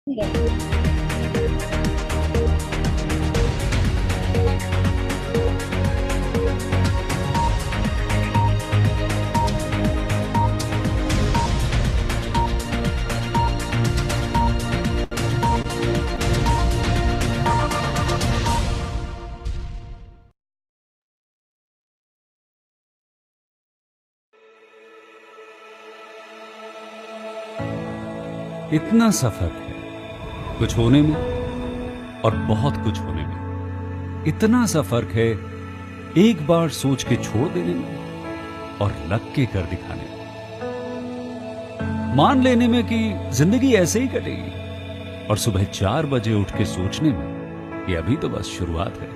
इतना सा फर्क है कुछ होने में और बहुत कुछ होने में। इतना सा फर्क है एक बार सोच के छोड़ देने में और लग के कर दिखाने में। मान लेने में कि जिंदगी ऐसे ही कटेगी और सुबह 4 बजे उठ के सोचने में कि अभी तो बस शुरुआत है।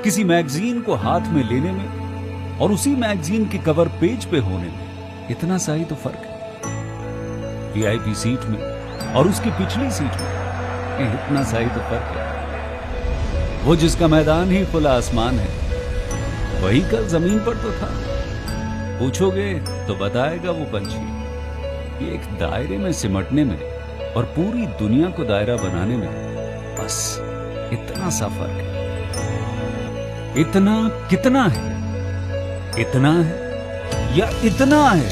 किसी मैगजीन को हाथ में लेने में और उसी मैगजीन के कवर पेज पे होने में इतना सा ही तो फर्क है। वीआईपी सीट में और उसकी पिछली सीट में इतना सा ही तो फर्क है। वो जिसका मैदान ही खुला आसमान है वही कल जमीन पर तो था। पूछोगे तो बताएगा वो पंछी कि एक दायरे में सिमटने में और पूरी दुनिया को दायरा बनाने में बस इतना सा फर्क है। इतना कितना है? इतना है या इतना है?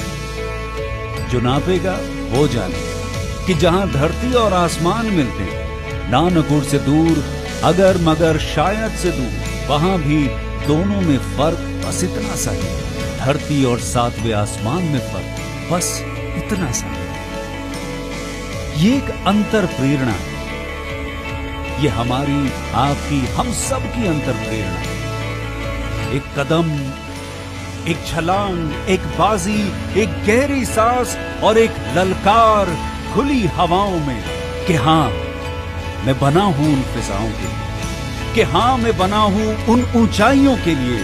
जो नापेगा वो जाने कि जहां धरती और आसमान मिलते हैं, नानकुर से दूर, अगर मगर शायद से दूर, वहां भी दोनों में फर्क बस इतना सा है। धरती और 7वें आसमान में फर्क बस इतना सा है। ये एक अंतर प्रेरणा है। ये हमारी, आपकी, हम सब की अंतर प्रेरणा है। एक कदम, एक छलांग, एक बाजी, एक गहरी सांस और एक ललकार खुली हवाओं में कि हाँ मैं बना हूं उन फिजाओं के लिए, कि हाँ मैं बना हूं उन ऊंचाइयों के लिए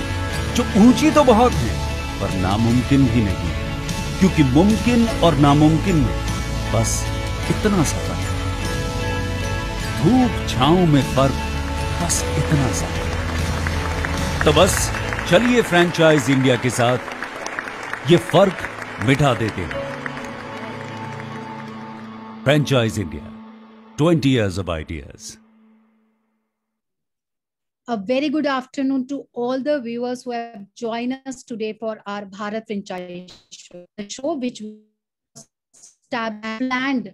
जो ऊंची तो बहुत है पर नामुमकिन भी नहीं, क्योंकि मुमकिन और नामुमकिन में बस इतना सा फर्क है। धूप छांव में फर्क बस इतना सा। तो बस चलिए फ्रेंचाइज इंडिया के साथ ये फर्क मिटा देते हैं। Franchise India, 20 years of ideas. A very good afternoon to all the viewers who have joined us today for our Bharat Franchise Show, the show which was planned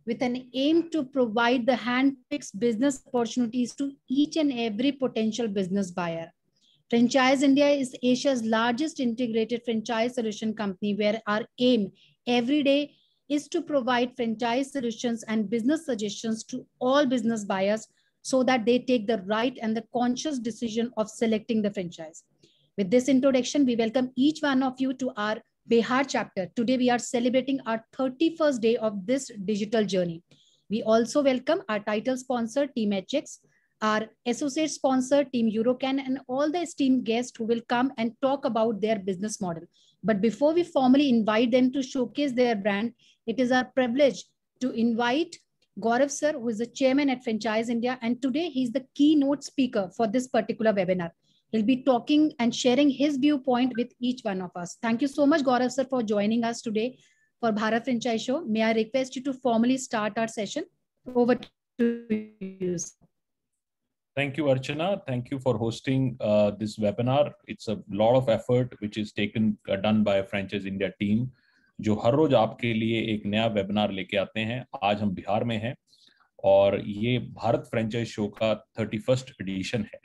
with an aim to provide the hand-picked business opportunities to each and every potential business buyer. Franchise India is Asia's largest integrated franchise solution company, where our aim every day is to provide franchise solutions and business suggestions to all business buyers so that they take the right and the conscious decision of selecting the franchise. With this introduction, we welcome each one of you to our Bihar chapter. Today, we are celebrating our 31st day of this digital journey. We also welcome our title sponsor, Team HX, our associate sponsor, Team Eurocan, and all the esteemed guests who will come and talk about their business model. But before we formally invite them to showcase their brand, it is our privilege to invite Gaurav sir, who is the chairman at Franchise India, and today he's the keynote speaker for this particular webinar. He'll be talking and sharing his viewpoint with each one of us. Thank you so much, Gaurav sir, for joining us today for Bharat Franchise Show. May I request you to formally start our session? Over to you, sir. Thank you, Archana. Thank you for hosting this webinar. It's a lot of effort which is done by Franchise India team, जो हर रोज आपके लिए एक नया webinar लेके आते हैं। आज हम बिहार में हैं और ये भारत फ्रेंचाइज शो का 31st एडिशन है।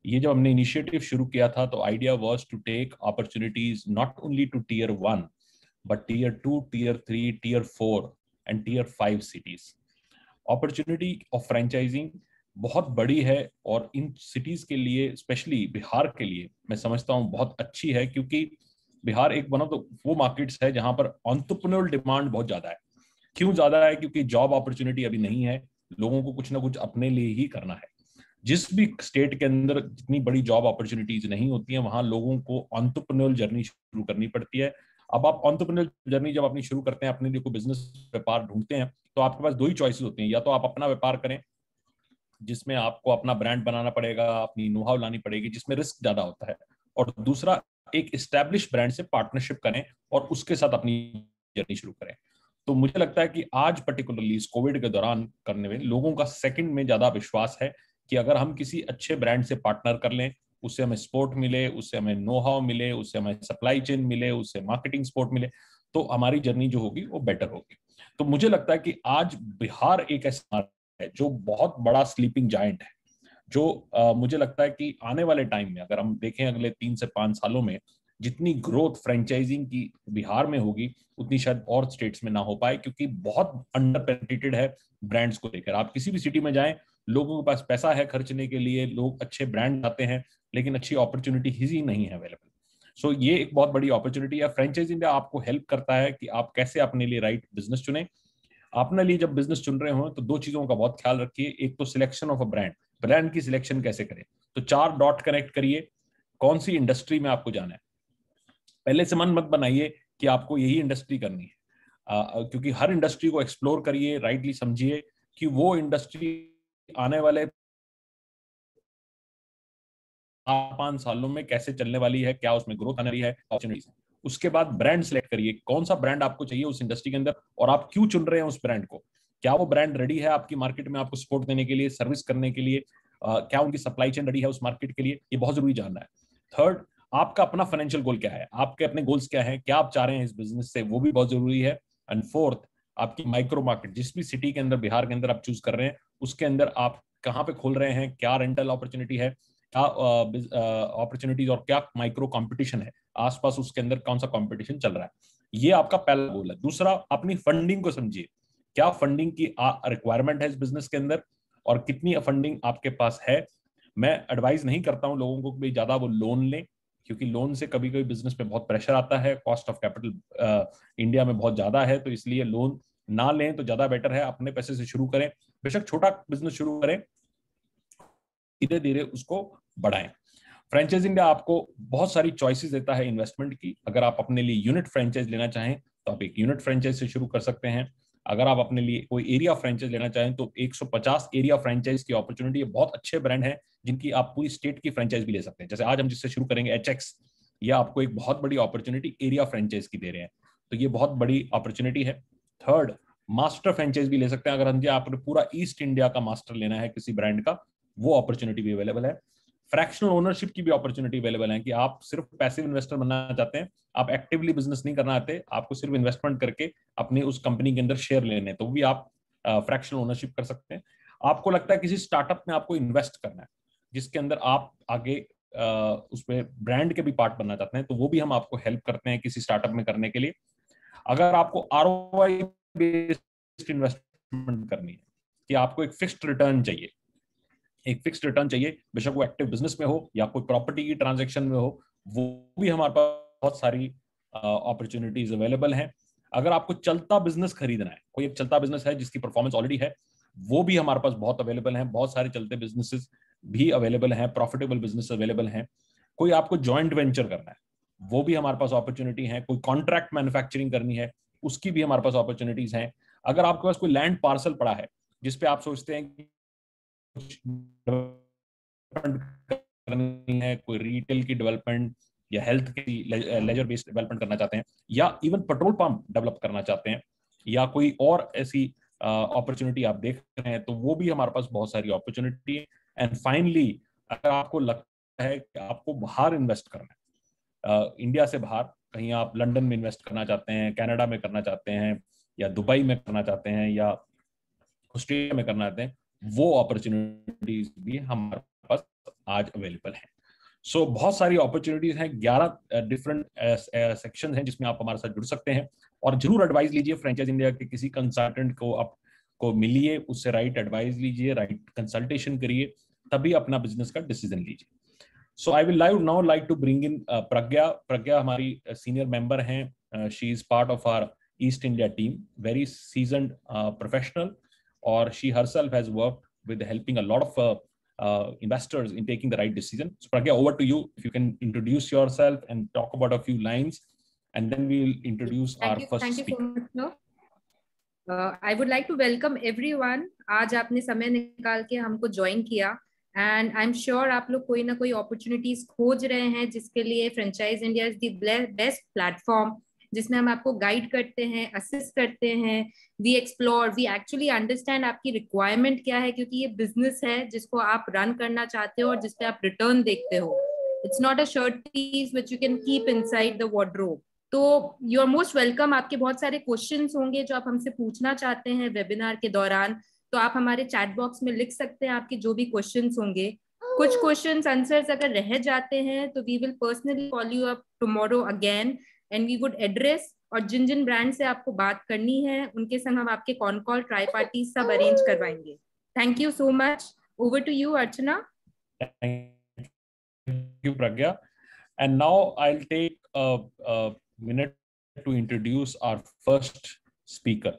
ये जब हमने इनिशिएटिव शुरू किया था तो idea was to take opportunities not only to tier 1 but tier 2, tier 3, tier 4 and tier 5 cities. Opportunity of franchising बहुत बड़ी है और इन सिटीज के लिए, स्पेशली बिहार के लिए, मैं समझता हूँ बहुत अच्छी है, क्योंकि बिहार एक वन ऑफ द वो मार्केट्स है जहां पर एंटरप्रेन्योरल डिमांड बहुत ज्यादा है। क्यों ज्यादा है? क्योंकि जॉब अपॉर्चुनिटी अभी नहीं है, लोगों को कुछ ना कुछ अपने लिए ही करना है। जिस भी स्टेट के अंदर जितनी बड़ी जॉब अपॉर्चुनिटीज नहीं होती हैं, वहां लोगों को एंटरप्रेन्योरल जर्नी शुरू करनी पड़ती है। अब आप एंटरप्रेन्योरल जर्नी जब अपनी शुरू करते हैं, अपने लिए कोई बिजनेस व्यापार ढूंढते हैं, तो आपके पास दो ही चॉइसेस होती हैं। या तो आप अपना व्यापार करें जिसमें आपको अपना ब्रांड बनाना पड़ेगा, अपनी नो हाउ लानी पड़ेगी, जिसमें रिस्क ज्यादा होता है, और दूसरा एक एस्टैब्लिश ब्रांड से पार्टनरशिप करें और उसके साथ अपनी जर्नी शुरू करें। तो मुझे लगता है कि आज पर्टिकुलरली इस कोविड के दौरान करने में लोगों का सेकंड में ज्यादा विश्वास है कि अगर हम किसी अच्छे ब्रांड से पार्टनर कर लें, उससे हमें सपोर्ट मिले, उससे हमें नो हाउ मिले, उससे हमें सप्लाई चेन मिले, उससे मार्केटिंग सपोर्ट मिले, तो हमारी जर्नी जो होगी वो बेटर होगी। तो मुझे लगता है कि आज बिहार एक ऐसा है जो बहुत बड़ा स्लीपिंग जायंट है, जो मुझे लगता है कि आने वाले टाइम में अगर हम देखें अगले 3 से 5 सालों में जितनी ग्रोथ फ्रेंचाइजिंग की बिहार में होगी उतनी शायद और स्टेट्स में ना हो पाए, क्योंकि बहुत अंडर पेनिट्रेटेड है ब्रांड्स को लेकर। आप किसी भी सिटी में जाएं, लोगों के पास पैसा है खर्चने के लिए, लोग अच्छे ब्रांड आते हैं, लेकिन अच्छी अपॉर्चुनिटी ही नहीं है अवेलेबल। सो ये एक बहुत बड़ी अपॉर्चुनिटी है। फ्रेंचाइज इंडिया आपको हेल्प करता है कि आप कैसे अपने लिए राइट बिजनेस चुने। अपने लिए जब बिजनेस चुन रहे हो तो 2 चीजों का बहुत ख्याल रखिए। एक तो selection of a brand, brand की सिलेक्शन कैसे करें, तो 4 डॉट कनेक्ट करिए। कौन सी इंडस्ट्री में आपको जाना है, पहले से मन मत बनाइए कि आपको यही इंडस्ट्री करनी है, क्योंकि हर इंडस्ट्री को एक्सप्लोर करिए, राइटली समझिए कि वो इंडस्ट्री आने वाले 5 सालों में कैसे चलने वाली है, क्या उसमें ग्रोथ आने वाली है, अपॉर्चुनिटीज। उसके बाद ब्रांड सेलेक्ट करिए, कौन सा ब्रांड आपको चाहिए उस इंडस्ट्री के अंदर और आप क्यों चुन रहे हैं उस ब्रांड को। क्या वो ब्रांड रेडी है आपकी मार्केट में आपको सपोर्ट देने के लिए, सर्विस करने के लिए, क्या उनकी सप्लाई चेन रेडी है उस मार्केट के लिए, ये बहुत जरूरी जानना है। थर्ड, आपका अपना फाइनेंशियल गोल क्या है, आपके अपने गोल्स क्या है, क्या आप चाह रहे हैं इस बिजनेस से, वो भी बहुत जरूरी है। एंड फोर्थ, आपकी माइक्रो मार्केट, जिस भी सिटी के अंदर बिहार के अंदर आप चूज कर रहे हैं उसके अंदर आप कहाँ पे खोल रहे हैं, क्या रेंटल अपॉर्चुनिटी है, क्या अपॉर्चुनिटीज और क्या माइक्रो कंपटीशन है आसपास, उसके अंदर कौन सा कंपटीशन चल रहा है। ये आपका पहला गोल है। दूसरा, अपनी फंडिंग को समझिए, क्या फंडिंग की रिक्वायरमेंट है इस बिजनेस के अंदर और कितनी फंडिंग आपके पास है। मैं एडवाइस नहीं करता हूं लोगों को कि ज्यादा वो लोन लें, क्योंकि लोन से कभी कभी बिजनेस में बहुत प्रेशर आता है, कॉस्ट ऑफ कैपिटल इंडिया में बहुत ज्यादा है, तो इसलिए लोन ना लें तो ज्यादा बेटर है। अपने पैसे से शुरू करें, बेशक छोटा बिजनेस शुरू करें, धीरे धीरे उसको बढ़ाएं। फ्रेंचाइज इंडिया आपको बहुत सारी चॉइसेस देता है इन्वेस्टमेंट की। अगर आप अपने लिए यूनिट फ्रेंचाइज लेना चाहें तो आप एक यूनिट फ्रेंचाइज से शुरू कर सकते हैं। अगर आप अपने लिए कोई एरिया फ्रेंचाइज लेना चाहें तो 150 एरिया फ्रेंचाइज की अपॉर्चुनिटी है। बहुत अच्छे ब्रांड हैं जिनकी आप पूरी स्टेट की फ्रेंचाइज भी ले सकते हैं। जैसे आज हम जिससे शुरू करेंगे एचएक्स, ये आपको एक बहुत बड़ी अपॉर्चुनिटी एरिया फ्रेंचाइज की दे रहे हैं, तो ये बहुत बड़ी अपॉर्चुनिटी है। थर्ड, मास्टर फ्रेंचाइज भी ले सकते हैं। अगर आपने पूरा ईस्ट इंडिया का मास्टर लेना है किसी ब्रांड का, वो अपॉर्चुनिटी भी अवेलेबल है। फ्रैक्शनल ओनरशिप की भी अपॉर्चुनिटी अवेलेबल है कि आप सिर्फ पैसिव इन्वेस्टर बनना चाहते हैं, आप एक्टिवली बिजनेस नहीं करना चाहते, आपको सिर्फ इन्वेस्टमेंट करके अपनी उस कंपनी के अंदर शेयर लेने, तो भी आप फ्रैक्शनल ओनरशिप कर सकते हैं। आपको लगता है किसी स्टार्टअप में आपको इन्वेस्ट करना है जिसके अंदर आप आगे उसमें ब्रांड के भी पार्ट बनना चाहते हैं, तो वो भी हम आपको हेल्प करते हैं किसी स्टार्टअप में करने के लिए। अगर आपको आरओआई बेस्ड इन्वेस्टमेंट करनी है कि आपको एक फिक्स्ड रिटर्न चाहिए, एक फिक्स्ड रिटर्न चाहिए, बेशक वो एक्टिव बिजनेस में हो या कोई प्रॉपर्टी की ट्रांजैक्शन में हो, वो भी हमारे पास बहुत सारी अपॉर्चुनिटीज अवेलेबल हैं। अगर आपको चलता बिजनेस खरीदना है, कोई एक चलता बिजनेस है जिसकी परफॉर्मेंस ऑलरेडी है, वो भी हमारे पास बहुत अवेलेबल है। बहुत सारे चलते बिजनेसेस भी अवेलेबल हैं, प्रॉफिटेबल बिजनेस अवेलेबल हैं। कोई आपको जॉइंट वेंचर करना है, वो भी हमारे पास अपॉर्चुनिटी है। कोई कॉन्ट्रैक्ट मैन्युफैक्चरिंग करनी है, उसकी भी हमारे पास अपॉर्चुनिटीज हैं। अगर आपके पास कोई लैंड पार्सल पड़ा है जिसपे आप सोचते हैं कि करनी है, कोई रिटेल की डेवलपमेंट या हेल्थ की लेजर बेस्ड डेवलपमेंट करना चाहते हैं, या इवन पेट्रोल पंप डेवलप करना चाहते हैं, या कोई और ऐसी अपॉर्चुनिटी आप देख रहे हैं, तो वो भी हमारे पास बहुत सारी अपॉर्चुनिटी है। एंड फाइनली, अगर आपको लगता है कि आपको बाहर इन्वेस्ट करना है, इंडिया से बाहर कहीं आप लंदन में इन्वेस्ट करना चाहते हैं, कनाडा में करना चाहते हैं, या दुबई में करना चाहते हैं, या ऑस्ट्रेलिया में करना चाहते हैं, वो अपॉर्चुनिटीज भी हमारे पास आज अवेलेबल है। सो बहुत सारी अपॉर्चुनिटीज हैं, 11 डिफरेंट सेक्शन हैं जिसमें आप हमारे साथ जुड़ सकते हैं। और जरूर एडवाइस लीजिए फ्रेंचाइज इंडिया के किसी कंसल्टेंट को, आपको मिलिए, उससे राइट एडवाइस लीजिए, राइट कंसल्टेशन करिए, तभी अपना बिजनेस का डिसीजन लीजिए। So I will now like to bring in Pragya. Pragya हमारी सीनियर मेंबर हैं, she is part of our East India team, very seasoned professional, or she herself has worked with helping a lot of investors in taking the right decision. So Pragya, over to you. If you can introduce yourself and talk about a few lines, and then we'll introduce our first speaker. Thank you so much. I would like to welcome everyone. आज आपने समय निकाल के हमको join किया, and I am sure आप लोग कोई ना कोई अपॉर्चुनिटीज खोज रहे हैं जिसके लिए franchise India is the best platform जिसमें हम आपको गाइड करते हैं, असिस्ट करते हैं, we explore, we actually understand आपकी रिक्वायरमेंट क्या है, क्योंकि ये बिजनेस है जिसको आप रन करना चाहते हो और जिसपे आप रिटर्न देखते हो. It's not a shirt piece which you can keep inside the wardrobe. तो यू आर मोस्ट वेलकम. आपके बहुत सारे क्वेश्चंस होंगे जो आप हमसे पूछना चाहते हैं वेबिनार के दौरान, तो आप हमारे चैट बॉक्स में लिख सकते हैं आपके जो भी क्वेश्चंस होंगे. कुछ क्वेश्चंस आंसर्स अगर रह जाते हैं तो we will personally call you up tomorrow again and we would address. और जिन जिन ब्रांड से आपको बात करनी है उनके संग हम आपके कॉन कॉल, ट्राई पार्टी सब अरेंज करवाएंगे. Thank you so much. Over to you Archana. Thank you, Pragya. And now I'll take a minute to introduce our first speaker.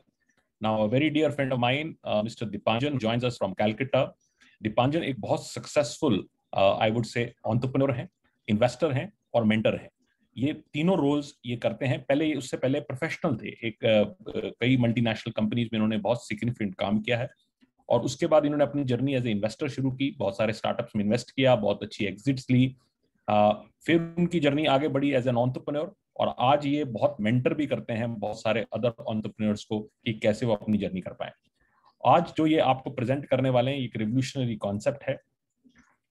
Now, a very dear friend of mine, Mr. Dipanjan, joins us from Calcutta. Dipanjan एक बहुत successful, I would say, entrepreneur हैं, investor हैं और mentor हैं. ये तीनों roles ये करते हैं. पहले उससे पहले प्रोफेशनल थे. कई मल्टीनेशनल कंपनीज में इन्होंने बहुत सिग्निफिकेंट काम किया है और उसके बाद इन्होंने अपनी जर्नी एज ए इन्वेस्टर शुरू की. बहुत सारे स्टार्टअप्स में इन्वेस्ट किया, बहुत अच्छी एग्जिट्स ली. फिर उनकी जर्नी आगे बढ़ी एज एन एंटरप्रेन्योर और आज ये बहुत मेंटर भी करते हैं बहुत सारे अदर एंटरप्रेन्योर्स को कि कैसे वो अपनी जर्नी कर पाए. आज जो ये आपको प्रेजेंट करने वाले हैं एक रिवोल्यूशनरी कॉन्सेप्ट है.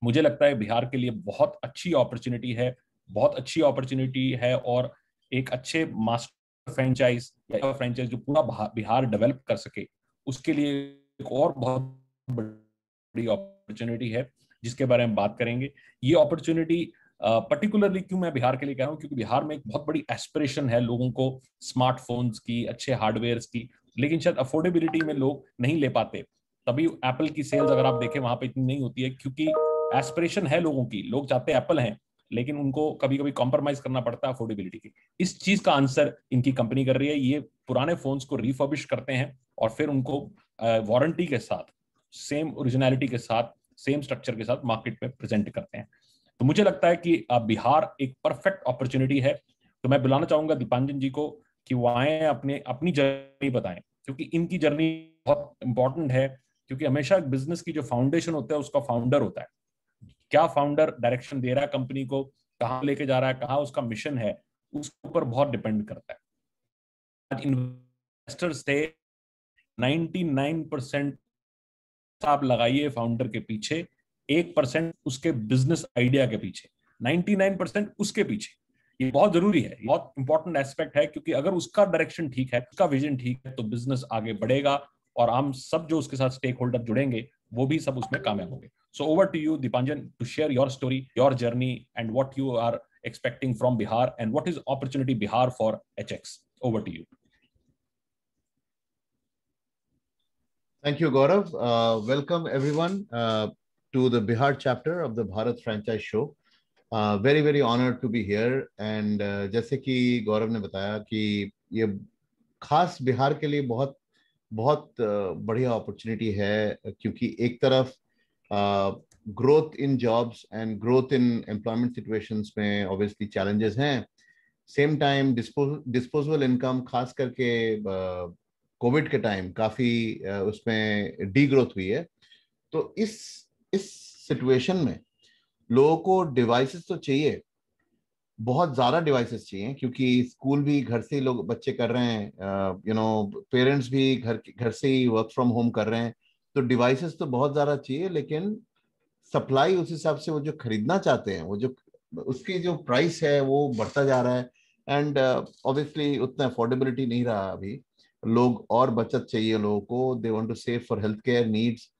मुझे लगता है बिहार के लिए बहुत अच्छी अपॉर्चुनिटी है, बहुत अच्छी अपॉर्चुनिटी है और एक अच्छे मास्टर फ्रेंचाइज या फ्रेंचाइज जो पूरा बिहार डेवलप कर सके उसके लिए एक और बहुत बड़ी अपॉर्चुनिटी है जिसके बारे में बात करेंगे. ये अपॉर्चुनिटी पर्टिकुलरली क्यों मैं बिहार के लिए कह रहा हूँ, क्योंकि बिहार में एक बहुत बड़ी एस्पिरेशन है लोगों को स्मार्टफोन्स की, अच्छे हार्डवेयर्स की, लेकिन शायद अफोर्डेबिलिटी में लोग नहीं ले पाते. तभी एप्पल की सेल्स अगर आप देखें वहां पे इतनी नहीं होती है क्योंकि एस्पिरेशन है लोगों की, लोग चाहते हैं एप्पल हैं लेकिन उनको कभी कभी कॉम्प्रोमाइज करना पड़ता है अफोर्डेबिलिटी की. इस चीज का आंसर इनकी कंपनी कर रही है. ये पुराने फोन्स को रिफर्बिश करते हैं और फिर उनको वारंटी के साथ, सेम ओरिजिनलिटी के साथ, सेम स्ट्रक्चर के साथ मार्केट में प्रेजेंट करते हैं. तो मुझे लगता है कि बिहार एक परफेक्ट अपॉर्चुनिटी है. तो मैं बुलाना चाहूंगा दीपांजन जी को कि वो आए अपनी जर्नी बताएं, क्योंकि इनकी जर्नी बहुत इंपॉर्टेंट है. क्योंकि हमेशा बिजनेस की जो फाउंडेशन होता है उसका फाउंडर होता है. क्या फाउंडर डायरेक्शन दे रहा है कंपनी को, कहाँ लेके जा रहा है, कहाँ उसका मिशन है, उसके ऊपर बहुत डिपेंड करता है. आज इन्वेस्टर्स थे 99% आप लगाइए फाउंडर के पीछे, 1% उसके बिजनेस आइडिया के पीछे, 99% उसके पीछे. ये बहुत जरूरी है, बहुत इंपॉर्टेंट एस्पेक्ट है क्योंकि अगर उसका डायरेक्शन ठीक है, उसका विजन ठीक है तो बिजनेस आगे बढ़ेगा और हम सब जो उसके साथ स्टेक होल्डर जुड़ेंगे वो भी सब उसमें कामयाब होंगे. So over to you, Dipanjan, to share your story, your journey, and what you are expecting from Bihar, and what is opportunity Bihar for HX. Over to you. Thank you, Gaurav. Welcome everyone to the Bihar chapter of the Bharat Franchise Show. Very, very honored to be here. And जैसे कि गौरव ने बताया कि ये खास बिहार के लिए बहुत बहुत बढ़िया अपॉर्चुनिटी है क्योंकि एक तरफ growth in jobs and growth in employment situations में ऑब्वियसली चैलेंजेस हैं. सेम टाइम डिस्पोजेबल इनकम खास करके कोविड के टाइम काफी उसमें डी ग्रोथ हुई है. तो इस सिचुएशन में लोगों को डिवाइसेस तो चाहिए, बहुत ज्यादा डिवाइसेस चाहिए क्योंकि स्कूल भी घर से ही लोग बच्चे कर रहे हैं, पेरेंट्स भी घर से ही वर्क फ्रॉम होम कर रहे हैं. तो डिवाइसेस तो बहुत ज्यादा चाहिए लेकिन सप्लाई उस हिसाब से वो जो खरीदना चाहते हैं वो जो उसकी जो प्राइस है वो बढ़ता जा रहा है. एंड ऑब्वियसली उतना अफोर्डेबिलिटी नहीं रहा अभी. लोग और बचत चाहिए लोगों को, they want to save for health care needs.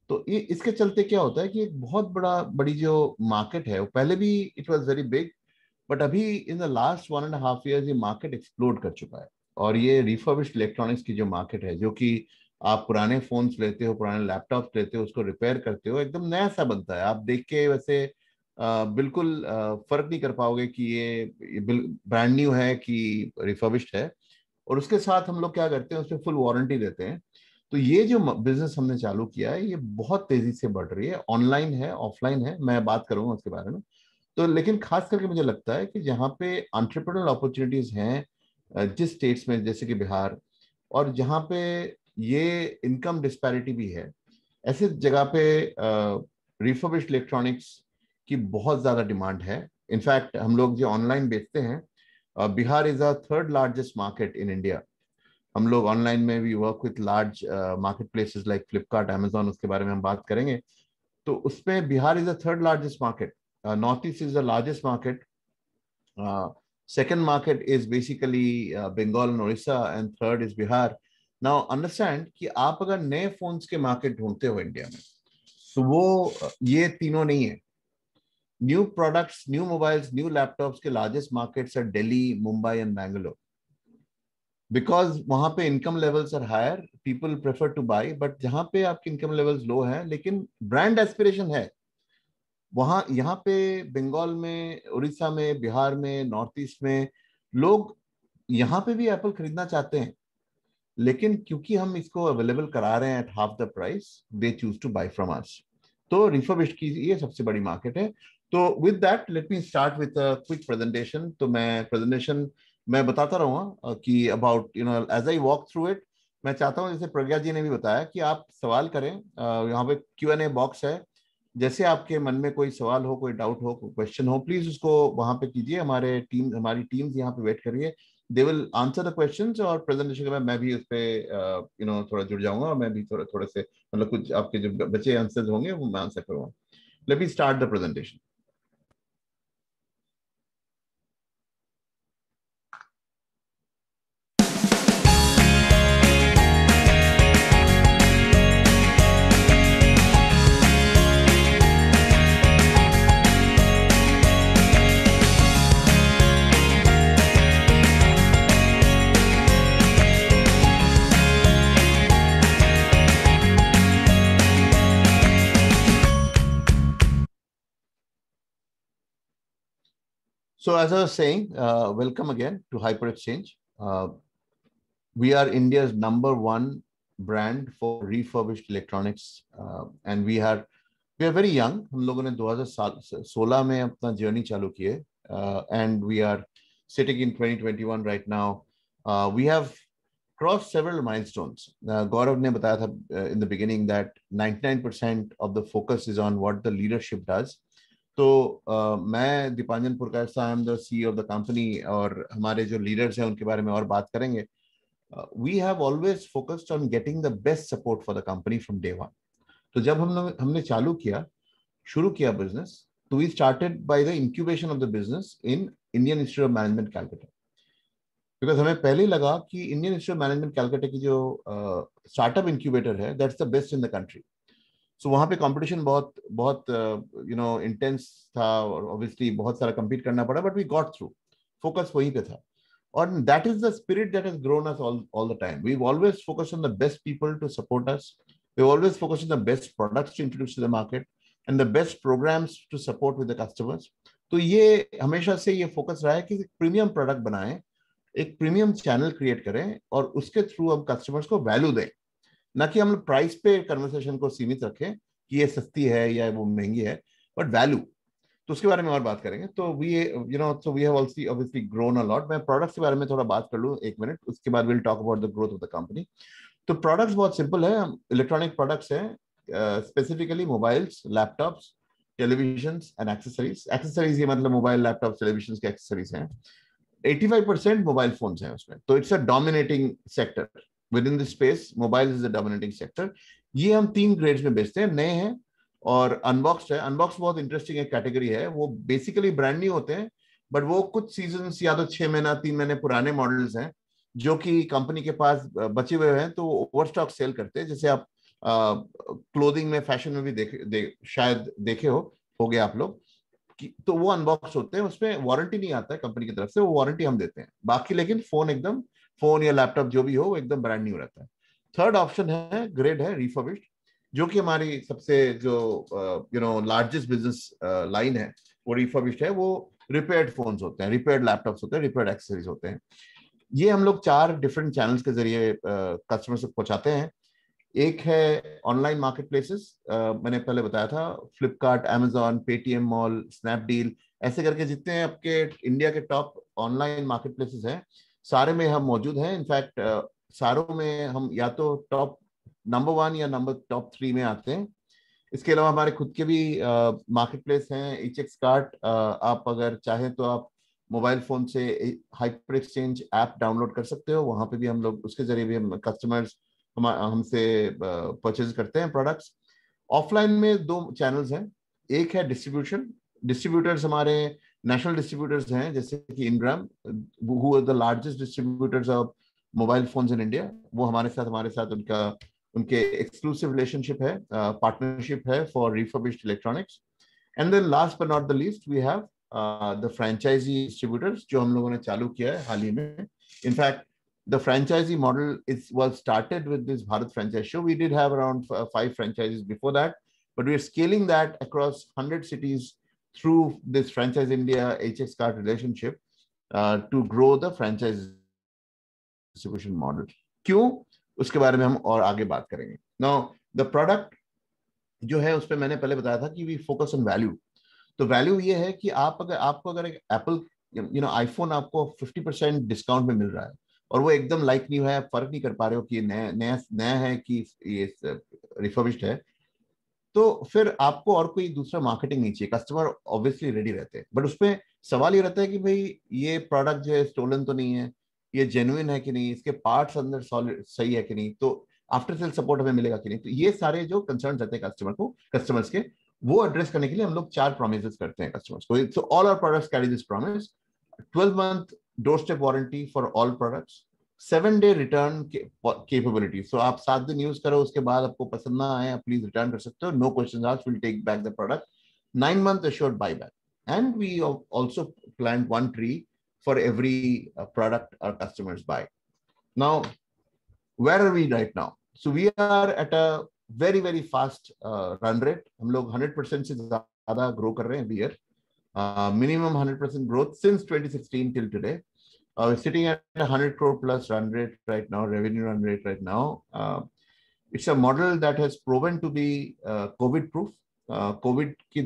तो ये इसके चलते क्या होता है कि एक बहुत बड़ी जो मार्केट है वो पहले भी it was very big but अभी इन द लास्ट 1.5 years ये मार्केट एक्सप्लोड कर चुका है. और ये रिफर्बिश्ड इलेक्ट्रॉनिक्स की जो मार्केट है, जो कि आप पुराने फोन्स लेते हो, पुराने लैपटॉप लेते हो, उसको रिपेयर करते हो, एकदम नया सा बनता है. आप देख के वैसे बिल्कुल फर्क नहीं कर पाओगे कि ये ब्रांड न्यू है कि रिफर्बिश्ड है. और उसके साथ हम लोग क्या करते हैं, उसमें फुल वारंटी देते हैं. तो ये जो बिजनेस हमने चालू किया है ये बहुत तेजी से बढ़ रही है. ऑनलाइन है, ऑफलाइन है, मैं बात करूंगा उसके बारे में. तो लेकिन खास करके मुझे लगता है कि जहाँ पे एंटरप्रेन्योरल अपॉर्चुनिटीज हैं जिस स्टेट्स में जैसे कि बिहार, और जहाँ पे ये इनकम डिस्पैरिटी भी है, ऐसे जगह पे रिफर्बिश्ड इलेक्ट्रॉनिक्स की बहुत ज्यादा डिमांड है. इनफैक्ट हम लोग जो ऑनलाइन बेचते हैं Bihar is a third largest market in India. हम लोग ऑनलाइन में भी work with large market places like Flipkart, Amazon, उसके बारे में हम बात करेंगे. तो उसमें Bihar is the third largest market. North east is the largest market. Second market is basically Bengal and Orissa, and third is Bihar. Now understand कि आप अगर नए फोन्स के मार्केट ढूंढते हो इंडिया में, तो वो ये तीनों नहीं है. New products, new mobiles, new laptops के largest markets are Delhi, Mumbai and Bangalore. Because वहां पे income levels are higher, people prefer to buy. But जहां पे आपकी इनकम लेवल्स लो है लेकिन ब्रांड एस्पिरेशन है, वहां यहाँ पे बंगाल में, उड़ीसा में, बिहार में, नॉर्थ ईस्ट में लोग यहाँ पे भी एप्पल खरीदना चाहते हैं. लेकिन क्योंकि हम इसको अवेलेबल करा रहे हैं at half the price, they choose to buy from us. तो रिफर्बिश्ड की ये सबसे बड़ी मार्केट है. तो with that let me start with a quick presentation. तो प्रेजेंटेशन मैं बताता रहूंगा कि about as I walk through it. मैं चाहता हूं, जैसे प्रज्ञा जी ने भी बताया, कि आप सवाल करें. यहाँ पे Q&A बॉक्स है. जैसे आपके मन में कोई सवाल हो, कोई डाउट हो, कोई क्वेश्चन हो, प्लीज उसको वहां पे कीजिए. हमारी टीम्स यहाँ पे वेट करिए. They will answer the questions. और प्रेजेंटेशन के बाद मैं भी उस पे थोड़ा जुड़ जाऊंगा, और मैं भी थोड़े से मतलब कुछ आपके जो बचे आंसर्स होंगे वो मैं आंसर करूंगा. Late me start the presentation. So as I was saying, welcome again to Hyper Exchange. We are India's #1 brand for refurbished electronics, and we are very young. हम लोगों ने 2016 में अपना जर्नी चालू की है, and we are sitting in 2021 right now. We have crossed several milestones. Gaurav ने बताया था in the beginning that 99% of the focus is on what the leadership does. तो मैं Dipanjan Purkayastha, I am the CEO of the company, और हमारे जो leaders हैं उनके बारे में और बात करेंगे. We have always focused on getting the best support for the company from day one. तो जब हमने शुरू किया बिजनेस, तो we started by the incubation of the business in Indian Institute of Management Calcutta. Because हमें पहले ही लगा कि Indian Institute of Management Calcutta की जो स्टार्टअप इंक्यूबेटर है, that's the best in the country. So वहां पे कंपटीशन बहुत इंटेंस था, और ऑब्वियसली बहुत सारा compete करना पड़ा, but we got through. Focus वहीं पे था, और that is the spirit that has grown us all the time. We've always focused on the best people to support us. We've always focused on the best products to introduce to the market and the best programs to support with the customers. तो ये हमेशा से ये focus रहा है कि premium product बनाएं, एक प्रीमियम चैनल क्रिएट करें, और उसके थ्रू हम कस्टमर्स को वैल्यू दें. ना कि हम प्राइस पे कन्वर्सेशन को सीमित रखें कि ये सस्ती है या वो महंगी है, बट वैल्यू. तो उसके बारे में और बात करेंगे. तो we have also obviously grown a lot. मैं प्रोडक्ट्स के बारे में थोड़ा बात कर लूं 1 मिनट, उसके बाद will talk about the growth of the company. तो प्रोडक्ट्स बहुत सिंपल है. इलेक्ट्रॉनिक प्रोडक्ट्स हैं, specifically mobiles, laptops, televisions and accessories. Accessories ये मतलब मोबाइल, लैपटॉप, टेलीविजन के एक्सेसरीज हैं. 85% मोबाइल फोन्स हैं उसमें. तो it's a dominating sector. Within this space, mobile is the dominating sector. ये हम 3 ग्रेड्स में बेचते हैं. नए हैं और अनबॉक्स्ड है. अनबॉक्स बहुत इंटरेस्टिंग एक कैटेगरी है. वो बेसिकली ब्रांड न्यू होते हैं, बट वो कुछ सीजन्स या तो 6 महीना 3 महीने पुराने मॉडल्स हैं जो कि कंपनी के पास बचे हुए हैं, तो ओवरस्टॉक सेल करते हैं. जैसे आप क्लोथिंग में, फैशन में भी शायद देखे होगे आप लोग, तो वो अनबॉक्स होते हैं. उसमें वारंटी नहीं आता है कंपनी की तरफ से, वो वारंटी हम देते हैं. बाकी लेकिन फोन या लैपटॉप जो भी हो, वो एकदम ब्रांड न्यू रहता है. थर्ड ऑप्शन है, ग्रेड है रिफर्बिश्ड, जो कि हमारी सबसे जो लार्जेस्ट बिजनेस लाइन है, वो रिफर्बिश्ड है. वो रिपेयर्ड फोन्स होते हैं, रिपेयर्ड लैपटॉप्स होते हैं, रिपेयर्ड एक्सेसरीज होते हैं. ये हम लोग 4 डिफरेंट चैनल्स के जरिए कस्टमर्स तक पहुंचाते हैं. एक है ऑनलाइन मार्केट प्लेसेस. मैंने पहले बताया था, Flipkart, Amazon, Paytm mall, Snapdeal, ऐसे करके जितने आपके इंडिया के टॉप ऑनलाइन मार्केट प्लेसेस हैं, सारे में हम मौजूद हैं. इनफैक्ट सारों में हम या तो टॉप नंबर 1 या टॉप 3 में आते हैं. इसके अलावा हमारे खुद के भी मार्केट प्लेस हैं. HX कार्ट, आप अगर चाहें तो आप मोबाइल फोन से हाइपर एक्सचेंज ऐप डाउनलोड कर सकते हो, वहां पे भी हम लोग उसके जरिए भी हम कस्टमर्स हमसे परचेज करते हैं प्रोडक्ट्स। ऑफलाइन में 2 चैनल्स हैं, एक है डिस्ट्रीब्यूशन, डिस्ट्रीब्यूटर्स हमारे नेशनल डिस्ट्रीब्यूटर्स हैं जैसे कि Ingram, who are the largest distributors of mobile phones in India, वो हमारे साथ उनके एक्सक्लूसिव रिलेशनशिप है, पार्टनरशिप है for refurbished electronics. And then last but not the least we have the franchisee distributors जो हम लोगों ने चालू किया है हाल ही में। In fact the franchisee model was started with this Bharat Franchise Show. We did have around 5 franchises before that, but we are scaling that across 100 cities through this Franchise India HX Card relationship to grow the franchise distribution model. क्यों, उसके बारे में हम और आगे बात करेंगे। Now the product जो है उस पर मैंने पहले बताया था कि we focus on value. तो वैल्यू ये है कि आपको अगर एक एप्पल आईफोन आपको 50% डिस्काउंट में मिल रहा है और वो एकदम लाइक न्यू है, आप फर्क नहीं कर पा रहे हो कि ये नया है कि ये रिफर्बिश्ड है, तो फिर आपको और कोई दूसरा मार्केटिंग नहीं चाहिए। कस्टमर ऑब्वियसली रेडी रहते हैं, बट उसमें सवाल ये रहता है कि भाई ये प्रोडक्ट जो है स्टोलन तो नहीं है, ये जेन्युइन है कि नहीं, इसके पार्ट्स अंदर सही है कि नहीं, तो आफ्टर सेल सपोर्ट हमें मिलेगा कि नहीं। तो ये सारे जो कंसर्न रहते हैं कस्टमर्स के, वो एड्रेस करने के लिए हम लोग 4 प्रॉमिसेस करते हैं कस्टमर्स को। So all our products carry this promise: 12 month doorstep warranty for all products, 7-day return capability. So आप 7 दिन यूज करो, उसके बाद आपको पसंद ना आए, आप प्लीज रिटर्न कर सकते हो, no question asked, will take back the product, 9 month assured buyback, and we also plant 1 tree for every product our customers buy. Now where are we right now? So we are at a very very fast run rate. हम लोग 100% से ज्यादा grow कर रहे हैं every year. Minimum 100% growth since 2016 till today. We're sitting at 100 crore plus run rate right now, revenue run rate right now. It's a model that has proven to be COVID proof. COVID की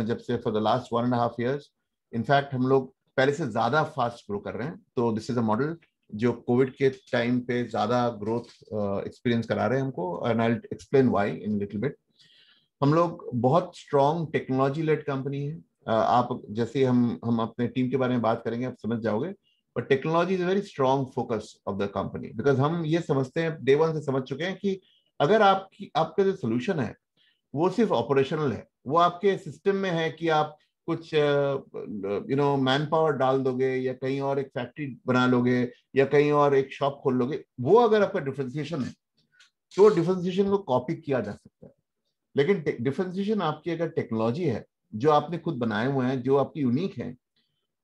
जब से for the last 1.5 years, in fact हम लोग पहले से ज्यादा fast grow कर रहे हैं। तो this is a model जो कोविड के टाइम पे ज्यादा ग्रोथ एक्सपीरियंस करा रहे हैं हमको, and I'll explain why in a little bit. हम लोग बहुत स्ट्रॉन्ग टेक्नोलॉजी लेड कंपनी है। आप जैसे हम अपने टीम के बारे में बात करेंगे आप समझ जाओगे, but technology is a very strong focus of the company, because हम ये समझते हैं, डे 1 से समझ चुके हैं कि अगर आपका जो सोल्यूशन है वो सिर्फ ऑपरेशनल है, वो आपके सिस्टम में है कि आप कुछ मैन पावर डाल दोगे या कहीं और एक फैक्ट्री बना लोगे या कहीं और एक शॉप खोल लोगे, वो अगर आपका डिफरेंशिएशन है तो डिफरेंशिएशन को कॉपी किया जा सकता है। लेकिन डिफरेंशिएशन आपकी अगर टेक्नोलॉजी है जो आपने खुद बनाए हुए हैं, जो आपकी यूनिक है,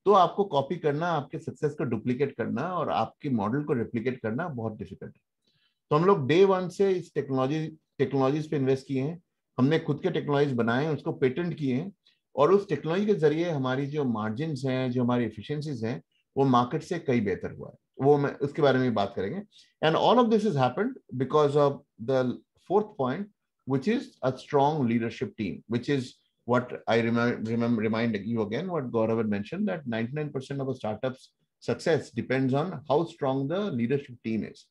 तो आपको कॉपी करना, आपके सक्सेस को डुप्लीकेट करना और आपके मॉडल को रेप्लिकेट करना बहुत डिफिकल्ट है। तो हम लोग डे 1 से इस टेक्नोलॉजीज पे इन्वेस्ट किए हैं। हमने खुद के टेक्नोलॉजीज बनाए हैं, उसको पेटेंट किए हैं, और उस टेक्नोलॉजी के जरिए हमारी जो मार्जिन हैं, जो हमारी एफिशिएंसीज हैं, वो मार्केट से कई बेहतर हुआ है। वो मैं उसके बारे में बात करेंगे। And all of this is happened because of the 4th point, which is a strong leadership team, which is what I remind you again what Gaurav had mentioned, that 99% of a startup's success depends on how strong the leadership team is.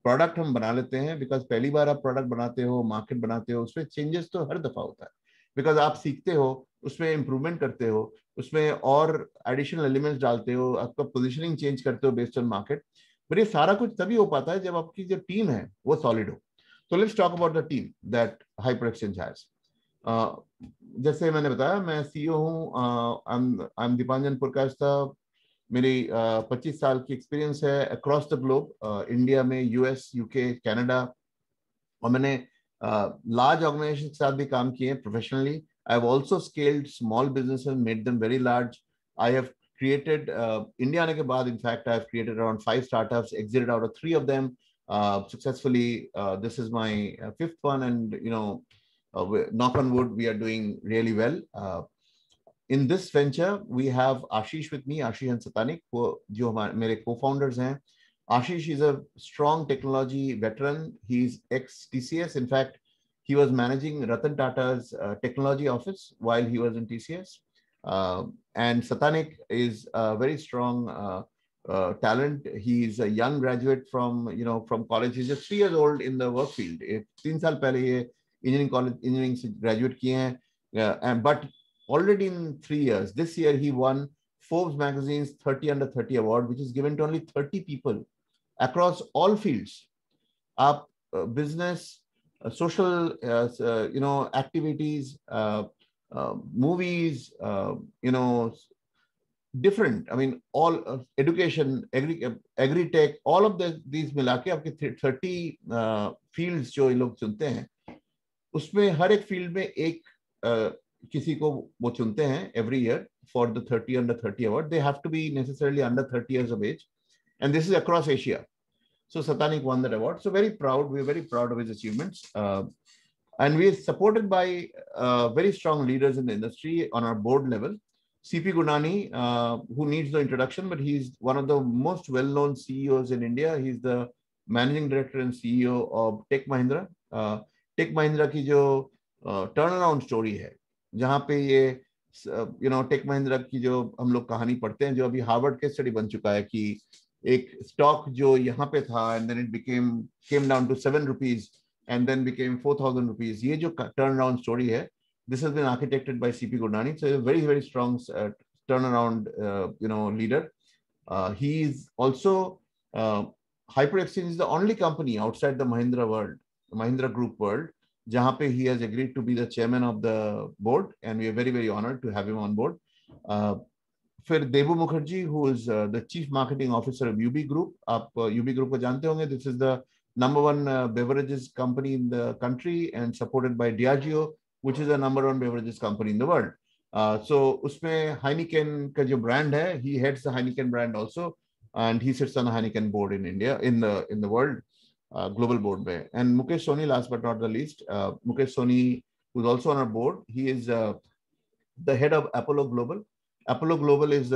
Product हम बना लेते हैं because पहली बार आप product बनाते हो, market बनाते हो, उसमें चेंजेस तो हर दफा होता है, बिकॉज आप सीखते हो, उसमें इंप्रूवमेंट करते हो, उसमें और एडिशनल एलिमेंट्स डालते हो, आपका पोजिशनिंग चेंज करते हो बेस्ड ऑन मार्केट। पर ये सारा कुछ तभी हो पाता है जब आपकी जो टीम है वो सॉलिड हो। So let's talk about the team that HyperXchange has. जैसे मैंने बताया, मैं CEO हूँ, I'm दीपांजन पुरकाश्ता। मेरी 25 साल की एक्सपीरियंस है अक्रॉस द ग्लोब, इंडिया में, US, UK, कनाडा, और मैंने लार्ज ऑर्गेनाइजेशन के साथ भी काम किए हैं professionally. I have also scaled small businesses, made them very large. I have created India आने के बाद, in fact I have created around 5 startups, exited out of 3 of them successfully. This is my 5th one, and knock on wood, we are doing really well. In this venture we have Ashish with me, Ashish and Satanik, जो मेरे co-founders हैं. Ashish is a strong technology veteran. He's ex-TCS. In fact, he was managing Ratan Tata's technology office while he was in TCS. And Satanik is a very strong talent. He's a young graduate from college. He's just 3 years old in the work field. 3 साल पहले ये engineering से graduate किए हैं, but already in 3 years, this year he won Forbes magazine's 30 under 30 award, which is given to only 30 people across all fields. Up business, social, activities, movies, different. I mean, all education, agri-tech, all of these मिला के आपके 30 fields जो ये लोग चुनते हैं, उसमें हर एक फील्ड में एक किसी को वो चुनते हैं every year for the 30 under 30 award. They have to be necessarily under 30 years of age, and this is across Asia. So Satanik won that award. So very proud. We're very proud of his achievements, and we are supported by very strong leaders in the industry on our board level. CP Gurnani, who needs no introduction, but he's one of the most well-known CEOs in India. He's the managing director and CEO of Tech Mahindra. Tech Mahindra की जो turnaround story है, जहाँ पे ये Tech Mahindra की जो हम लोग कहानी पढ़ते हैं, जो अभी हार्वर्ड के स्टडी बन चुका है कि एक स्टॉक जो यहाँ पे था and then it came down to 7 rupees and then became 4,000 rupees. ये जो turnaround story है, this has been architected by CP Gurnani. So a very, very strong turnaround, leader. He is also HyperXchange is the only company outside the Mahindra Group world, जहाँ पे he has agreed to be the chairman of the board, and we are very, very honored to have him on board. फिर देबू Mukherjee, who is the chief marketing officer of UB Group. आप UB Group को जानते होंगे. This is the #1 beverages company in the country and supported by Diageo, which is the #1 beverages company in the world. So उसमें Heineken का जो brand है, he heads the Heineken brand also, and he sits on the Heineken board in India, in the world, global board में. And Mukesh Soni, last but not the least, Mukesh Soni, who's also on our board, he is the head of Apollo Global. Apollo Global is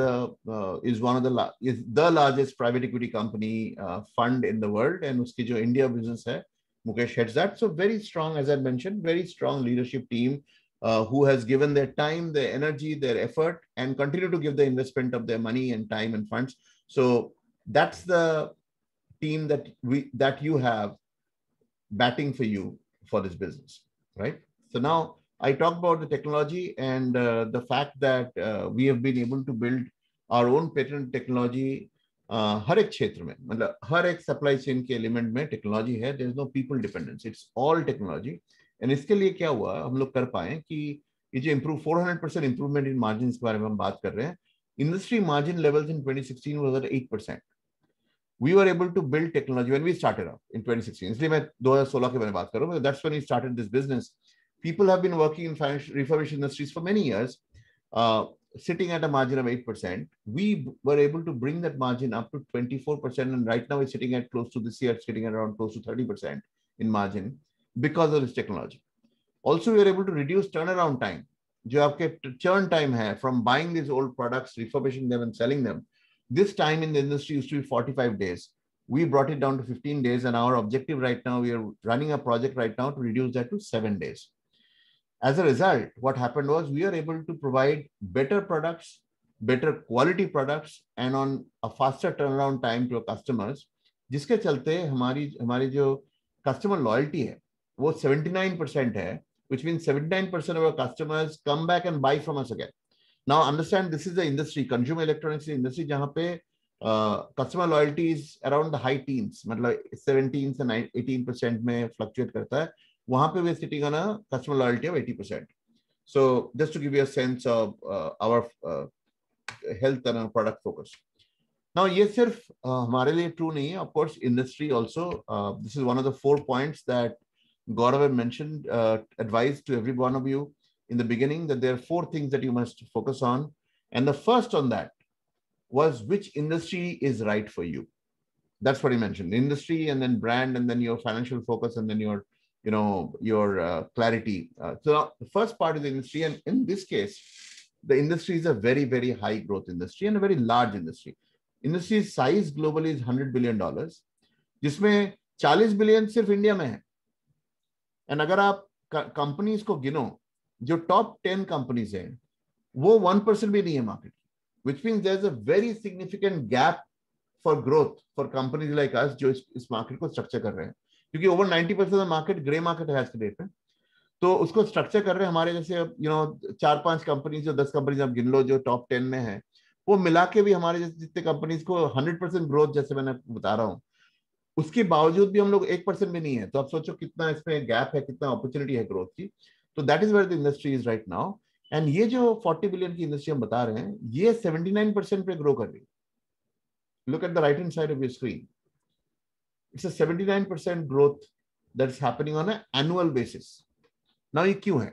one of the largest private equity company fund in the world, and उसकी जो India business है, Mukesh heads that. So very strong, as I mentioned, very strong leadership team who has given their time, their energy, their effort, and continue to give the investment of their money and time and funds. So that's the team that you have batting for you for this business, right? So now I talked about the technology and the fact that we have been able to build our own patent technology. हर एक क्षेत्र में, मतलब हर एक supply chain के element में technology है. There is no people dependence, it's all technology. And इसके लिए क्या हुआ, हम लोग कर पाए कि ये जो 400% इंप्रूवमेंट इन मार्जिन के बारे में हम बात कर रहे हैं. Industry margin levels in 2016 was at 8%. We were able to build technology when we started up in 2016. इसलिए मैं 2016 के बारे में बात कर रहा हूँ. That's when we started this business. People have been working in financial refurbished industries for many years, sitting at a margin of 8%. We were able to bring that margin up to 24%, and right now it's sitting at close to this year, it's sitting at around close to 30% in margin because of this technology. Also, we were able to reduce turnaround time. जो आपके churn time है from buying these old products, refurbishing them and selling them. This time in the industry used to be 45 days. We brought it down to 15 days, and our objective right now, we are running a project right now to reduce that to 7 days. As a result, what happened was we are able to provide better products, better quality products, and on a faster turnaround time to our customers. जिसके चलते हमारी जो customer loyalty है, वो 79% है, which means 79% of our customers come back and buy from us again. Now understand, this is the industry, consumer electronics industry, जहाँ पे customer loyalty is around the high teens, मतलब 17 से 18% में fluctuate करता है. वहाँ पे we are sitting on a customer loyalty of 80%. So just to give you a sense of our health and our product focus. Now ये सिर्फ हमारे लिए true नहीं है. Of course, industry also. This is one of the 4 points that Gaurav had mentioned, advised to every one of you in the beginning, that there are 4 things that you must focus on. And the first on that was which industry is right for you. That's what he mentioned. Industry, and then brand, and then your financial focus, and then your clarity. So the first part is the industry. And in this case, the industry is a very, very high growth industry and a very large industry. Industry size globally is $100 billion, जिसमें 40 billion सिर्फ India में है. And अगर आप companies को गिनो, जो top 10 companies हैं, वो 1% भी नहीं है market, which means there's a very significant gap for growth for companies like us जो इस मार्केट को स्ट्रक्चर कर रहे हैं. क्योंकि over 90% of market grey market है आज के डेट में, तो उसको स्ट्रक्चर कर रहे हैं हमारे जैसे 4-5 कंपनीज, जो 10 कंपनीज आप गिन लो जो टॉप 10 में है, वो मिला के भी हमारे जैसे जितने कंपनीज को 100% ग्रोथ जैसे मैंने बता रहा हूँ, उसके बावजूद भी हम लोग 1% भी नहीं है। तो आप सोचो कितना इसमें गैप है, कितना अपॉर्चुनिटी है ग्रोथ की। तो that is where the industry is right now. And ये जो 40 बिलियन की इंडस्ट्री हम बता रहे हैं, ये 79% पे ग्रो कर रही है। Look at the right hand side of your screen, it's a 79% growth that's happening on an annual basis. Now ये क्यों है?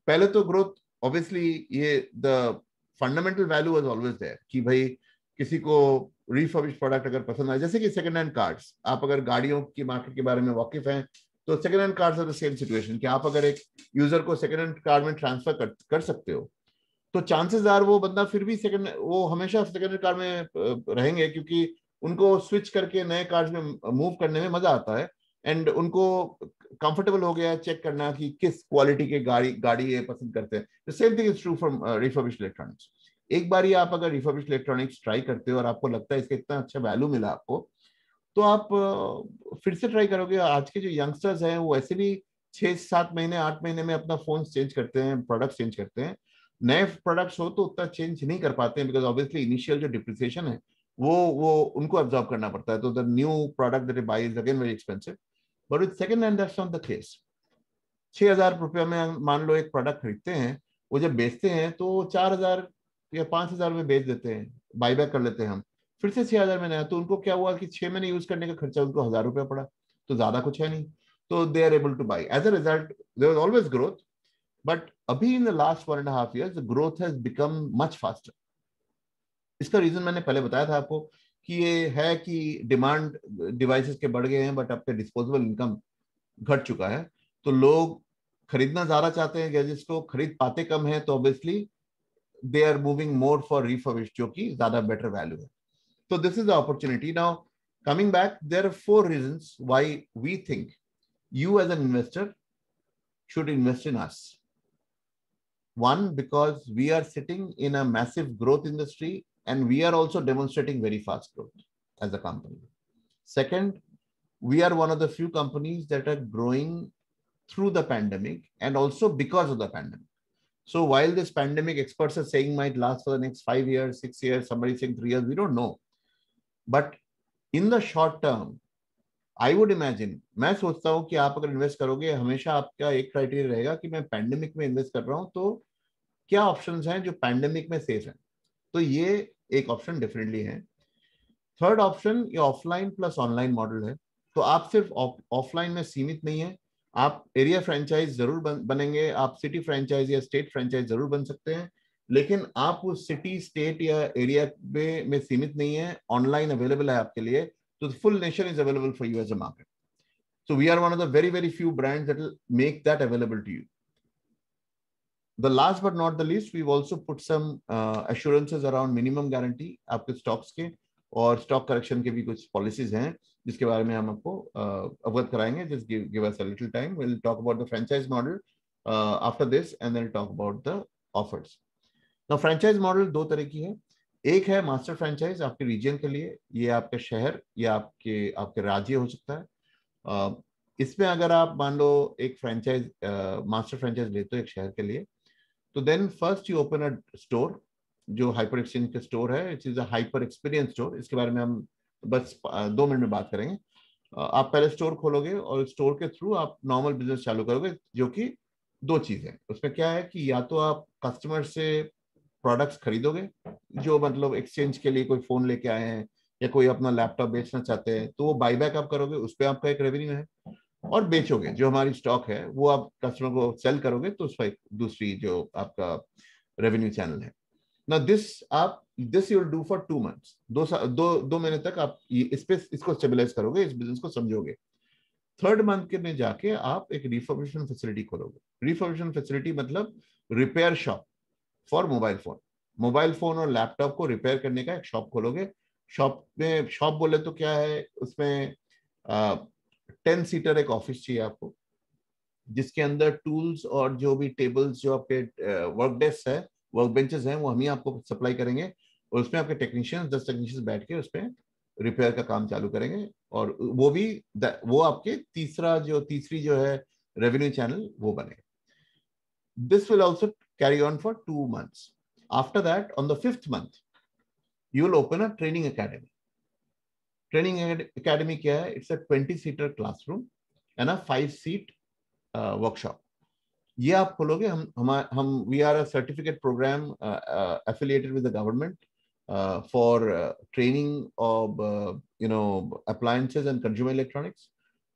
पहले तो ग्रोथ ऑब्वियसली ये the fundamental value was always there कि भाई किसी को रिफर्बिश प्रोडक्ट अगर पसंद आए, जैसे कि सेकंड हैंड कार्स, आप अगर गाड़ियों की मार्केट के बारे में वाकिफ हैं तो second hand cars are the same situation कि आप अगर एक यूजर को सेकंड हैंड कार में ट्रांसफर कर सकते हो तो चांसेस आर वो बंदा फिर भी वो हमेशा सेकंड हैंड कार में रहेंगे, क्योंकि उनको स्विच करके नए कार्स में मूव करने में मजा आता है एंड उनको कंफर्टेबल हो गया चेक करना कि किस क्वालिटी के गाड़ी ये पसंद करते हैं। Same thing is true for refurbished electronics. एक बार आप अगर रिफर्बिश्ड इलेक्ट्रॉनिक्स ट्राई करते हो और आपको लगता है इसका इतना अच्छा वैल्यू मिला आपको, तो आप फिर से ट्राई करोगे। आज के जो यंगस्टर्स हैं वो ऐसे भी 6-7 महीने 8 महीने में अपना फोन चेंज करते हैं, प्रोडक्ट चेंज करते हैं। नए प्रोडक्ट्स हो तो उतना चेंज नहीं कर पाते हैं, बिकॉज ऑब्वियसली इनिशियल जो डिप्रिसिएशन है वो उनको एब्जॉर्ब करना पड़ता है। तो the new product that bye is again very expensive, but with second hand that's not the case. 6,000 रुपये में मान लो एक प्रोडक्ट खरीदते हैं, वो जब बेचते हैं तो 4,000 या 5,000 में बेच देते हैं, बाईबैक कर लेते हैं हम, फिर से 6,000 में नया। तो उनको क्या हुआ कि 6 महीने यूज करने का खर्चा उनको 1,000 रुपया पड़ा, तो ज्यादा कुछ है नहीं, तो they are able to buy. As a result there was always growth, but अभी in the last 1.5 years the growth has become much faster. इसका रीजन मैंने पहले बताया था आपको कि ये है कि डिमांड डिवाइसेस के बढ़ गए हैं, बट आपके डिस्पोजेबल इनकम घट चुका है। तो लोग खरीदना ज्यादा चाहते हैं गैजेट्स को, खरीद पाते कम है, तो obviously they are moving more for refurbished, जो कि ज्यादा बेटर वैल्यू है। So this is the opportunity. Now, coming back, there are 4 reasons why we think you as an investor should invest in us. One, because we are sitting in a massive growth industry and we are also demonstrating very fast growth as a company. Second, we are one of the few companies that are growing through the pandemic and also because of the pandemic. So while this pandemic experts are saying might last for the next 5 years, 6 years, somebody saying 3 years, we don't know. But in the short term I would imagine, मैं सोचता हूं कि आप अगर invest करोगे, हमेशा आपका एक क्राइटेरिया रहेगा कि मैं पैंडेमिक में इन्वेस्ट कर रहा हूं, तो क्या ऑप्शंस हैं जो पैंडेमिक में सेफ हैं। तो ये एक ऑप्शन डेफिनेटली है। थर्ड ऑप्शन ये ऑफलाइन प्लस ऑनलाइन मॉडल है। तो आप सिर्फ ऑफलाइन में सीमित नहीं है, आप एरिया फ्रेंचाइज जरूर बनेंगे, आप सिटी फ्रेंचाइज या स्टेट फ्रेंचाइज जरूर बन सकते हैं, लेकिन आप उस सिटी स्टेट या एरिया में सीमित नहीं है। ऑनलाइन अवेलेबल है आपके लिए, तो full nation is available for you as a market. So we are one of the very very few brands that will make that available to you. The last but not the least, we've also put some assurances around minimum guarantee आपके stocks के, और stock correction के भी कुछ policies हैं जिसके बारे में हम आपको अवगत कराएंगे। Just give us a little time. We'll talk about the franchise model after this, and then talk about the offers. Now, franchise model 2 तरह की है। एक है मास्टर फ्रेंचाइज आपके रीजन के लिए, ये आपके शहर या आपके राज्य हो सकता है। इसमें अगर आप मान लो एक फ्रेंचाइज मास्टर फ्रेंचाइज लेते हो एक शहर के लिए, तो then first you open a store जो हाइपर एक्सचेंज का स्टोर है। It is a hyper experience store, इसके बारे में हम बस 2 मिनट में बात करेंगे। आप पहले स्टोर खोलोगे और स्टोर के थ्रू आप नॉर्मल बिजनेस चालू करोगे, जो कि 2 चीजें। उसमें क्या है कि या तो आप कस्टमर से प्रोडक्ट्स खरीदोगे, जो मतलब एक्सचेंज के लिए कोई फोन लेके आए हैं या कोई अपना लैपटॉप बेचना चाहते हैं, तो वो बाईबैक आप करोगे, उस पर आपका एक रेवेन्यू है। और बेचोगे, जो हमारी स्टॉक है वो आप कस्टमर को सेल करोगे, तो उसका दूसरी जो आपका रेवेन्यू चैनल है ना। This you will do for 2 months, 2 महीने तक आप इसको स्टेबलाइज करोगे, इस बिजनेस को समझोगे। थर्ड मंथ के में जाके आप एक रिफर्बिशमेंट फैसिलिटी खोलोगे। रिफर्बिशमेंट फैसिलिटी मतलब repair shop for mobile phone और लैपटॉप को रिपेयर करने का एक शॉप खोलोगे। शॉप बोले तो क्या है, उसमें 10 सीटर एक ऑफिस चाहिए आपको, जिसके अंदर टूल्स और जो भी टेबल्स, जो आपके वर्क डेस्क है, वर्क बेंचेस हैं, वो हम ही आपको सप्लाई करेंगे, और उसमें आपके 10 टेक्नीशियंस बैठ के उसमें रिपेयर का काम चालू करेंगे। और वो आपके तीसरी जो है रेवेन्यू चैनल वो बनेगा। This will also carry on for 2 months. After that, on the 5th month, you will open a training academy. Training academy क्या है? It's a 20-seater classroom and a 5-seat workshop. ये आप खोलोगे. हम we are a certificate program affiliated with the government for training of appliances and consumer electronics.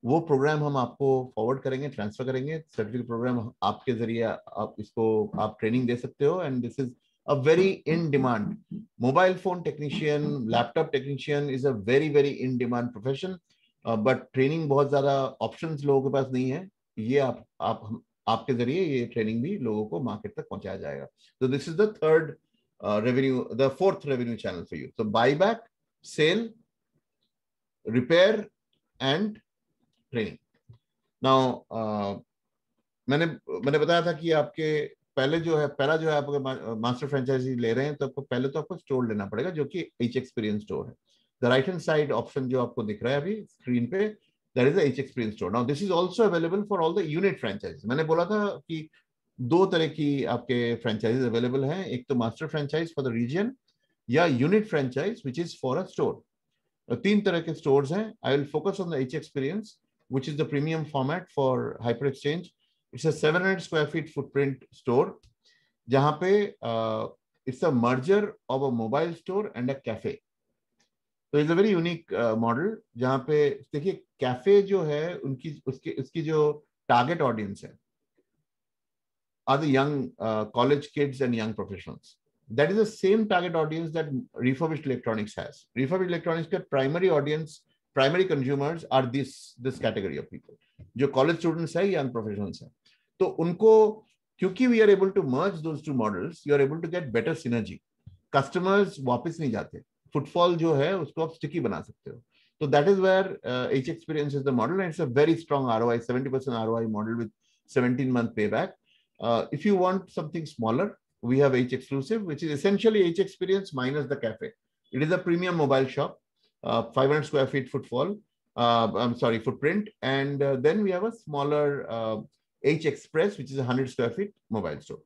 वो programme हम आपको forward करेंगे, ट्रांसफर करेंगे. सर्टिफिकेट प्रोग्राम आपके जरिए आप इसको आप ट्रेनिंग दे सकते हो. And this is a very in demand. Mobile phone technician, laptop technician is a very very in demand profession, but training बहुत ज्यादा options लोगों के पास नहीं है. ये आपके जरिए ये ट्रेनिंग भी लोगों को मार्केट तक पहुंचाया जाएगा. So this is the fourth revenue channel for you. So buyback, sale, repair and training. Now मैंने बताया था कि आपके पहला जो है आप मास्टर फ्रेंचाइजी ले रहे हैं तो आपको स्टोर लेना पड़ेगा जो कि एच एक्सपीरियंस स्टोर है. The right hand side option जो आपको दिख रहा है अभी स्क्रीन पे, that is the H experience store. Now this is also available for all the unit franchise. मैंने बोला था कि 2 तरह की आपके फ्रेंचाइज अवेलेबल हैं. एक तो master franchise for the region या unit franchise which is for a store. 3 तरह के स्टोर्स हैं. I will focus on the H experience which is the premium format for HyperExchange. It's a 700 square feet footprint store जहाँ पे it's a merger of a mobile store and a cafe. So it's a very unique model जहाँ पे देखिए cafe जो है उसकी जो target audience है are the young college kids and young professionals. That is the same target audience that refurbished electronics has. Refurbished electronics का primary consumers are this category of people जो college students है, young professionals है. तो उनको क्योंकि we are able to merge those two models, you are able to get better synergy. Customers वापस नहीं जाते. Footfall जो है उसको आप sticky बना सकते हो. So that is where H Experience is the model, and it's a very strong ROI, 70% ROI model with 17-month payback. If you want something smaller, we have H Exclusive, which is essentially H Experience minus the cafe. It is a premium mobile shop. 500 square feet footprint, and then we have a smaller H Express, which is 100 square feet mobile store.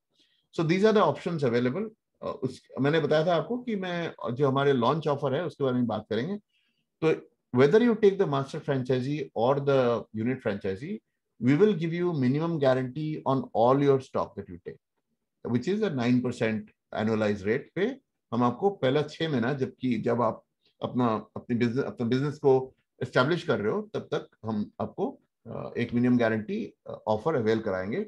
So these are the options available. मैंने बताया था आपको कि मैं जो हमारे launch offer है उसके बारे में बात करेंगे. तो whether you take the master franchisee or the unit franchisee, we will give you minimum guarantee on all your stock that you take, which is a 9% annualized rate पे हम आपको पहला 6 महीना जब आप अपने बिजनेस को एस्टैब्लिश कर रहे हो तब तक हम आपको एक मिनिमम गारंटी ऑफर अवेल कराएंगे.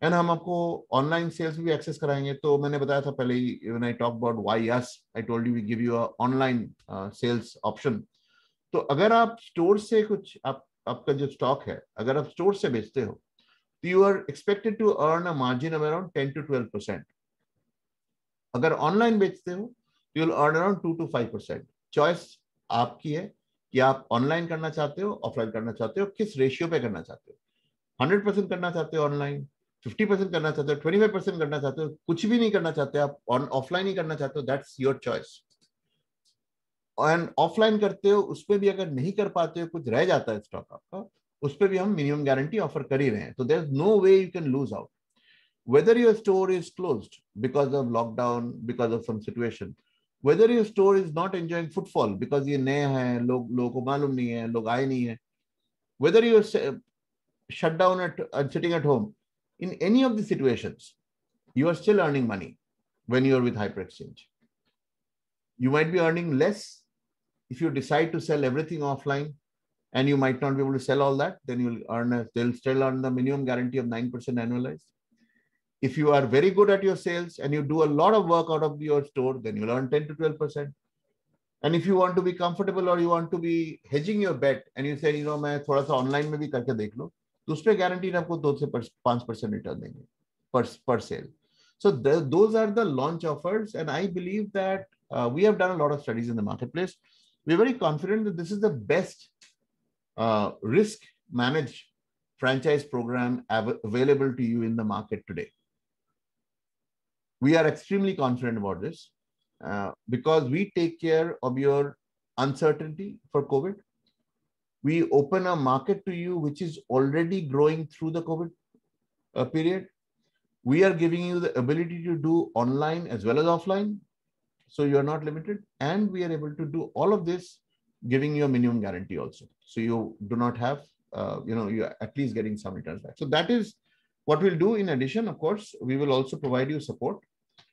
एंड हम आपको ऑनलाइन सेल्स भी एक्सेस कराएंगे. तो मैंने बताया था पहले ही when I talk about why yes I told you we give you a online sales option. तो अगर आप स्टोर से कुछ आपका जो स्टॉक है अगर आप स्टोर से बेचते हो तो you are expected to earn a margin of around 10 to 12%. अगर ऑनलाइन बेचते हो you will earn around 2 to 5%. Choice आपकी है कि आप ऑनलाइन करना चाहते हो, ऑफलाइन करना चाहते हो, किस रेशियो पे करना चाहते हो. 100% करना चाहते हो ऑनलाइन, 50% करना चाहते हो, 25% करना चाहते हो, कुछ भी नहीं करना चाहते आप ऑफलाइन ही करना चाहते हो, that's your choice. And offline करते हो उस पर भी अगर नहीं कर पाते हो, कुछ रह जाता है स्टॉक आपका, उस पर भी हम मिनिमम गारंटी ऑफर कर ही रहे हैं. तो there is no way you can lose out. Whether your store is closed because of lockdown, because of some situation, whether your store is not enjoying footfall because ये नए हैं, लोगों को मालूम नहीं है, लोग आए नहीं है, whether you are shut down and sitting at home, in any of the situations, you are still earning money when you are with HyperExchange. You might be earning less if you decide to sell everything offline, and you might not be able to sell all that. Then they'll still earn the minimum guarantee of 9% annualized. If you are very good at your sales and you do a lot of work out of your store, then you'll earn 10 to 12%. And if you want to be comfortable or you want to be hedging your bet and you say, मैं थोड़ा सा online में भी करके देख लो, तो उस पे गारंटी आपको 2 से 5% रिटर्न देंगे per sale. So those are the launch offers, and I believe that we have done a lot of studies in the marketplace. We're very confident that this is the best risk managed franchise program available to you in the market today. We are extremely confident about this because we take care of your uncertainty for COVID. We open a market to you which is already growing through the COVID period. We are giving you the ability to do online as well as offline. So you are not limited, and we are able to do all of this, giving you a minimum guarantee also. So you do not have, you're at least getting some returns back. So that is what we'll do. In addition, of course, we will also provide you support.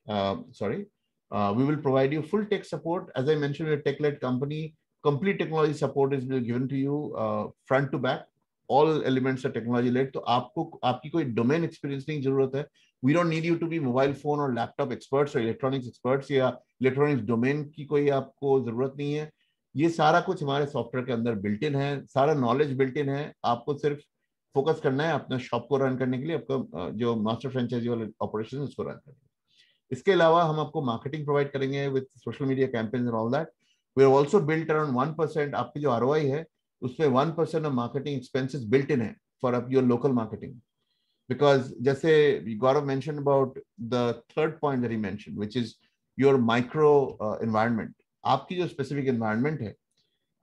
We will provide you full tech support. As I mentioned, we're a tech-led company. Complete technology support is given to you front to back. All elements are technology led. तो आपकी कोई domain experience नहीं जरूरत है. We don't need you to be mobile phone or laptop experts or electronics experts या electronics domain की कोई आपको जरूरत नहीं है. ये सारा कुछ हमारे सॉफ्टवेयर के अंदर बिल्ट इन है. सारा नॉलेज बिल्ट इन है. आपको सिर्फ फोकस करना है अपना शॉप को रन करने के लिए, आपका जो मास्टर फ्रेंचाइजी वाले ऑपरेशन उसको रन करने के लिए. इसके अलावा हम आपको मार्केटिंग प्रोवाइड करेंगे with social media campaigns and all that. We have also built around 1%. आपकी जो ROI है उसमें 1% of marketing expenses built in है for your local marketing. Because जैसे Gaurav mention about the third point that he mention, which is your micro environment. आपकी जो specific environment है,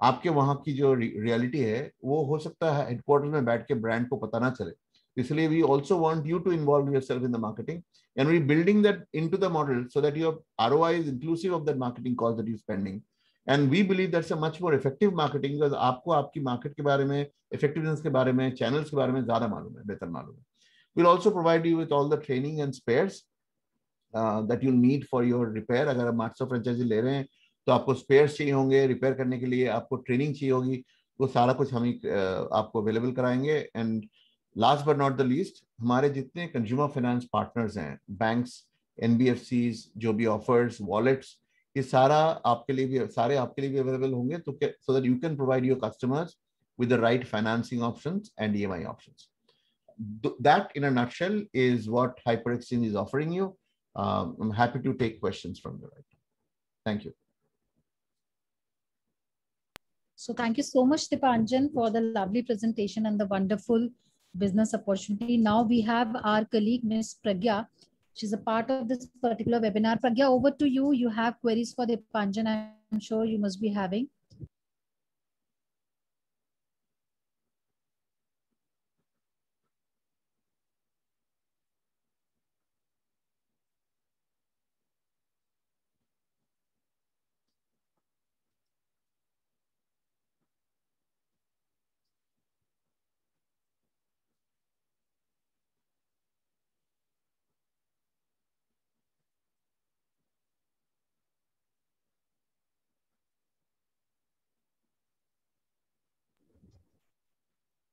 आपके वहां की जो रियलिटी है, वो हो सकता है हेडक्वार्टर में बैठ के ब्रांड को पता ना चले. इसलिए we also want you to involve yourself in the marketing, and we building that into the model so that your ROI is inclusive of that marketing cost that you spending. And we believe that's a much more effective marketing, because आपको आपकी market के बारे में, effectiveness के बारे में, channels के बारे में ज्यादा मालूम है, बेहतर मालूम है. We'll also provide you with all the training and spares that you'll need for your repair. अगर आप मास्टर फ्रेंचाइजी ले रहे हैं तो आपको स्पेयर्स चाहिए होंगे रिपेयर करने के लिए, आपको ट्रेनिंग चाहिए होगी, वो सारा कुछ हम आपको अवेलेबल कराएंगे. And last but not the least, हमारे जितने कंज्यूमर फाइनेंस पार्टनर्स हैं, बैंक्स, NBFCs, जो भी ऑफर्स, वॉलेट्स, ये सारे आपके लिए भी अवेलेबल होंगे, तो so that you can provide your customers with the right financing options and EMI options. That in a nutshell is what HyperExchange is offering you. I'm happy to take questions from you right now. Thank you. So thank you so much, Dipanjan, for the lovely presentation and the wonderful business opportunity. Now we have our colleague, Ms. Pragya. She's a part of this particular webinar. Pragya, over to you. You have queries for Dipanjan, I'm sure you must be having.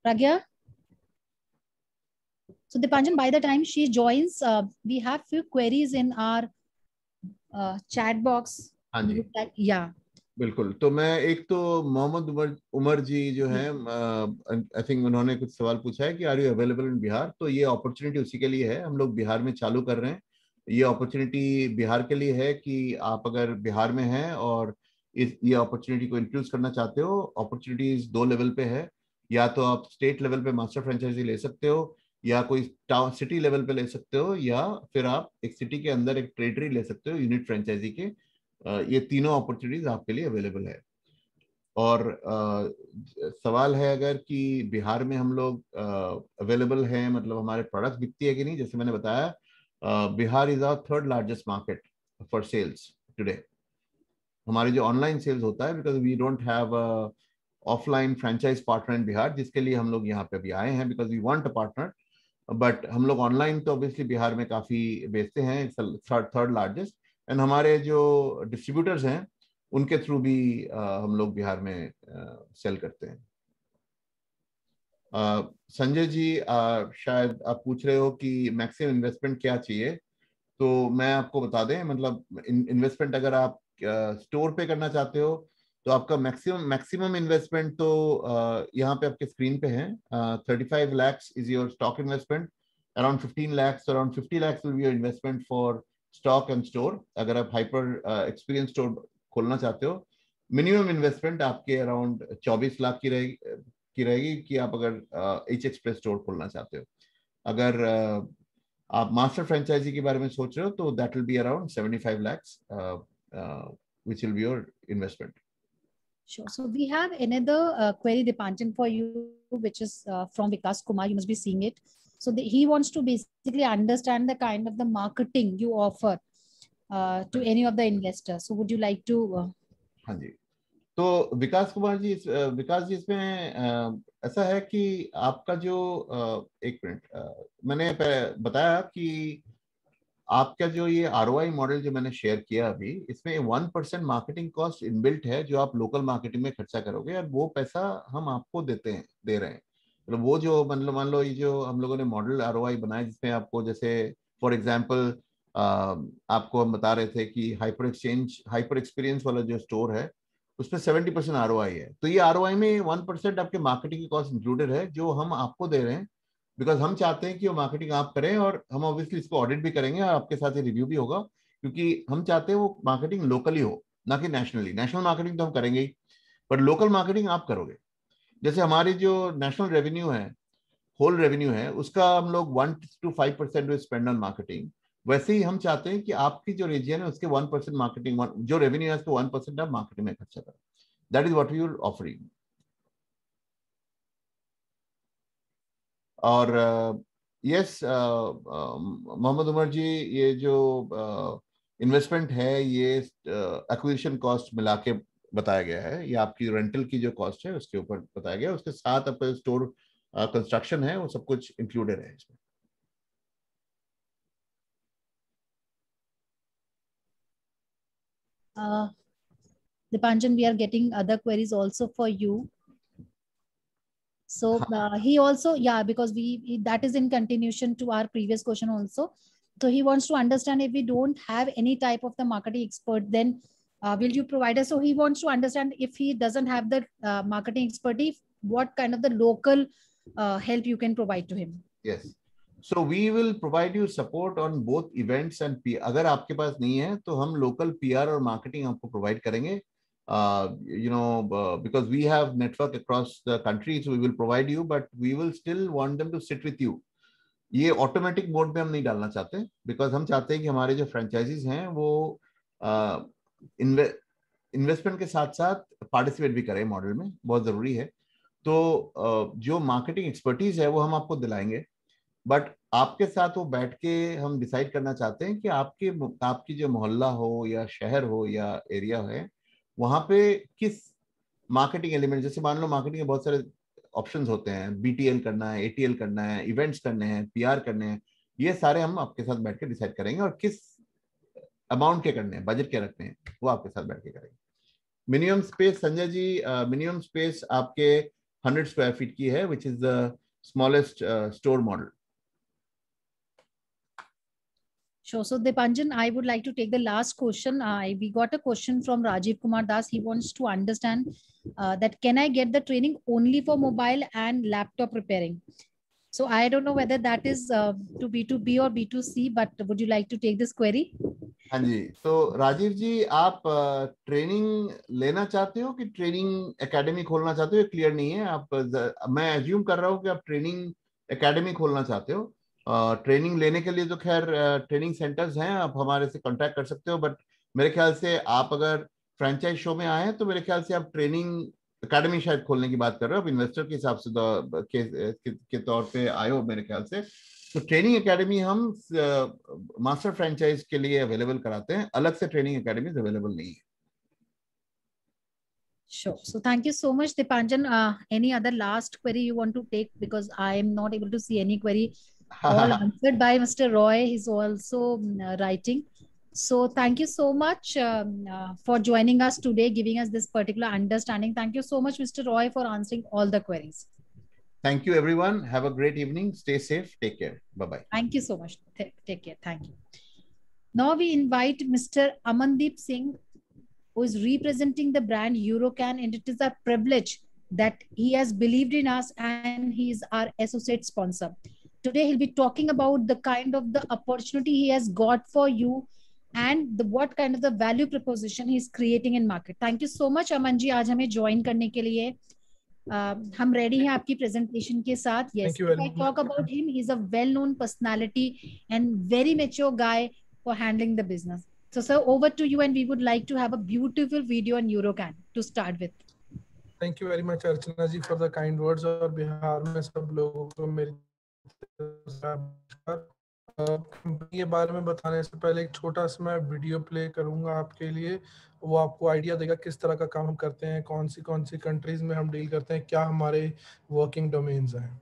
Pragya? So Dipanjan, by the time she joins, we have few queries in our chat box. हाँ जी. Yeah. बिल्कुल. तो मैं एक तो मोहम्मद उमर जी जो हैं, I think उन्होंने कुछ सवाल पूछा है कि are you available in Bihar. तो ये अपॉर्चुनिटी उसी के लिए है. हम लोग बिहार में चालू कर रहे हैं. ये अपॉर्चुनिटी बिहार के लिए है कि आप अगर बिहार में हैं और ये अपॉर्चुनिटी को इंट्रोड्यूस करना चाहते हो, अपॉर्चुनिटीज 2 लेवल पे है. या तो आप स्टेट लेवल पे मास्टर फ्रेंचाइजी ले सकते हो, या कोई टाउन सिटी लेवल पे ले सकते हो, या फिर आप एक सिटी के अंदर एक टेरिटरी ले सकते हो यूनिट फ्रेंचाइजी के. ये तीनों अपॉर्चुनिटीज आपके लिए अवेलेबल है. और सवाल है अगर कि बिहार में हम लोग अवेलेबल हैं, मतलब हमारे प्रोडक्ट्स बिकती है कि नहीं. जैसे मैंने बताया, Bihar is our 3rd largest market for sales today. हमारी जो ऑनलाइन सेल्स होता है, because we don't have offline franchise partner in Bihar, जिसके लिए हम लोग यहाँ पे अभी आए हैं, because we want a partner. But हम लोग ऑनलाइन तो ऑब्वियसली बिहार में काफी बेचते हैं, 3rd लार्जेस्ट. एंड हमारे जो डिस्ट्रीब्यूटर्स हैं उनके थ्रू भी हम लोग बिहार में सेल करते हैं. संजय जी, शायद आप पूछ रहे हो कि मैक्सिमम इन्वेस्टमेंट क्या चाहिए. तो मैं आपको बता दें, मतलब इन्वेस्टमेंट अगर आप स्टोर पे करना चाहते हो तो आपका मैक्सिमम इन्वेस्टमेंट तो यहाँ पे आपके स्क्रीन पे है. 35 lakhs is your stock investment. Around 15 lakhs, around 50 lakhs will be your investment for stock and store. अगर आप हाइपर एक्सपीरियंस स्टोर खोलना चाहते हो, मिनिमम इन्वेस्टमेंट आपके अराउंड 24 लाख की रहेगी कि आप अगर H एक्सप्रेस स्टोर खोलना चाहते हो. अगर आप मास्टर फ्रेंचाइजी के बारे में सोच रहे हो तो that will be around 75 lakhs which will be your investment. Sure. So we have another query, Dipanjan, for you, which is from Vikas Kumar. You must be seeing it. So he wants to basically understand the kind of the marketing you offer to any of the investors. So would you like to? हाँ जी, तो विकास कुमार जी, विकास जी, इसमें ऐसा है कि आपका जो एक minute, मैंने बताया कि आपका जो ये ROI मॉडल जो मैंने शेयर किया अभी, इसमें 1% मार्केटिंग कॉस्ट इनबिल्ट है जो आप लोकल मार्केटिंग में खर्चा करोगे, और वो पैसा हम आपको दे रहे हैं। मतलब वो जो मान लो ये जो हम लोगों ने मॉडल ROI बनाया, जिसमें आपको जैसे फॉर एग्जांपल आपको हम बता रहे थे कि हाइपर एक्सपीरियंस वाला जो स्टोर है उसमें 70% ROI है। तो ये ROI में 1% आपके मार्केटिंग की कॉस्ट इंक्लूडेड है जो हम आपको दे रहे हैं, बिकॉज हम चाहते हैं कि वो मार्केटिंग आप करें, और हम ऑब्वियसली इसको ऑडिट भी करेंगे और आपके साथ ये रिव्यू भी होगा, क्योंकि हम चाहते हैं वो मार्केटिंग लोकली हो, ना कि नेशनली। नेशनल मार्केटिंग तो हम करेंगे ही, पर लोकल मार्केटिंग आप करोगे। जैसे हमारी जो नेशनल रेवेन्यू है, होल रेवेन्यू है, उसका हम लोग 1 to 5% स्पेंड ऑन मार्केटिंग, वैसे ही हम चाहते हैं कि आपकी जो रीजन है उसके 1% मार्केटिंग, जो रेवेन्यू है उसको 1% आप मार्केटिंग में खर्चा करें। That is what we will offering. और यस, मोहम्मद उमर जी, ये जो इन्वेस्टमेंट है ये एक्विजिशन कॉस्ट मिला के बताया गया है, ये आपकी रेंटल की जो कॉस्ट है उसके ऊपर बताया गया है, उसके साथ आपका स्टोर कंस्ट्रक्शन है वो सब कुछ इंक्लूडेड है इसमें। Dipanjan, we are getting other queries also for you. So he also, yeah, because that is in continuation to our previous question also. So he wants to understand, if we don't have any type of the marketing expert, then will you provide us? So he wants to understand, if he doesn't have the marketing expertise, what kind of the local help you can provide to him? Yes. So we will provide you support on both events and PR. अगर आपके पास नहीं है तो हम local PR और marketing आपको provide करेंगे. Because we have network across the country, so we will provide you, but we will still want them to sit with you. ये ऑटोमेटिक मोड में हम नहीं डालना चाहते, बिकॉज हम चाहते हैं कि हमारे जो फ्रेंचाइजीज हैं वो इन्वेस्टमेंट के साथ साथ पार्टिसिपेट भी करें मॉडल में, बहुत जरूरी है। तो जो मार्केटिंग एक्सपर्टीज है वो हम आपको दिलाएंगे, बट आपके साथ वो बैठ के हम डिसाइड करना चाहते हैं कि आपकी जो मोहल्ला हो या शहर हो या एरिया है, वहां पे किस मार्केटिंग एलिमेंट, जैसे मान लो मार्केटिंग के बहुत सारे ऑप्शंस होते हैं, BTL करना है, ATL करना है, इवेंट्स करने हैं, PR करने हैं, ये सारे हम आपके साथ बैठ के डिसाइड करेंगे, और किस अमाउंट के करने हैं, बजट क्या रखने हैं, वो आपके साथ बैठ के करेंगे। Minimum space, Sanjay ji, minimum space आपके 100 स्क्वायर फीट की है, which is the smallest store model. Sure. So Dipanjan, I would like to take the last question. We got a question from Rajiv Kumar Das. He wants to understand that can I get the training only for mobile and laptop repairing? So I don't know whether that is to B2B or B2C, but would you like to take this query? हाँ जी, तो राजीव जी, आप training लेना चाहते हो कि training academy खोलना चाहते हो, ये क्लियर नहीं है। मैं एज्यूम कर रहा हूँ कि आप ट्रेनिंग एकेडमी खोलना चाहते हो। ट्रेनिंग लेने के लिए तो खैर ट्रेनिंग सेंटर्स हैं, आप हमारे से कांटेक्ट कर सकते हो, बट मेरे ख्याल से आप अगर फ्रेंचाइज शो में आए तो मेरे ख्याल से आप ट्रेनिंग एकेडमी शायद खोलने की बात कर रहे हो, आप इन्वेस्टर के हिसाब से के तौर पे आए हो मेरे ख्याल से। तो ट्रेनिंग एकेडमी हम मास्टर फ्रेंचाइज के लिए अवेलेबल कराते हैं, अलग से ट्रेनिंग एकेडमीज अवेलेबल नहीं है। Sure. So thank you so much, Dipanjan. Any other last query you want to take? Because I am not able to see any query. All answered by Mr. Roy. He's also writing. So thank you so much for joining us today, giving us this particular understanding. Thank you so much, Mr. Roy, for answering all the queries. Thank you, everyone. Have a great evening. Stay safe. Take care. Bye-bye. Thank you so much. Take care. Thank you. Now we invite Mr. Amandeep Singh, who is representing the brand Eurocan, and it is a privilege that he has believed in us and he is our associate sponsor. Today he'll be talking about the kind of the opportunity he has got for you and what kind of the value proposition he is creating in market. Thank you so much, Aman ji, आज हमें join करने के लिए. हम ready हैं आपकी presentation के साथ. Yes, if I talk about him, he's a well-known personality and very mature guy for handling the business. So sir, over to you, and we would like to have a beautiful video on Eurocan to start with. Thank you very much, Archana ji, for the kind words. और बिहार में सब लोगों को मेरी company के बारे में बताने से पहले एक छोटा सा मैं वीडियो प्ले करूंगा आपके लिए। वो आपको आइडिया देगा किस तरह का काम हम करते हैं, कौन सी कंट्रीज में हम डील करते हैं, क्या हमारे वर्किंग डोमेन्स हैं।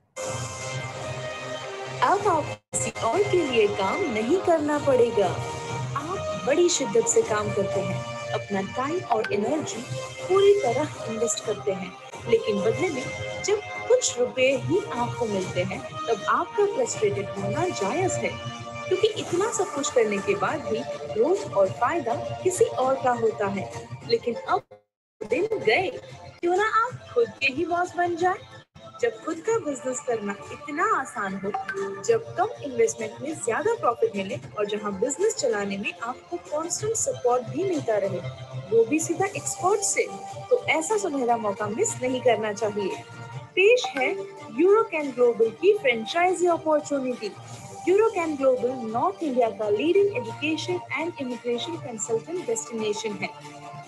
अब आप किसी और के लिए काम नहीं करना पड़ेगा। आप बड़ी शिद्दत से काम करते हैं, अपना टाइम और एनर्जी पूरी तरह इन्वेस्ट करते हैं, लेकिन बदले में जब कुछ रुपए ही आपको मिलते हैं तब आपका फ्रस्ट्रेटेड होना जायज है, क्योंकि इतना सब कुछ करने के बाद भी ग्रोथ और फायदा किसी और का होता है। लेकिन अब दिन गए, क्यों ना आप खुद के ही बॉस बन जाए। जब खुद का बिजनेस करना इतना आसान हो, जब कम इन्वेस्टमेंट में ज्यादा प्रॉफिट मिले और जहां बिजनेस चलाने में आपको कांस्टेंट सपोर्ट भी मिलता रहे, वो भी सीधा एक्सपर्ट से, तो ऐसा सुनहरा मौका मिस नहीं करना चाहिए। पेश है यूरोकैन ग्लोबल की franchisee opportunity. Eurocan Global North India का leading education and immigration consultant destination है।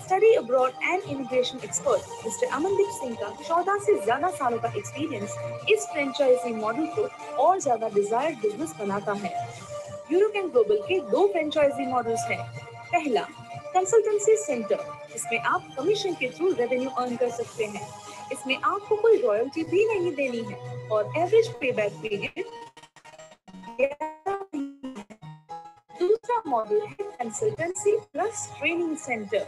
Study abroad and immigration expert mister Amandeep Singh का 14 से ज्यादा सालों का एक्सपीरियंस इस फ्रेंचाइजी मॉडल को और ज्यादा डिजायर्ड बिजनेस बनाता है। यूरोकैन ग्लोबल के 2 फ्रेंचाइजी मॉडल्स हैं। पहला, कंसल्टेंसी सेंटर, जिसमें आप कमीशन के थ्रू रेवेन्यू अर्न कर सकते हैं। इसमें आपको कोई रॉयल्टी भी नहीं देनी है और एवरेज पेबैक पीरियड। दूसरा मॉडल है कंसल्टेंसी प्लस ट्रेनिंग सेंटर,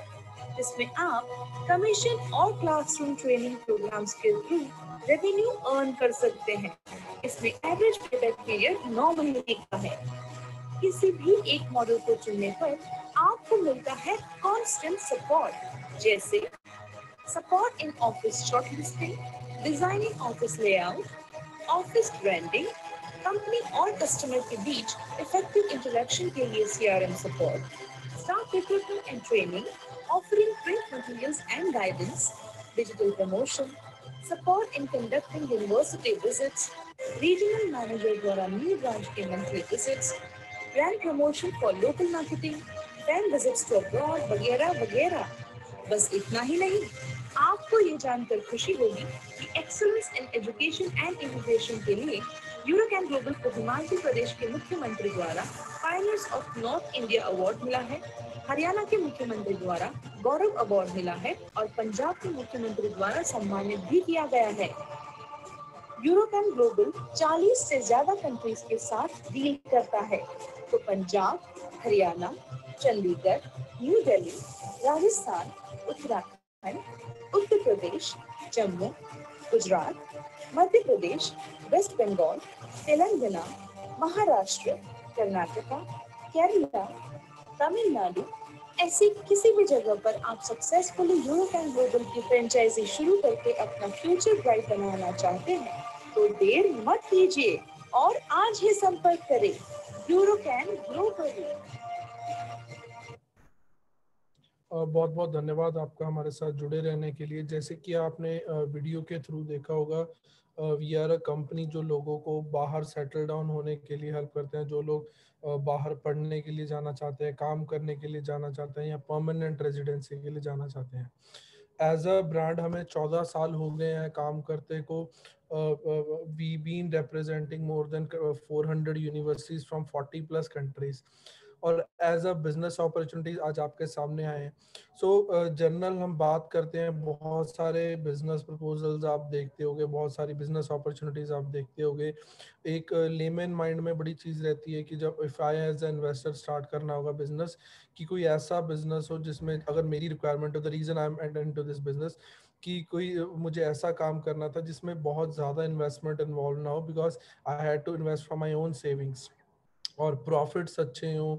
जिसमें आप कमीशन और क्लासरूम ट्रेनिंग प्रोग्राम्स के थ्रू रेवेन्यू अर्न कर सकते हैं। इसमें एवरेज पेबैक पीरियड 9 महीने का है। किसी भी एक मॉडल को चुनने पर आपको मिलता है कांस्टेंट सपोर्ट, जैसे support in office shortlisting, designing office layout, office branding, company और कस्टमर के बीच इफेक्टिव इंटरेक्शन के लिए CRM support, staff recruitment and training, offering print materials and guidance, digital promotion, support in conducting university visits, regional manager द्वारा new branch के monthly visits, brand promotion for local marketing, fan visits to abroad वगैरह वगैरह। बस इतना ही नहीं, आपको ये जानकर खुशी होगी कि excellence in education and innovation के लिए यूरोकैन ग्लोबल को हिमाचल प्रदेश के मुख्यमंत्री द्वारा pioneers of north India award मिला है, हरियाणा के मुख्यमंत्री द्वारा गौरव अवार्ड मिला है और पंजाब के मुख्यमंत्री द्वारा सम्मानित भी किया गया है। यूरोकैन ग्लोबल 40 से ज्यादा कंट्रीज के साथ डील करता है, तो पंजाब, हरियाणा, चंडीगढ़, न्यू दिल्ली, राजस्थान, उत्तराखंड, उत्तर प्रदेश, जम्मू, गुजरात, मध्य प्रदेश, वेस्ट बंगाल, तेलंगाना, महाराष्ट्र, कर्नाटका, केरला, तमिलनाडु, ऐसी किसी भी जगह पर आप सक्सेसफुली यूरोकैन ग्लोबल की फ्रेंचाइजी शुरू करके अपना फ्यूचर ब्राइट बनाना चाहते हैं, तो देर मत कीजिए और आज ही संपर्क करें यूरोकैन ग्लोबल। बहुत बहुत धन्यवाद आपका हमारे साथ जुड़े रहने के लिए। जैसे कि आपने वीडियो के थ्रू देखा होगा, वी आर अ कंपनी जो लोगों को बाहर सेटल डाउन होने के लिए हेल्प करते हैं, जो लोग बाहर पढ़ने के लिए जाना चाहते हैं, काम करने के लिए जाना चाहते हैं या परमानेंट रेजिडेंसी के लिए जाना चाहते हैं। एज अ ब्रांड हमें 14 साल हो गए हैं काम करते को। We been representing more than 400 universities from 40 plus countries, और एज अ बिजनेस अपॉर्चुनिटीज आज आपके सामने आए हैं। सो जनरल हम बात करते हैं, बहुत सारे बिजनेस प्रपोजल्स आप देखते होंगे, बहुत सारी बिजनेस अपॉर्चुनिटीज आप देखते होंगे। एक लेमन माइंड में बड़ी चीज रहती है कि जब if I as an investor start करना होगा बिजनेस, कि कोई ऐसा बिजनेस हो जिसमें अगर मेरी रिक्वायरमेंट हो, the reason I am enter into this business, कि कोई मुझे ऐसा काम करना था जिसमें बहुत ज़्यादा इन्वेस्टमेंट इन्वॉल्व ना हो, because I had to invest from my own savings, और प्रॉफिट्स अच्छे हों,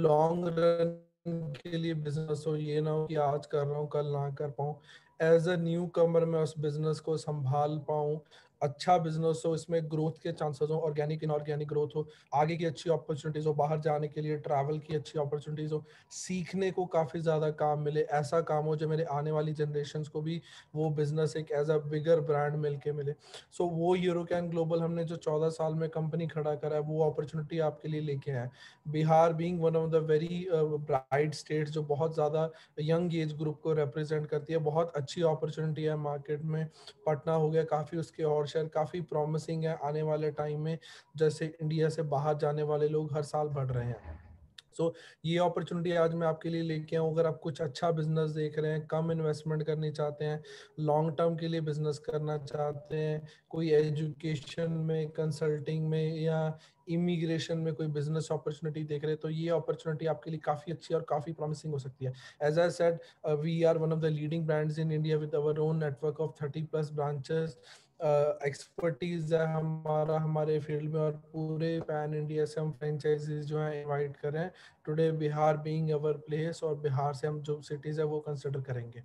लॉन्ग रन के लिए बिजनेस हो, ये ना हो कि आज कर रहा हूँ कल ना कर पाऊँ। एज अ न्यू कमर मैं उस बिजनेस को संभाल पाऊँ, अच्छा बिजनेस हो, इसमें ग्रोथ के चांसेस हो, ऑर्गेनिक इनऑर्गेनिक ग्रोथ हो, आगे की अच्छी अपॉर्चुनिटीज हो, बाहर जाने के लिए ट्रैवल की अच्छी अपॉर्चुनिटीज हो, सीखने को काफ़ी ज़्यादा काम मिले, ऐसा काम हो जो मेरे आने वाली जनरेशन्स को भी वो बिजनेस एक एज अ बिगर ब्रांड मिल के मिले। सो वो यूरोकैन ग्लोबल हमने जो 14 साल में कंपनी खड़ा करा है, वो अपॉर्चुनिटी आपके लिए लेके आए। Bihar being one of the very bright states, जो बहुत ज़्यादा यंग एज ग्रुप को रिप्रेजेंट करती है, बहुत अच्छी अपॉर्चुनिटी है मार्केट में। पटना हो गया, काफ़ी उसके और और शहर काफ़ी प्रॉमिसिंग है आने वाले टाइम में, जैसे इंडिया से बाहर जाने वाले लोग हर साल बढ़ रहे हैं। सो ये अपॉर्चुनिटी आज मैं आपके लिए लेके आऊँ। अगर आप कुछ अच्छा बिजनेस देख रहे हैं, कम इन्वेस्टमेंट करनी चाहते हैं, लॉन्ग टर्म के लिए बिजनेस करना चाहते हैं, कोई एजुकेशन में, कंसल्टिंग में या इमिग्रेशन में कोई बिजनेस अपॉर्चुनिटी देख रहे हैं, तो ये अपॉर्चुनिटी आपके लिए काफ़ी अच्छी और काफ़ी प्रॉमिसिंग हो सकती है। As I said, we are one of the leading brands in India with our own network of 30+ branches. Expertise है हमारा हमारे फील्ड में, और पूरे पैन इंडिया से हम फ्रेंचाइजीज जो है इनवाइट करें। टुडे बिहार बीइंग अवर प्लेस, और बिहार से हम जो सिटीज़ है वो कंसिडर करेंगे।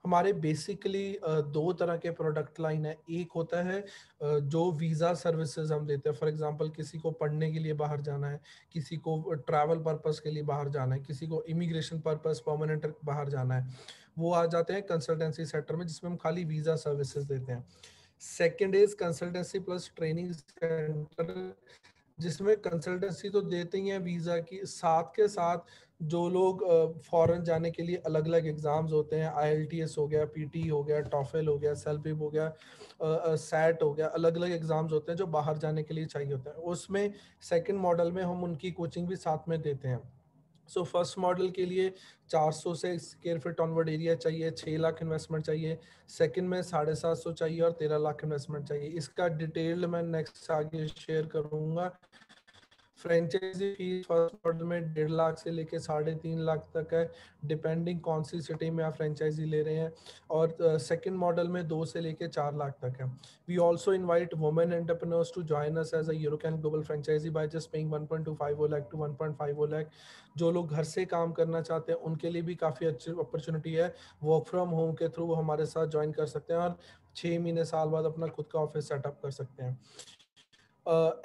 हमारे बेसिकली दो तरह के प्रोडक्ट लाइन है। एक होता है जो वीज़ा सर्विसेज हम देते हैं। फॉर एग्जांपल किसी को पढ़ने के लिए बाहर जाना है, किसी को ट्रैवल पर्पस के लिए बाहर जाना है, किसी को इमिग्रेशन पर्पस परमानेंट बाहर जाना है, वो आ जाते हैं कंसल्टेंसी सेक्टर में, जिसमें हम खाली वीज़ा सर्विसेज देते हैं। Second is consultancy plus training centre, जिसमें कंसल्टेंसी तो देते ही हैं वीज़ा की, साथ के साथ जो लोग फॉरेन जाने के लिए अलग अलग एग्जाम्स होते हैं, IELTS हो गया, PT हो गया, टॉफेल हो गया, सेल्फिप हो गया, SAT हो गया, अलग अलग एग्जाम्स होते हैं जो बाहर जाने के लिए चाहिए होते हैं। उसमें सेकंड मॉडल में हम उनकी कोचिंग भी साथ में देते हैं। सो फर्स्ट मॉडल के लिए 400 से स्क्वायर फीट ऑनवर्ड एरिया चाहिए, 6 लाख इन्वेस्टमेंट चाहिए। सेकंड में 750 चाहिए और 13 लाख इन्वेस्टमेंट चाहिए। इसका डिटेल मैं नेक्स्ट आगे शेयर करूंगा। फ्रेंचाइजी फीस फर्स्ट मॉडल में 1.5 लाख से लेके 3.5 लाख तक है, डिपेंडिंग कौन सी सिटी में आप फ्रेंचाइजी ले रहे हैं। और सेकंड मॉडल में 2 से लेके 4 लाख तक है। We also invite women entrepreneurs to join us as a European global franchisee by just paying 1.25 lakh to 1.5 lakh. जो लोग घर से काम करना चाहते हैं उनके लिए भी काफ़ी अच्छी अपॉर्चुनिटी है। वर्क फ्रॉम होम के थ्रू हमारे साथ ज्वाइन कर सकते हैं और 6 महीने साल बाद अपना खुद का ऑफिस सेटअप कर सकते हैं।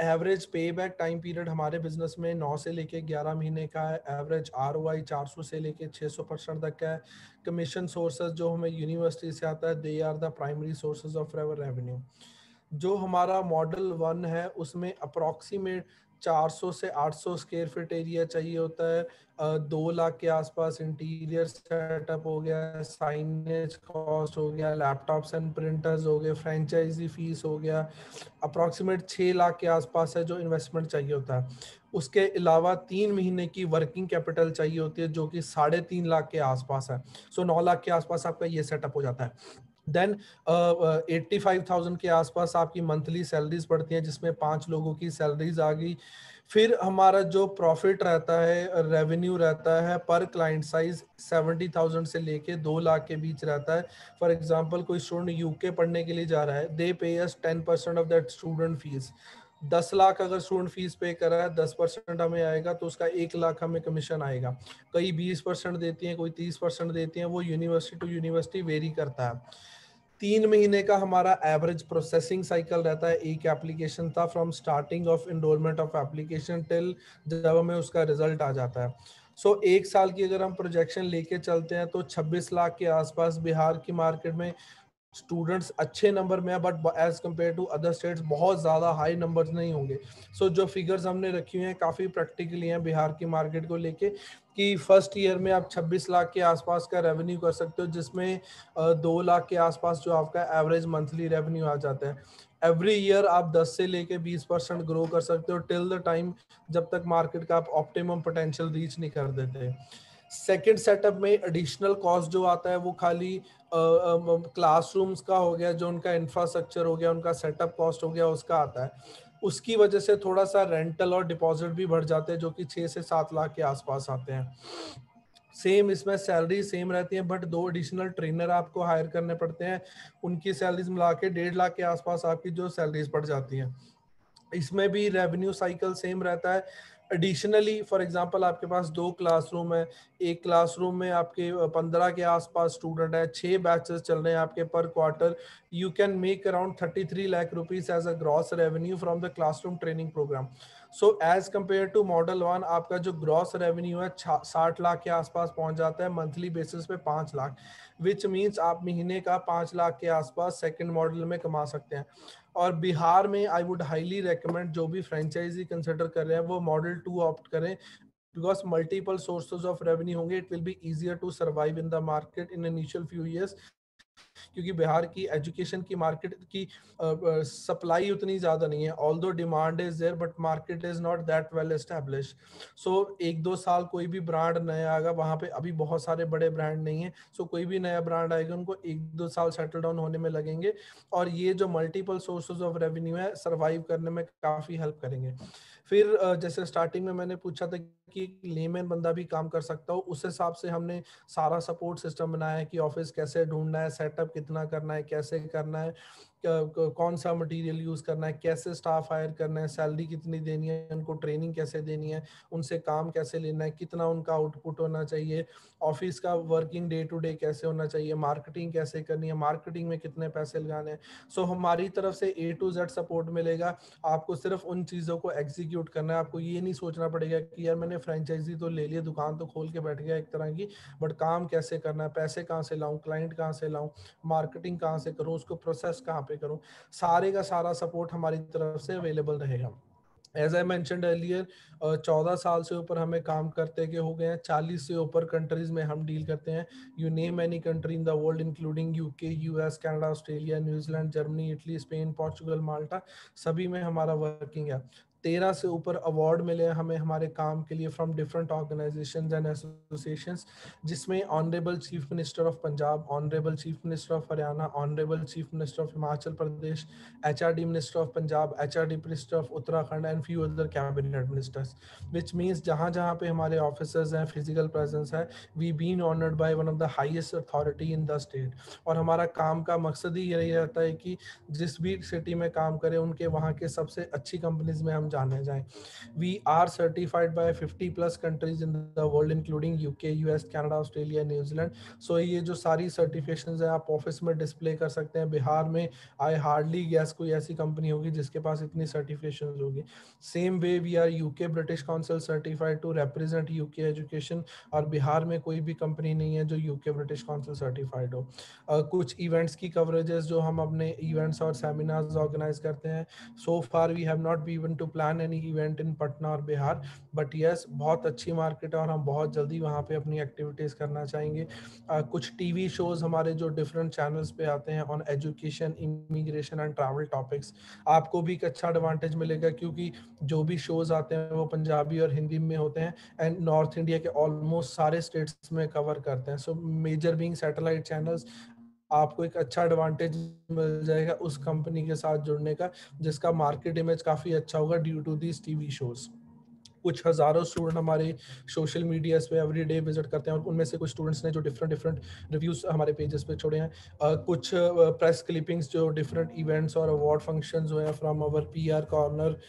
एवरेज पे बैक टाइम पीरियड हमारे बिजनेस में 9 से लेके 11 महीने का है। एवरेज ROI 400 से लेके 600% तक का है। कमीशन सोर्सेज जो हमें यूनिवर्सिटी से आता है, they are the primary sources of रेवर रेवेन्यू। जो हमारा मॉडल 1 है उसमें अप्रॉक्सीमेट 400 से 800 स्क्वायर फीट एरिया चाहिए होता है। 2 लाख के आसपास इंटीरियर सेटअप हो गया, साइनेज कॉस्ट हो गया, लैपटॉप्स एंड प्रिंटर्स हो गए, फ्रेंचाइजी फीस हो गया। अप्रॉक्सीमेट 6 लाख के आसपास है जो इन्वेस्टमेंट चाहिए होता है। उसके अलावा 3 महीने की वर्किंग कैपिटल चाहिए होती है जो कि 3.5 लाख के आसपास है। सो 9 लाख के आसपास आपका ये सेटअप हो जाता है। देन 85,000 के आसपास आपकी मंथली सैलरीज पड़ती हैं, जिसमें 5 लोगों की सैलरीज आ गई। फिर हमारा जो प्रॉफिट रहता है, रेवेन्यू रहता है पर क्लाइंट साइज 70,000 से लेके 2 लाख के बीच रहता है। फॉर एग्जांपल कोई स्टूडेंट UK पढ़ने के लिए जा रहा है, दे पे अस 10% of that student fees. 10 lakh अगर स्टूडेंट फीस पे कर रहा है, 10% हमें आएगा तो उसका 1 लाख हमें कमीशन आएगा। कई 20% देती हैं, कोई 30% देती हैं, वो यूनिवर्सिटी टू यूनिवर्सिटी वेरी करता है। 3 महीने का हमारा एवरेज प्रोसेसिंग साइकिल रहता है एक एप्लीकेशन था, from starting of enrollment of application till जब हमें उसका रिजल्ट आ जाता है। सो 1 साल की अगर हम प्रोजेक्शन लेके चलते हैं तो 26 लाख के आसपास बिहार की मार्केट में स्टूडेंट्स अच्छे नंबर में है, but as compare to other states बहुत ज़्यादा हाई नंबर्स नहीं होंगे। सो जो फिगर्स हमने रखी हुई हैं काफ़ी प्रैक्टिकली हैं बिहार की मार्केट को लेके, कि फर्स्ट ईयर में आप 26 लाख के आसपास का रेवेन्यू कर सकते हो, जिसमें 2 लाख के आसपास जो आपका एवरेज मंथली रेवेन्यू आ जाता है। एवरी ईयर आप 10 से लेके 20% ग्रो कर सकते हो टिल द टाइम जब तक मार्केट का आप ऑप्टिमम पोटेंशियल रीच नहीं कर देते। सेकेंड सेटअप में एडिशनल कॉस्ट जो आता है वो खाली क्लासरूम्स का हो गया, जो उनका इंफ्रास्ट्रक्चर हो गया, उनका सेटअप कॉस्ट हो गया, उसका आता है। उसकी वजह से थोड़ा सा रेंटल और डिपॉजिट भी बढ़ जाते हैं, जो कि 6 से 7 लाख के आसपास आते हैं। सेम इसमें सैलरी सेम रहती है, बट 2 एडिशनल ट्रेनर आपको हायर करने पड़ते हैं, उनकी सैलरीज मिला के 1.5 लाख के आसपास आपकी जो सैलरीज पड़ जाती हैं। इसमें भी रेवेन्यू साइकिल सेम रहता है। एडिशनली फॉर एग्जांपल आपके पास 2 क्लासरूम है, एक क्लासरूम में आपके 15 के आसपास स्टूडेंट है, 6 बैचेस चल रहे हैं आपके per quarter, you can make around 33 lakh rupees as a gross revenue from the classroom training program. So as compare to model 1 आपका जो ग्रॉस रेवेन्यू है 60 लाख के आसपास पहुंच जाता है, मंथली बेसिस पे 5 लाख, विच मीन्स आप महीने का 5 लाख के आसपास सेकंड मॉडल में कमा सकते हैं। और बिहार में आई वुड हाईली रेकमेंड जो भी फ्रेंचाइजी कंसिडर कर रहे हैं वो मॉडल 2 ऑप्ट करें, because multiple sources of revenue होंगे, it will be easier to survive in the market in initial few years. क्योंकि बिहार की एजुकेशन की मार्केट की सप्लाई उतनी ज़्यादा नहीं है, although demand is there but market is not that well establish. So 1-2 साल कोई भी ब्रांड नया आएगा, वहाँ पे अभी बहुत सारे बड़े ब्रांड नहीं है, सो कोई भी नया ब्रांड आएगा उनको 1-2 साल सेटल डाउन होने में लगेंगे, और ये जो मल्टीपल सोर्सेज ऑफ रेवेन्यू है सर्वाइव करने में काफ़ी हेल्प करेंगे। फिर जैसे स्टार्टिंग में मैंने पूछा था कि लेमैन बंदा भी काम कर सकता हो, उस हिसाब से हमने सारा सपोर्ट सिस्टम बनाया है कि ऑफिस कैसे ढूंढना है, सेटअप कितना करना है, कैसे करना है, कौन सा मटेरियल यूज करना है, कैसे स्टाफ हायर करना है, सैलरी कितनी देनी है, उनको ट्रेनिंग कैसे देनी है, उनसे काम कैसे लेना है, कितना उनका आउटपुट होना चाहिए, ऑफिस का वर्किंग डे टू डे कैसे होना चाहिए, मार्केटिंग कैसे करनी है, मार्केटिंग में कितने पैसे लगाने हैं। सो हमारी तरफ से A to Z सपोर्ट मिलेगा। आपको सिर्फ उन चीज़ों को एग्जीक्यूट करना है। आपको ये नहीं सोचना पड़ेगा कि यार मैंने फ्रेंचाइजी तो ले लिया, दुकान तो खोल के बैठ गया एक तरह की, बट काम कैसे करना है, पैसे कहाँ से लाऊं, क्लाइंट कहाँ से लाऊं, मार्केटिंग कहाँ से करूं, उसको प्रोसेस कहाँ पे करूं, सारे का सारा सपोर्ट हमारी तरफ से अवेलेबल रहेगा। एज आई मैंशनड अर्लियर, 14 साल से ऊपर हमें काम करते के हो गए हैं, 40 से ऊपर कंट्रीज में हम डील करते हैं। You name any country in the world including UK, US, Canada, Australia, New Zealand, Germany, Italy, Spain, Portugal, Malta, सभी में हमारा वर्किंग है। 13 से ऊपर अवार्ड मिले हैं हमें हमारे काम के लिए from different organisations and associations, जिसमें honourable chief minister of Punjab, honourable chief minister of Haryana, honourable chief minister of Himachal Pradesh, HRD minister of Punjab, HRD minister of Uttarakhand and few other cabinet ministers, which means जहाँ जहाँ पे हमारे ऑफिसर्स हैं, physical presence है, we been honoured by one of the highest authority in the state. और हमारा काम का मकसद ही यही रहता है कि जिस भी सिटी में काम करें उनके वहाँ के सबसे अच्छी कंपनीज में हम जाने जाएं। We are certified by 50+ countries in the world including UK, US, Canada, Australia, New Zealand. So ये जो सारी सर्टिफिकेशंस हैं आप ऑफिस में डिस्प्ले कर सकते हैं। बिहार में आई हार्डली गैस कोई ऐसी कंपनी होगी जिसके पास इतनी सर्टिफिकेशंस होगी। Same way we are UK British council certified to represent UK education, और बिहार में कोई भी कंपनी नहीं है जो यूके ब्रिटिश काउंसिल सर्टिफाइड हो। कुछ इवेंट्स की कवरेजेस जो हम अपने इवेंट्स और सेमिनार्स ऑर्गेनाइज करते हैं, so far we have not been to plan any event in Patna और बिहार, बट यस बहुत अच्छी मार्केट है और हम बहुत जल्दी वहाँ पे अपनी एक्टिविटीज़ करना चाहेंगे। कुछ टीवी शोज हमारे जो डिफरेंट चैनल्स पे आते हैं on education, immigration and travel topics, आपको भी एक अच्छा एडवांटेज मिलेगा क्योंकि जो भी शोज आते हैं वो पंजाबी और हिंदी में होते हैं एंड नॉर्थ इंडिया के ऑलमोस्ट सारे स्टेट्स में कवर करते हैं। So major being satellite channels, आपको एक अच्छा एडवांटेज मिल जाएगा उस कंपनी के साथ जुड़ने का जिसका मार्केट इमेज काफ़ी अच्छा होगा due to these TV shows. कुछ हज़ारों स्टूडेंट हमारे सोशल मीडिया पे एवरी डे विजिट करते हैं और उनमें से कुछ स्टूडेंट्स ने जो डिफरेंट रिव्यूज हमारे पेजेस पे छोड़े हैं। कुछ प्रेस क्लिपिंग्स जो डिफरेंट इवेंट्स और अवार्ड फंक्शंस हुए हैं from our PR corner,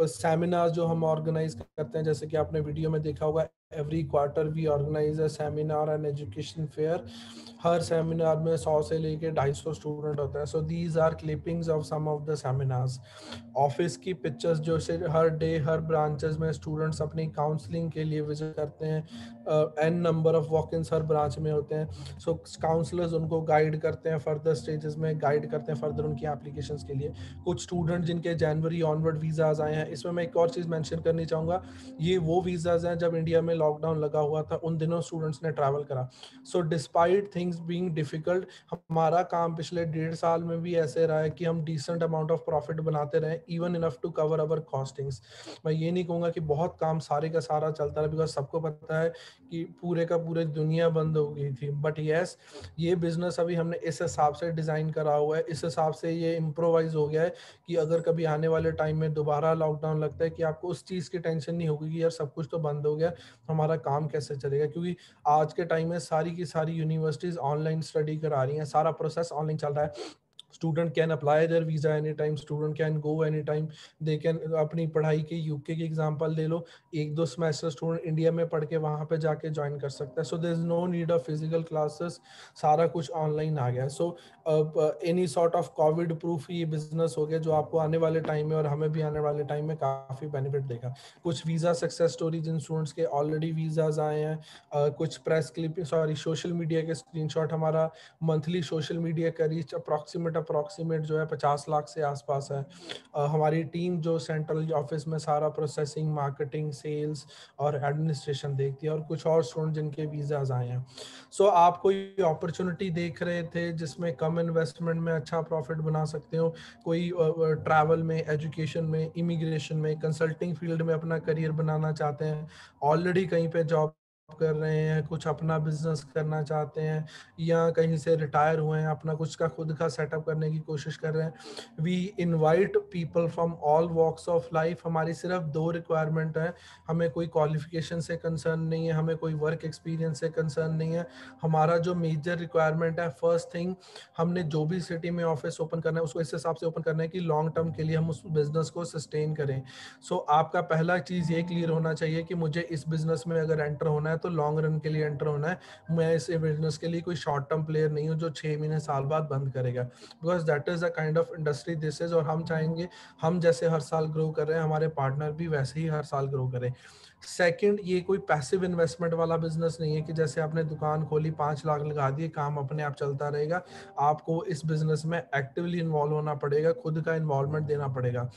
seminars जो हम ऑर्गेनाइज करते हैं, जैसे कि आपने वीडियो में देखा होगा every quarter we organise a seminar and education fair. हर सेमिनार में 100 से लेके 250 स्टूडेंट होता है। So these are clippings of some of the seminars. Office की पिक्चर्स जो से हर डे हर ब्रांचेस में स्टूडेंट्स अपनी काउंसलिंग के लिए विजिट करते हैं, n नंबर ऑफ वॉक-इन्स हर ब्रांच में होते हैं। सो काउंसलर्स उनको गाइड करते हैं, फर्दर स्टेजेस में गाइड करते हैं फर्दर उनकी एप्लीकेशंस के लिए। कुछ स्टूडेंट जिनके जनवरी ऑनवर्ड वीज़ाज आए हैं, इसमें मैं एक और चीज़ मेंशन करनी चाहूँगा, ये वो वीज़ाज हैं जब इंडिया में लॉकडाउन लगा हुआ था उन दिनों स्टूडेंट्स ने ट्रैवल करा। So despite things being difficult, हमारा काम पिछले 1.5 साल में भी ऐसे रहा है कि हम डिसेंट अमाउंट ऑफ प्रॉफिट बनाते रहे, even enough to cover our costings. मैं ये नहीं कहूँगा कि बहुत काम सारे का सारा चलता रहा, बिकॉज सबको पता है कि पूरे का पूरे दुनिया बंद हो गई थी, बट यस ये बिजनेस अभी हमने इस हिसाब से डिज़ाइन करा हुआ है, इस हिसाब से ये इम्प्रोवाइज हो गया है कि अगर कभी आने वाले टाइम में दोबारा लॉकडाउन लगता है कि आपको उस चीज़ की टेंशन नहीं होगी कि यार सब कुछ तो बंद हो गया, हमारा काम कैसे चलेगा। क्योंकि आज के टाइम में सारी की सारी यूनिवर्सिटीज़ ऑनलाइन स्टडी करा रही हैं, सारा प्रोसेस ऑनलाइन चल रहा है। Student can apply their visa any time, student can go any time, they can अपनी पढ़ाई के यूके की एग्जांपल ले लो, 1-2 सेमेस्टर स्टूडेंट इंडिया में पढ़ के वहाँ पे जाके ज्वाइन कर सकता है। So there is no need of physical classes, सारा कुछ ऑनलाइन आ गया है। So any sort of covid proof ये बिजनेस हो गया जो आपको आने वाले टाइम में और हमें भी आने वाले टाइम में काफ़ी बेनिफिट देगा। कुछ वीज़ा सक्सेस स्टोरी जिन स्टूडेंट्स के ऑलरेडी वीज़ाज आए हैं, कुछ प्रेस क्लिप सोशल मीडिया के स्क्रीनशॉट, हमारा मंथली सोशल मीडिया का रीच अप्रॉक्सीमेट अप्रॉक्सीमेट जो है 50 लाख से आसपास है। हमारी टीम जो सेंट्रल ऑफिस में सारा प्रोसेसिंग, मार्केटिंग, सेल्स और एडमिनिस्ट्रेशन देखती है, और कुछ और स्टूडेंट जिनके वीज़ाज आए हैं। सो आप कोई अपॉर्चुनिटी देख रहे थे जिसमें कम इन्वेस्टमेंट में अच्छा प्रॉफिट बना सकते हो, कोई ट्रैवल में, एजुकेशन में, इमिग्रेशन में, कंसल्टिंग फील्ड में अपना करियर बनाना चाहते हैं, ऑलरेडी कहीं पे जॉब कर रहे हैं, कुछ अपना बिजनेस करना चाहते हैं, या कहीं से रिटायर हुए हैं, अपना कुछ का खुद का सेटअप करने की कोशिश कर रहे हैं, we invite people from all walks of life. हमारी सिर्फ 2 रिक्वायरमेंट है, हमें कोई क्वालिफिकेशन से कंसर्न नहीं है, हमें कोई वर्क एक्सपीरियंस से कंसर्न नहीं है। हमारा जो मेजर रिक्वायरमेंट है, फर्स्ट थिंग, हमने जो भी सिटी में ऑफिस ओपन करना है उसको इस हिसाब से ओपन करना है कि लॉन्ग टर्म के लिए हम उस बिजनेस को सस्टेन करें। सो आपका पहला चीज़ ये क्लियर होना चाहिए कि मुझे इस बिजनेस में अगर एंटर होना है तो लॉन्ग रन के लिए एंटर होना है। मैं इस बिजनेस के लिए कोई शॉर्ट टर्म प्लेयर नहीं हूँ जो 6 महीने साल बाद बंद करेगा, because that is the kind of industry this is. और हम चाहेंगे हम जैसे हर साल ग्रो कर रहे हैं, हमारे पार्टनर भी वैसे ही हर साल ग्रो करें। सेकंड, ये कोई पैसिव इन्वेस्टमेंट वाला बिजनेस नहीं है कि जैसे आपने दुकान खोली, 5 लाख लगा दिए, काम अपने आप चलता रहेगा। आपको इस बिजनेस में एक्टिवली इन्वॉल्व होना पड़ेगा, खुद का इन्वॉल्वमेंट देना पड़ेगा।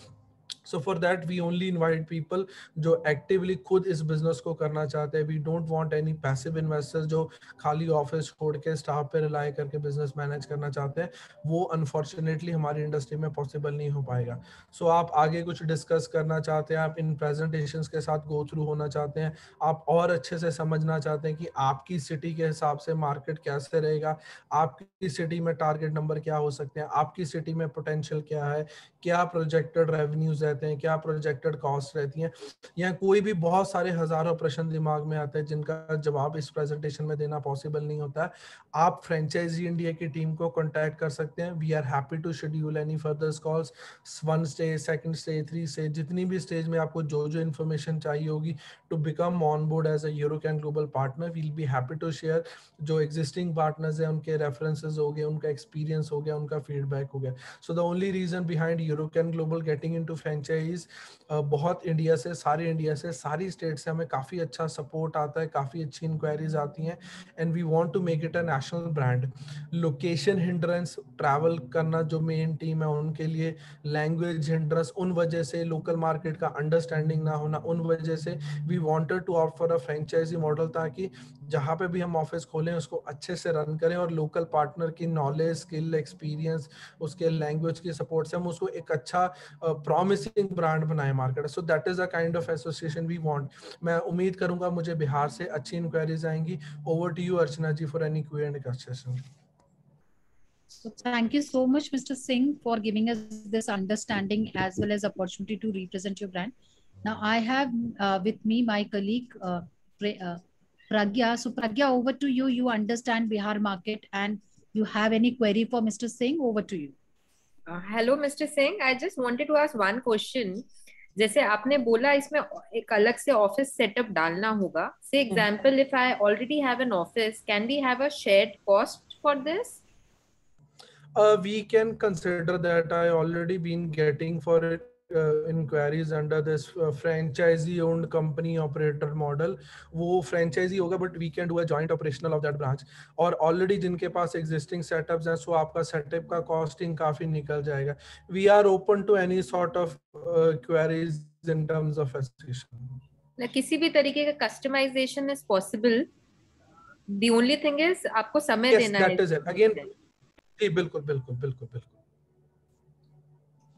So for that we only invite people जो एक्टिवली खुद इस बिजनेस को करना चाहते हैं। We don't want any passive investors जो खाली ऑफिस छोड़ के स्टाफ पे रिलाई करके बिजनेस मैनेज करना चाहते हैं। वो अनफॉर्चुनेटली हमारी इंडस्ट्री में पॉसिबल नहीं हो पाएगा। सो आप आगे कुछ डिस्कस करना चाहते हैं, आप इन प्रेजेंटेशंस के साथ गो थ्रू होना चाहते हैं, आप और अच्छे से समझना चाहते हैं कि आपकी सिटी के हिसाब से मार्केट कैसे रहेगा, आपकी सिटी में टारगेट नंबर क्या हो सकते हैं, आपकी सिटी में पोटेंशियल क्या है, क्या प्रोजेक्टेड रेवेन्यूज रहते हैं, क्या प्रोजेक्टेड कॉस्ट रहती हैं, या कोई भी बहुत सारे हजारों प्रश्न दिमाग में आते हैं जिनका जवाब इस प्रेजेंटेशन में देना पॉसिबल नहीं होता है। आप फ्रेंचाइजी इंडिया की टीम को कांटेक्ट कर सकते हैं। We are happy to schedule any further calls, 1 stage, 2nd stage, 3 stage, जितनी भी स्टेज में आपको जो जो इन्फॉर्मेशन चाहिए होगी to become on board as a Eurocan Global partner, we'll be happy to share. जो एग्जिस्टिंग पार्टनर्स हैं उनके रेफरेंसेस हो गए, उनका एक्सपीरियंस हो गया, उनका फीडबैक हो गया। So the only reason behind Eurocan Global getting into franchise, बहुत इंडिया से, सारे इंडिया से, सारी स्टेट से हमें काफ़ी अच्छा सपोर्ट आता है, काफ़ी अच्छी इंक्वायरीज आती हैं, and we want to make it a national brand. Location hindrance, travel करना जो मेन टीम है उनके लिए, लैंग्वेज हिंड्रेंस, उन वजह से लोकल मार्केट का अंडरस्टैंडिंग ना होना, उन वजह से we wanted to offer a franchisee model, ताकि जहाँ पे भी हम ऑफिस खोलें उसको अच्छे से रन करें और लोकल पार्टनर की नॉलेज, स्किल, एक्सपीरियंस, उसके लैंग्वेज की सपोर्ट से हम उसको एक अच्छा प्रॉमिसिंग ब्रांड बनाए market. So that is a kind of association we want. मैं उम्मीद करूंगा मुझे बिहार से अच्छी इंक्वायरीज आएंगी। Over to you Archana ji for any Q&A session. So thank you so much, Mr. Singh, for giving us this understanding as well as opportunity to represent your brand. Now I have with me my colleague Pragya. So Pragya, over to you. You understand Bihar market and you have any query for Mr. Singh? Over to you. Hello mister Singh, I just wanted to ask one question. जैसे आपने बोला इसमें एक अलग से office setup डालना होगा। Say example, if I already have an office, can we have a shared cost for this? We can consider that. I already been getting for it inquiries under this franchisee owned company operator model. वो franchisee होगा, but we can do a joint operational of that branch. और already जिनके पास existing setups हैं, so आपका setup का costing काफी निकल जाएगा. We are open to any sort of queries in terms of association. किसी भी तरीके का customization is possible. The only thing is आपको समय देना है। Yes, that is it. Again, जी बिल्कुल बिल्कुल बिल्कुल बिल्कुल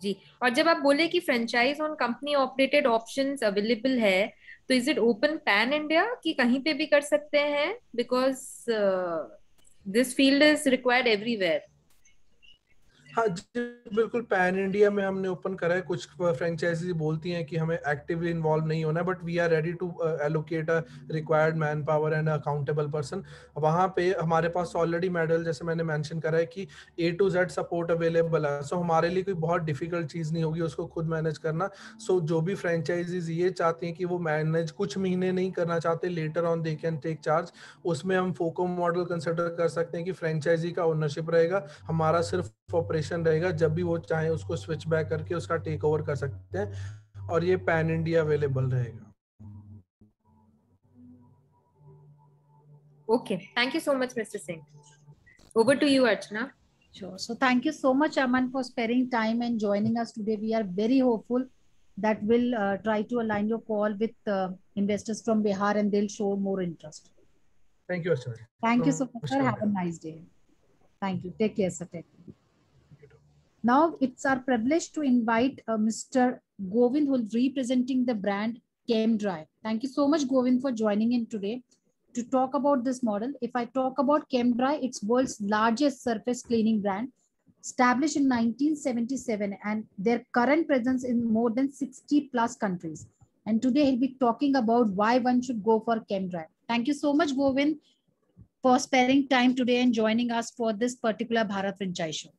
जी। और जब आप बोले कि franchise on company operated options available है, तो is it open pan India कि कहीं पे भी कर सकते हैं? Because this field is required everywhere. हाँ जी बिल्कुल, पैन इंडिया में हमने ओपन करा है। कुछ फ्रेंचाइजी बोलती हैं कि हमें एक्टिवली इन्वॉल्व नहीं होना है, but we are ready to allocate a required man power and accountable person. वहाँ पे हमारे पास ऑलरेडी मॉडल, जैसे मैंने मेंशन करा है कि A to Z support available है। सो हमारे लिए कोई बहुत डिफिकल्ट चीज़ नहीं होगी उसको खुद मैनेज करना। सो जो भी फ्रेंचाइजीज ये चाहती हैं कि वो मैनेज कुछ महीने नहीं करना चाहते, later on they can take charge, उसमें हम फोको मॉडल कंसिडर कर सकते हैं कि फ्रेंचाइजी का ओनरशिप रहेगा, हमारा सिर्फ ऑपरेशन रहेगा। जब भी वो चाहे उसको स्विच बैक करके उसका टेक ओवर कर सकते हैं, और ये पैन इंडिया अवेलेबल रहेगा। Okay, thank you so much mister Singh. Over to you Archana. Sure. So thank you so much, Aman, for sparing time and joining us today. We are very hopeful that we'll try to align your call with investors from Bihar and they'll show more interest. Thank you, Archana. Thank you so much, sir. Have a nice day. Thank you. Take care, sir. Take care. Now it's our privilege to invite Mr. Govind, who is representing the brand ChemDry. Thank you so much, Govind, for joining in today to talk about this model. If I talk about ChemDry, it's world's largest surface cleaning brand, established in 1977, and their current presence in more than 60 plus countries. And today he'll be talking about why one should go for ChemDry. Thank you so much, Govind, for sparing time today and joining us for this particular Bharat Franchise Show.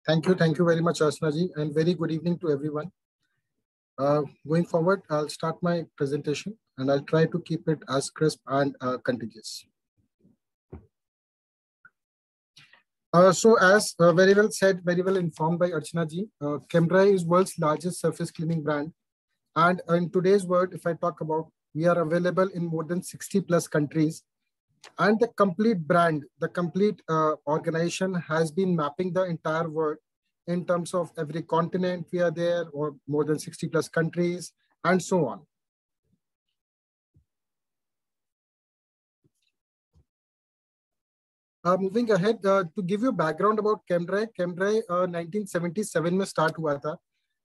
Thank you very much, Archana ji, and very good evening to everyone. Going forward, I'll start my presentation and I'll try to keep it as crisp and contiguous. So as very well said, very well informed by Archana ji, ChemDry is world's largest surface cleaning brand. And in today's world, if I talk about, we are available in more than 60 plus countries. And the complete brand, the complete organization has been mapping the entire world in terms of every continent we are there, or more than 60 plus countries, and so on. Moving ahead, to give you background about ChemDry, 1977 में start हुआ था.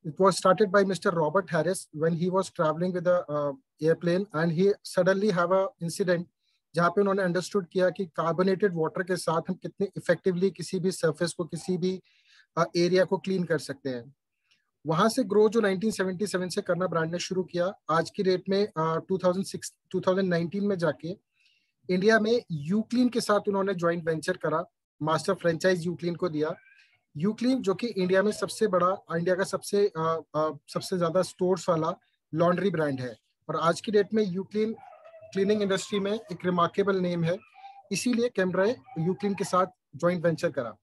It was started by Mr. Robert Harris when he was traveling with a airplane, and he suddenly have a incident जहाँ पे उन्होंने understood किया कि carbonated water के साथ हम कितने इफेक्टिवली किसी भी सरफेस को, किसी भी एरिया को क्लीन कर सकते हैं. वहां से ग्रो जो 1977 से करना ब्रांड ने शुरू किया, आज की डेट में 2019 में जाके इंडिया में यूक्लीन के साथ उन्होंने ज्वाइंट वेंचर करा, मास्टर फ्रेंचाइज यूक्लीन को दिया. यूक्लीन जो कि इंडिया में सबसे बड़ा, इंडिया का सबसे ज्यादा स्टोर्स वाला लॉन्ड्री ब्रांड है, और आज की डेट में यूक्लीन क्लीनिंग इंडस्ट्री में एक रिमार्केबल नेम है, इसीलिए ChemDry यूक्लीन के साथ जॉइंट वेंचर करा.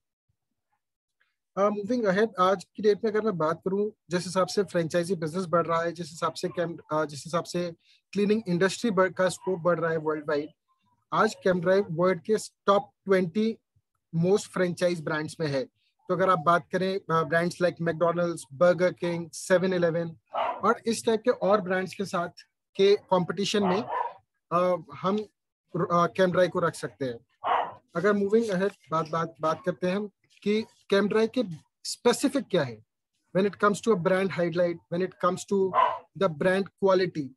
मूविंग अहेड, आज की डेट में अगर मैं बात करूं, जिस हिसाब से फ्रेंचाइजी बिजनेस बढ़ रहा है, जिस हिसाब से क्लीनिंग इंडस्ट्री का स्कोप बढ़ रहा है वर्ल्ड वाइड, आज ChemDry वर्ल्ड के टॉप 20 मोस्ट फ्रेंचाइज ब्रांड्स में है. तो अगर आप बात करें brands like McDonald's, burger king, 7-Eleven और इस टाइप के और ब्रांड्स के साथ के कंपटीशन में हम ChemDry को रख सकते हैं. अगर मूविंग अहेड बात करते हैं हम कि ChemDry के स्पेसिफिक क्या है when it comes to a brand highlight, when it comes to the brand quality,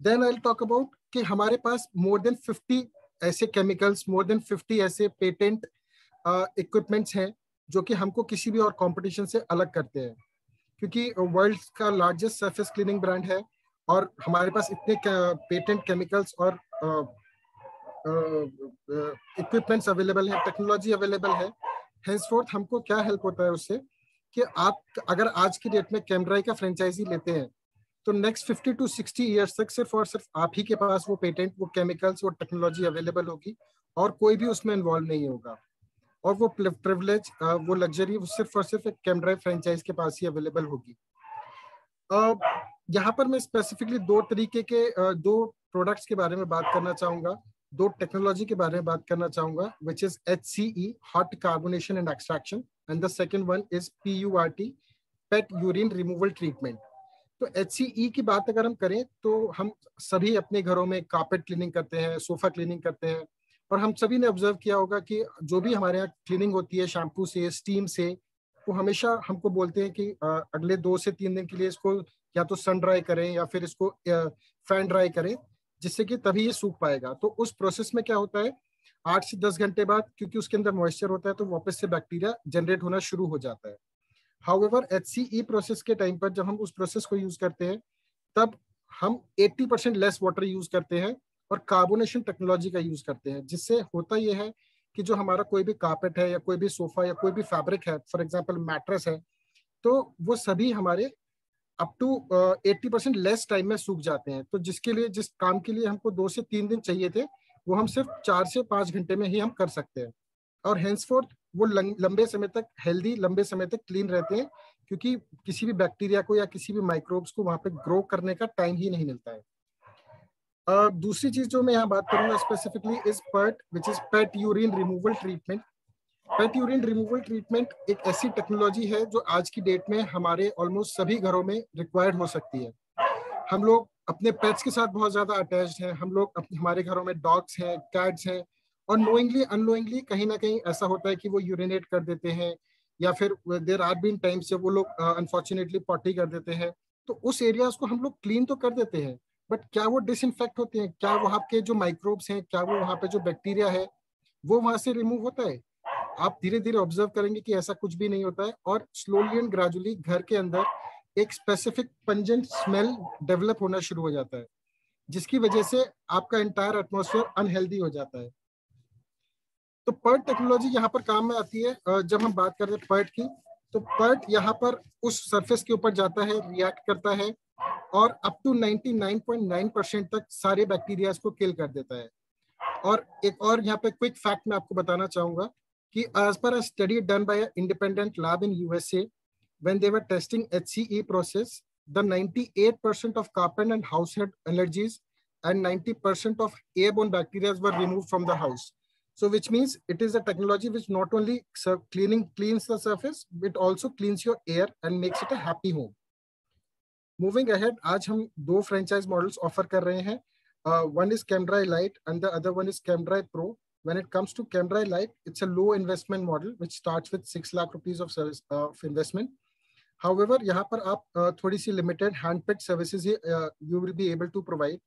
then I will talk about कि हमारे पास मोर देन 50 ऐसे केमिकल्स, मोर देन 50 ऐसे पेटेंट इक्विपमेंट्स हैं जो कि हमको किसी भी और कंपटीशन से अलग करते हैं, क्योंकि वर्ल्ड का लार्जेस्ट सरफेस क्लीनिंग ब्रांड है और हमारे पास इतने पेटेंट केमिकल्स और इक्विपमेंट्स अवेलेबल है, टेक्नोलॉजी अवेलेबल है. हेंसफोर्थ हमको क्या हेल्प होता है उससे कि आप अगर आज की डेट में ChemDry का फ्रेंचाइजी लेते हैं तो नेक्स्ट 50 to 60 ईयर्स तक सिर्फ और सिर्फ आप ही के पास वो पेटेंट, वो केमिकल्स, वो टेक्नोलॉजी अवेलेबल होगी और कोई भी उसमें इन्वॉल्व नहीं होगा. और वो प्रिविलेज, वो लग्जरी सिर्फ और सिर्फ एक ChemDry फ्रेंचाइज के पास ही अवेलेबल होगी. यहाँ पर मैं स्पेसिफिकली दो तरीके के दो प्रोडक्ट्स के बारे में बात करना चाहूंगा, दो टेक्नोलॉजी के बारे में बात करना चाहूंगा, which is HCE, hot carbonation and extraction, and the second one is PURT, pet urine removal treatment. तो HCE की बात अगर हम करें तो हम सभी अपने घरों में कारपेट क्लीनिंग करते हैं, सोफा क्लीनिंग करते हैं, और हम सभी ने ऑब्जर्व किया होगा कि जो भी हमारे यहाँ क्लीनिंग होती है शैम्पू से, स्टीम से, वो हमेशा हमको बोलते हैं कि अगले 2 से 3 दिन के लिए इसको या तो सन ड्राई करें या फिर इसको फैन ड्राई करें, जिससे कि तभी ये सूख पाएगा. तो उस प्रोसेस में क्या होता है, 8 से 10 घंटे बाद, क्योंकि उसके अंदर मॉइस्चर होता है, तो वापस से बैक्टीरिया जनरेट होना शुरू हो जाता है. हाउएवर HCE प्रोसेस के टाइम पर जब हम उस प्रोसेस को यूज करते हैं तब हम 80% लेस वाटर यूज करते हैं और कार्बोनेशन टेक्नोलॉजी का यूज करते हैं, जिससे होता यह है कि जो हमारा कोई भी कारपेट है या कोई भी सोफा या कोई भी फैब्रिक है, फॉर एग्जांपल मैट्रेस है, तो वो सभी हमारे अप टू 80% लेस टाइम में सूख जाते हैं. तो जिस काम के लिए हमको 2 से 3 दिन चाहिए थे, वो हम सिर्फ 4 से 5 घंटे में ही हम कर सकते हैं. और हेंसफोर्थ वो लंबे समय तक हेल्दी, लंबे समय तक क्लीन रहते हैं, क्योंकि किसी भी बैक्टीरिया को या किसी भी माइक्रोब्स को वहां पे ग्रो करने का टाइम ही नहीं मिलता है. दूसरी चीज जो मैं यहाँ बात करूंगा specifically is PURT, which is pet urine removal treatment. Pet urine removal treatment एक ऐसी टेक्नोलॉजी है जो आज की डेट में हमारे ऑलमोस्ट सभी घरों में रिक्वायर्ड हो सकती है। हम लोग अपने पेट्स के साथ बहुत ज्यादा अटैच्ड हैं, हम लोग हमारे घरों में डॉग्स हैं, कैट्स हैं, और नोइंगली अननोइंगली कहीं ना कहीं ऐसा होता है कि वो यूरिनेट कर देते हैं, या फिर देयर आर बीन टाइम्स जब वो लोग अनफॉर्चुनेटली पॉटी कर देते हैं, तो उस एरियाज को हम लोग क्लीन तो कर देते हैं, बट क्या वो डिसइंफेक्ट होते हैं? क्या वहाँ के जो माइक्रोब्स हैं, क्या वो वहाँ पे जो बैक्टीरिया है वो वहां से रिमूव होता है? आप धीरे धीरे ऑब्जर्व करेंगे कि ऐसा कुछ भी नहीं होता है, और स्लोली एंड ग्रेजुअली घर के अंदर एक स्पेसिफिक पंजेंट स्मेल डेवलप होना शुरू हो जाता है, जिसकी वजह से आपका एंटायर एटमॉस्फेयर अनहेल्दी हो जाता है। तो पर्ट टेक्नोलॉजी यहाँ पर काम में आती है। जब हम बात करते हैं पर्ट की, तो पर्ट यहाँ पर उस सरफेस के ऊपर जाता है, रिएक्ट करता है, और अप टू 99.9% तक सारे बैक्टीरियाज को किल कर देता है। और एक और यहाँ पे क्विक फैक्ट मैं आपको बताना चाहूंगा कि as per a study done by an independent lab in USA, when they were testing HCE process, the 98% of carpet and household allergies and 90% of airborne bacteria were removed from the house. So which means it is a technology which not only cleans the surface, it also cleans your air and makes it a happy home. Moving ahead, आज हम दो franchise models offer कर रहे हैं. One is ChemDry Lite and the other one is ChemDry Pro. When it comes to ChemDry Lite, it's a low investment model which starts with 6 lakh rupees of service of investment. However, यहाँ पर आप थोड़ी सी limited hand-picked services you will be able to provide.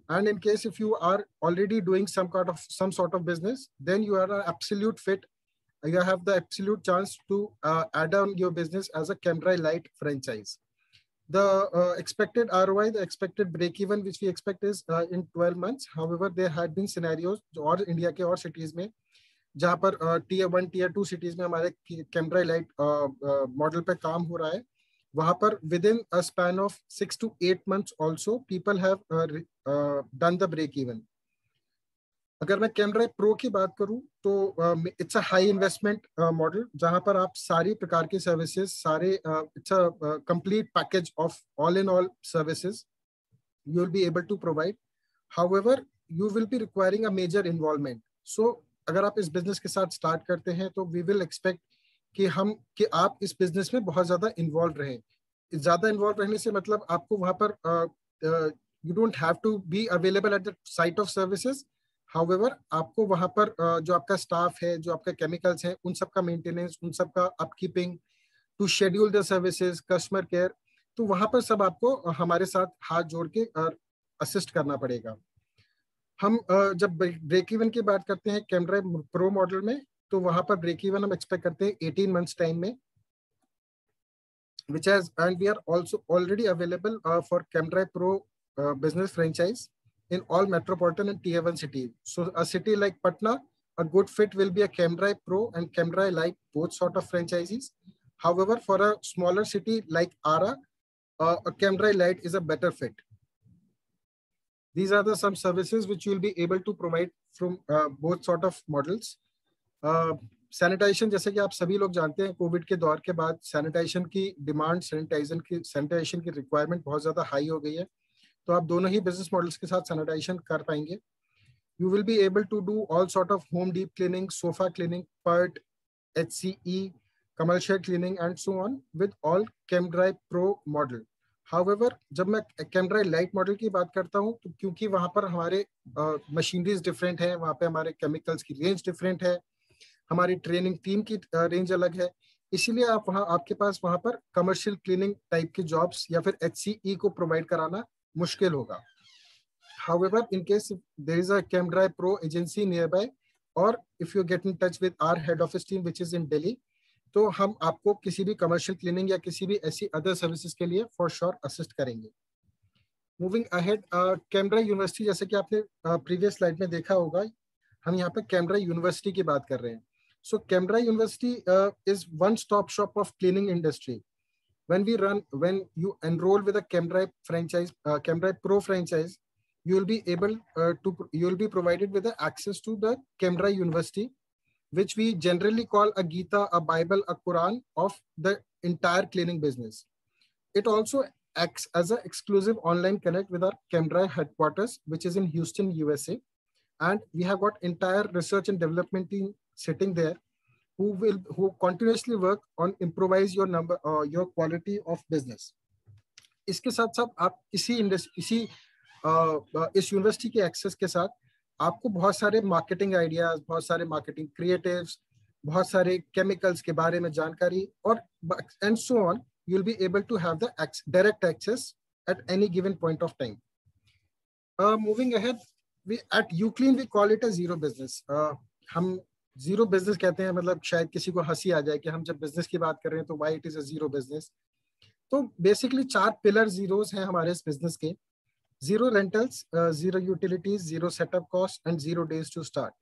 And in case if you are already doing some sort of business, then you are an absolute fit. You have the absolute chance to add on your business as a ChemDry Lite franchise. The expected ROI, the expected break-even, which we expect is in 12 months. However, there had been scenarios और India के और cities में जहाँ पर tier 1, tier 2 cities में हमारे ChemDry Lite model पे काम हो रहा है, वहाँ पर within a span of 6 to 8 months also people have done the break-even. अगर मैं ChemDry Pro की बात करूं तो it's a high investment model जहां पर आप सारी प्रकार की services, सारे it's a complete package of all in all services you will be able to provide. However, you will be requiring a major involvement. So अगर आप इस business के साथ start करते हैं तो we will expect कि आप इस business में बहुत ज़्यादा involved रहें. ज़्यादा involved रहने से मतलब आपको वहाँ पर you don't have to be available at the site of services. However, आपको वहाँ पर जो आपका स्टाफ है, जो आपका केमिकल्स हैं, उन सब का मेंटेनेंस, उन सब का upkeeping, to schedule the services, customer care, तो वहाँ पर सब आपको हमारे साथ हाथ जोड़ के असिस्ट करना पड़ेगा. हम जब ब्रेक इवन की बात करते हैं ChemDry Pro मॉडल में, तो वहाँ पर ब्रेक इवन हम एक्सपेक्ट करते हैं 18 months टाइम में, which has and we are also already available for ChemDry Pro business franchise in all metropolitan and tier 1 cities. So a city like Patna, a good fit will be a ChemDry Pro and ChemDry Lite, both sort of franchises. However, for a smaller city like Ara, a ChemDry Lite is a better fit. These are some services which you will be able to provide from both sort of models. Sanitation, जैसे कि आप सभी लोग जानते हैं, Covid के दौर के बाद सैनिटाइजेशन की डिमांड, सैनिटाइजेशन की रिक्वायरमेंट बहुत ज़्यादा हाई हो गई है. तो आप दोनों ही बिजनेस मॉडल्स के साथ सैनिटाइजेशन कर पाएंगे. You will be able to do all sort of home deep cleaning, sofa cleaning, pert, HCE, commercial cleaning and so on with all ChemDry Pro model. However, जब मैं ChemDry Lite मॉडल की बात करता हूँ तो क्योंकि वहाँ पर हमारे मशीनरीज डिफरेंट है, वहाँ पे हमारे केमिकल्स की रेंज डिफरेंट है, हमारी ट्रेनिंग टीम की रेंज अलग है, इसीलिए आपके पास वहाँ पर कमर्शियल क्लीनिंग टाइप के जॉब्स या फिर HCE को प्रोवाइड कराना मुश्किल होगा. However, in case there is a ChemDry Pro agency nearby, or if you get in touch with our head office team which is in Delhi, तो हम आपको किसी भी कमर्शियल क्लीनिंग या किसी भी ऐसी अदर सर्विसेज के लिए फॉर श्योर असिस्ट करेंगे. मूविंग अहेड, ChemDry यूनिवर्सिटी, जैसे कि आपने प्रीवियस स्लाइड में देखा होगा, हम यहाँ पे ChemDry यूनिवर्सिटी की बात कर रहे हैं. सो ChemDry university is one stop shop of cleaning industry. When you enroll with a ChemDry franchise, ChemDry Pro franchise, you will be provided with the access to the ChemDry University, which we generally call a Gita, a Bible, a Quran of the entire cleaning business. It also acts as an exclusive online connect with our ChemDry headquarters, which is in Houston, USA. And we have got entire research and development team sitting there who continuously work on improvise your quality of business. इसके साथ साथ आप इस university के access के साथ आपको बहुत सारे मार्केटिंग आइडियाज, बहुत सारे मार्केटिंग क्रिएटिव्स, बहुत सारे केमिकल्स के बारे में जानकारी और and so on, you will be able to have the direct access at any given point of time. Moving ahead, at Uclean we call it a zero business. हम zero business कहते हैं, मतलब शायद किसी को हंसी आ जाए कि हम जब business की बात कर रहे हैं तो why it is a zero business. तो basically 4 pillar zeros हैं हमारे इस business के: zero rentals, zero utilities, zero setup cost and 0 days to start.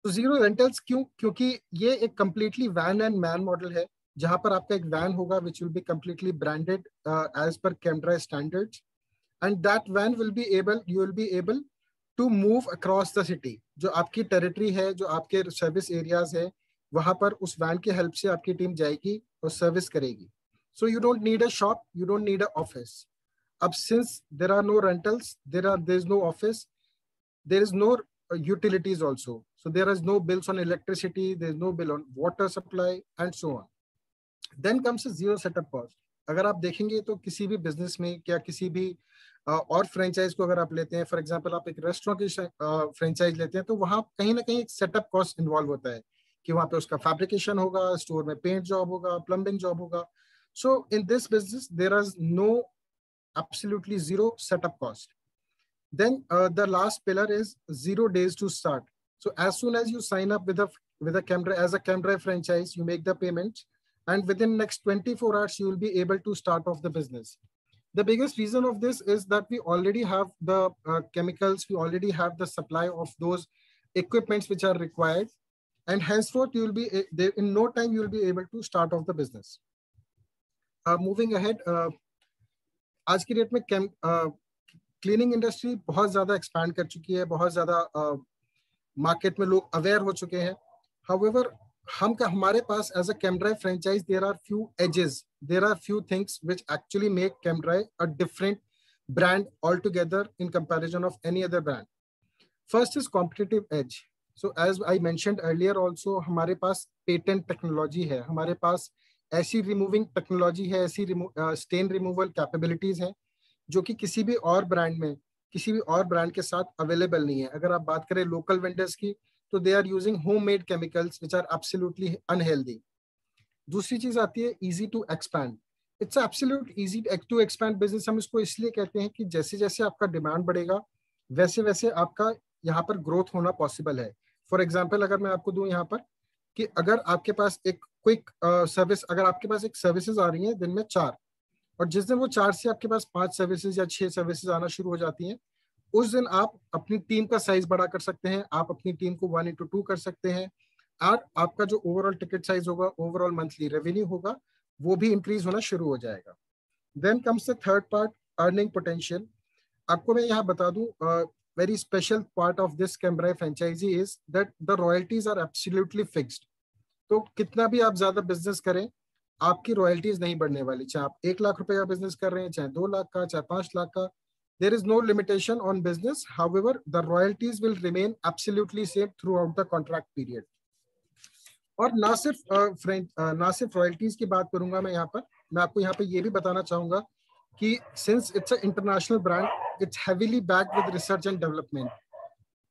तो zero rentals क्यों? क्योंकि ये एक completely van and man model है, जहां पर आपका एक वैन होगा which will be completely branded as per ChemDry standards, and that van will be able to move across the city. जो आपकी टेरिटरी है, जो आपके सर्विस एरियाज है, वहां पर उस वैन की हेल्प से आपकी टीम जाएगी और सर्विस करेगी. So you don't need a shop, you don't need an office. अब since there are no rentals, there is no office, there is no utilities also. So there is no bills on electricity, there is no bill on water supply and so on. Then comes a zero setup cost. अगर आप देखेंगे तो किसी भी business में या किसी भी और फ्रेंचाइज को अगर आप लेते हैं, फॉर एग्जांपल आप एक रेस्टोरेंट की फ्रेंचाइज लेते हैं, तो वहाँ कहीं ना कहीं एक सेटअप कॉस्ट इन्वॉल्व होता है कि वहाँ पे उसका फैब्रिकेशन होगा, स्टोर में पेंट जॉब होगा, प्लम्बिंग जॉब होगा. So in this business there is no absolutely zero setup cost. Then the last pillar is 0 days to start. So as soon as you sign up with a ChemDry as a ChemDry franchise, you make the payment, and within next 24 hours you will be able to start off the business. The biggest reason of this is that we already have the chemicals, we already have the supply of those equipments which are required, and henceforth you will be in no time you will be able to start off the business. Moving ahead, आज की date में cleaning industry बहुत ज्यादा expand कर चुकी है, बहुत ज्यादा मार्केट में लोग अवेयर हो चुके हैं. हाउएवर हमारे पास as a ChemDry franchise there are few edges, there are few things which actually make ChemDry a different brand all together in comparison of any other brand. First is competitive edge. So as I mentioned earlier also, हमारे पास patent technology है, हमारे पास ऐसी removing technology है, ऐसी stand removal capabilities हैं जो कि किसी भी और ब्रांड में, किसी भी और ब्रांड के साथ अवेलेबल नहीं है. अगर आप बात करें लोकल वेंडर्स की, तो they are using homemade chemicals which are absolutely unhealthy. दूसरी चीज आती है easy to expand. It's absolute easy to expand business. हम इसको इसलिए कहते हैं कि जैसे जैसे आपका डिमांड बढ़ेगा वैसे वैसे आपका यहाँ पर ग्रोथ होना पॉसिबल है. फॉर एग्जाम्पल अगर मैं आपको दूं यहाँ पर कि अगर आपके पास एक क्विक सर्विस, अगर आपके पास एक सर्विसेज आ रही हैं दिन में 4, और जिस दिन वो 4 से आपके पास 5 सर्विसेज या 6 सर्विसेज आना शुरू हो जाती हैं, उस दिन आप अपनी टीम का साइज बड़ा कर सकते हैं, आप अपनी टीम को 1:2 कर सकते हैं, और आपका जो ओवरऑल टिकट साइज होगा, ओवरऑल मंथली रेवेन्यू होगा, वो भी इंक्रीज होना शुरू हो जाएगा. Then comes the third part, earning potential. आपको मैं यहाँ बता दूं, very special part of this ChemDry franchisee is that the royalties are absolutely fixed. तो कितना भी आप ज्यादा बिजनेस करें, आपकी रॉयल्टीज नहीं बढ़ने वाली. चाहे आप 1 लाख रुपए का बिजनेस कर रहे हैं, चाहे 2 लाख का, चाहे 5 लाख का, there is no limitation on business. However, the royalties will remain absolutely same throughout the contract period. और ना सिर्फ रॉयल्टीज की बात करूंगा मैं यहाँ पर, मैं आपको यहाँ पे ये भी बताना चाहूंगा कि since it's a international brand, it's heavily backed with research and development.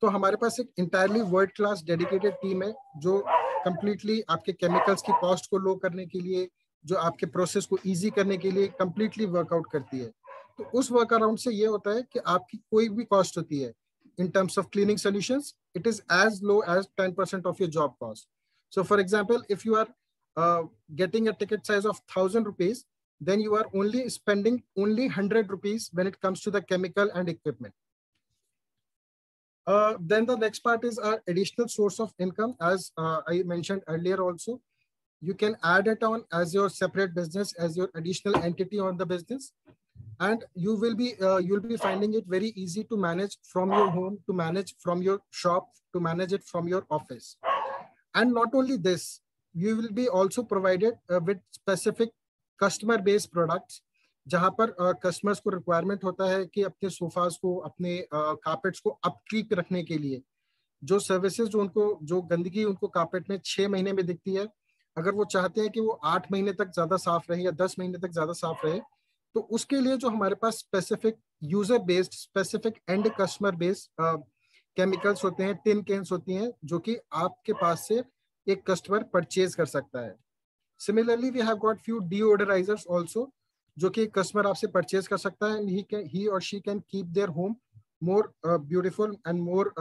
तो हमारे पास एक entirely world class dedicated team है जो कंप्लीटली आपके केमिकल्स की कॉस्ट को लो करने के लिए, जो आपके प्रोसेस को इजी करने के लिए कंप्लीटली वर्कआउट करती है. तो उस वर्क अराउंड से ये होता है कि आपकी कोई भी कॉस्ट होती है in terms of cleaning solutions, it is as low as 10% of your job cost. So for example, if you are getting a ticket size of 1000 rupees, then you are only spending only 100 rupees when it comes to the chemical and equipment. Then the next part is our additional source of income. As I mentioned earlier also, you can add it on as your separate business, as your additional entity on the business, and you'll be finding it very easy to manage from your home, to manage from your shop, to manage it from your office. And not only this, you will be also provided with specific customer based products, जहां पर customers को requirement होता है कि अपने sofas को, अपने carpets को अपकीप रखने के लिए जो सर्विसेज जो उनको, जो गंदगी उनको कारपेट में 6 महीने में दिखती है, अगर वो चाहते हैं कि वो 8 महीने तक ज्यादा साफ रहे या 10 महीने तक ज्यादा साफ रहे, तो उसके लिए जो हमारे पास specific user based, specific end customer based chemicals होते हैं, टिन कैंस होती हैं, जो कि आपके पास से एक कस्टमर परचेज कर सकता है। Similarly we have got few deodorisers also, जो कि कस्टमर आपसे परचेज कर सकता है, एंड ही और she can keep their home more beautiful and more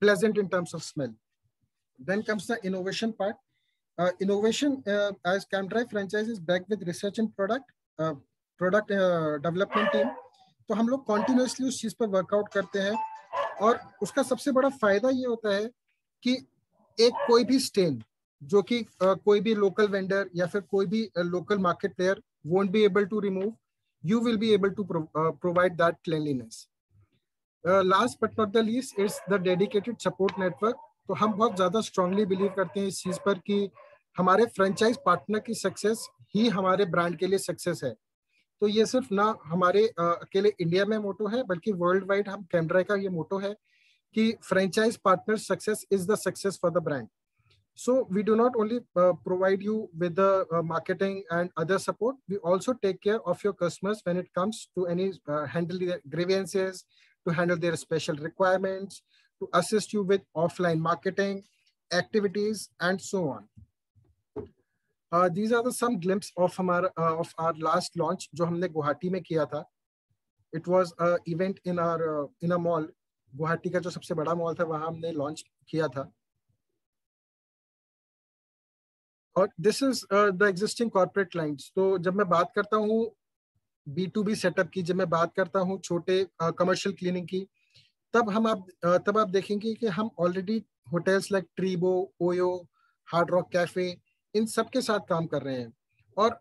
pleasant in terms of smell. Then comes the innovation part. Innovation, as ChemDry franchise is backed with research and product development team, तो हम लोग continuously उस चीज पर workout करते हैं, और उसका सबसे बड़ा फायदा ये होता है कि एक कोई भी स्टेन जो कि कोई भी लोकल वेंडर या फिर कोई भी local market player won't be able to remove, you will be able to provide that cleanliness. Last but not the least is the dedicated support network. तो हम बहुत ज़्यादा strongly believe करते हैं इस चीज़ पर कि हमारे franchise partner की success ही हमारे brand के लिए success है। तो ये सिर्फ ना हमारे अकेले इंडिया में मोटो है, बल्कि वर्ल्ड वाइड हम ChemDry का ये मोटो है कि franchise partner success is the success for the brand. So we do not only provide you with the marketing and other support, we also take care of your customers when it comes to any handle their grievances, to handle their special requirements, to assist you with offline marketing activities, and so on. These are the some glimpse of our last launch जो हमने गुवाहाटी में किया था. It was a event in a mall. Guwahati का जो सबसे बड़ा mall था वहाँ हमने लॉन्च किया था. और this is the existing corporate clients. तो जब मैं बात करता हूँ B2B सेटअप की, जब मैं बात करता हूँ छोटे कमर्शियल क्लीनिंग की, तब आप देखेंगे कि हम already hotels like Treebo, Oyo, Hard Rock Cafe, इन सब के साथ काम कर रहे हैं. और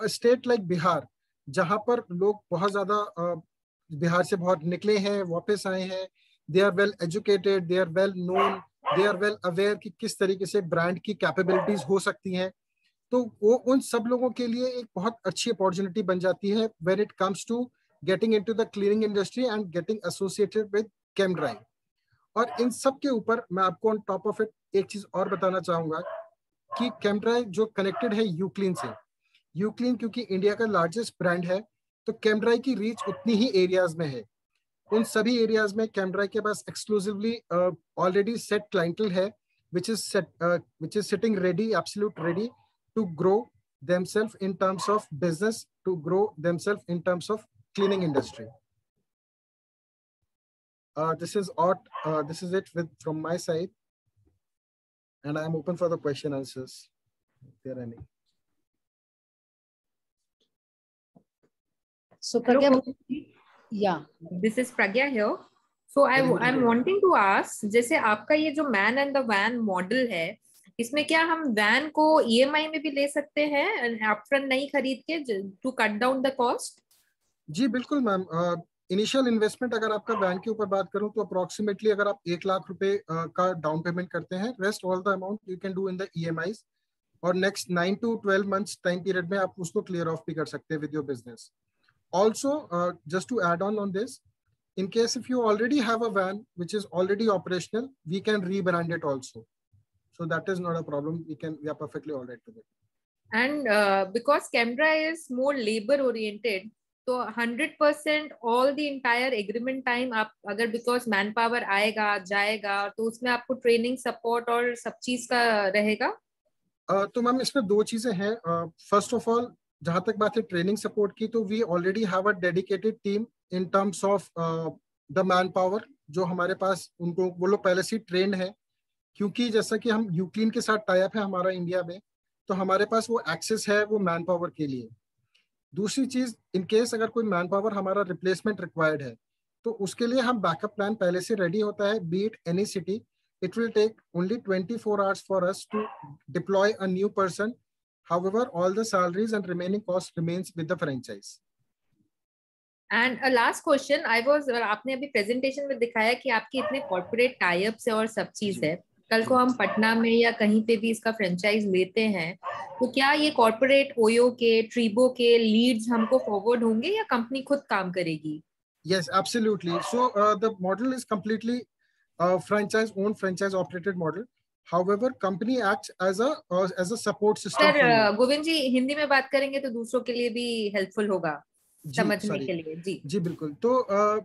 स्टेट लाइक बिहार, जहाँ पर लोग बहुत ज़्यादा बिहार से बहुत निकले हैं, वापस आए हैं, they are well educated, they are well known, they are well aware कि किस तरीके से ब्रांड की कैपेबिलिटीज हो सकती हैं. तो वो उन सब लोगों के लिए एक बहुत अच्छी अपॉर्चुनिटी बन जाती है when it comes to getting into the cleaning industry and getting associated with ChemDry. और इन सब के ऊपर मैं आपको ऑन टॉप ऑफ इट एक चीज और बताना चाहूंगा कि ChemDry जो कनेक्टेड है यूक्लीन से. यूक्लीन क्योंकि इंडिया का लार्जेस्ट ब्रांड है, तो ChemDry की रीच उतनी ही एरियाज में है. उन सभी एरियाज में ChemDry के पास एक्सक्लूसिवली ऑलरेडी सेट क्लाइंटल है, which is sitting ready, absolute ready to grow themselves in terms of business, to grow themselves in terms of cleaning industry. This is it from my side, and I am open for the question answers if there are any. So Pragya, yeah, this is Pragya here. So I'm wanting to ask, जैसे आपका ये जो man and the van model है, इसमें क्या हम van को EMI में भी ले सकते हैं अपफ्रंट नहीं खरीद के, to cut down the cost? जी बिल्कुल मैम. इनिशियल इन्वेस्टमेंट अगर आपका वैन के ऊपर बात करूं तो अप्रोक्सीमेटली अगर आप 1 लाख रुपए का डाउन पेमेंट करते हैं, rest all the amount you can do in the EMIs, और next 9 to 12 months time period में आप उसको क्लियर ऑफ भी कर सकते हैं with your business. Also just to add on this, in case if you already have a van which is already operational, we can rebrand it also. So that is not a problem. We are perfectly all right with it. And because ChemDry is more labor oriented, तो 100% all the entire agreement time आप अगर because manpower आएगा जाएगा तो उसमें आपको training support और सब चीज का रहेगा? तो मैम इसमें 2 चीजें हैं. फर्स्ट ऑफ ऑल जहां तक बात है ट्रेनिंग सपोर्ट की, तो we already have a dedicated team in terms of the man power, जो हमारे पास उनको वो लोग पहले से ट्रेंड है, क्योंकि जैसा कि हम यूक्लीन के साथ टाई अप है हमारा इंडिया में, तो हमारे पास वो एक्सेस है वो मैन पावर के लिए. दूसरी चीज, इन केस अगर कोई मैन पावर हमारा रिप्लेसमेंट रिक्वायर्ड है, तो उसके लिए हम बैकअप प्लान पहले से रेडी होता है. Be it any city, it will take only 24 hours for us to deploy a new person. However, all the salaries and remaining cost remains with the franchise. And a last question, आपने अभी presentation में दिखाया कि आपके इतने corporate tie-ups है और सब चीज है. कल को हम पटना में या कहीं पे भी इसका फ्रेंचाइज लेते हैं, तो क्या ये कॉर्पोरेट ओयो के, ट्रीबो के लीड्स हमको फॉरवर्ड होंगे या कंपनी खुद काम करेगी? Yes, absolutely. So the model is completely franchise owned, franchise operated model. However, company acts as a support system. Sir Govind ji Hindi में बात करेंगे तो दूसरों के लिए भी हेल्पफुल होगा समझने के लिए। जी जी बिल्कुल। तो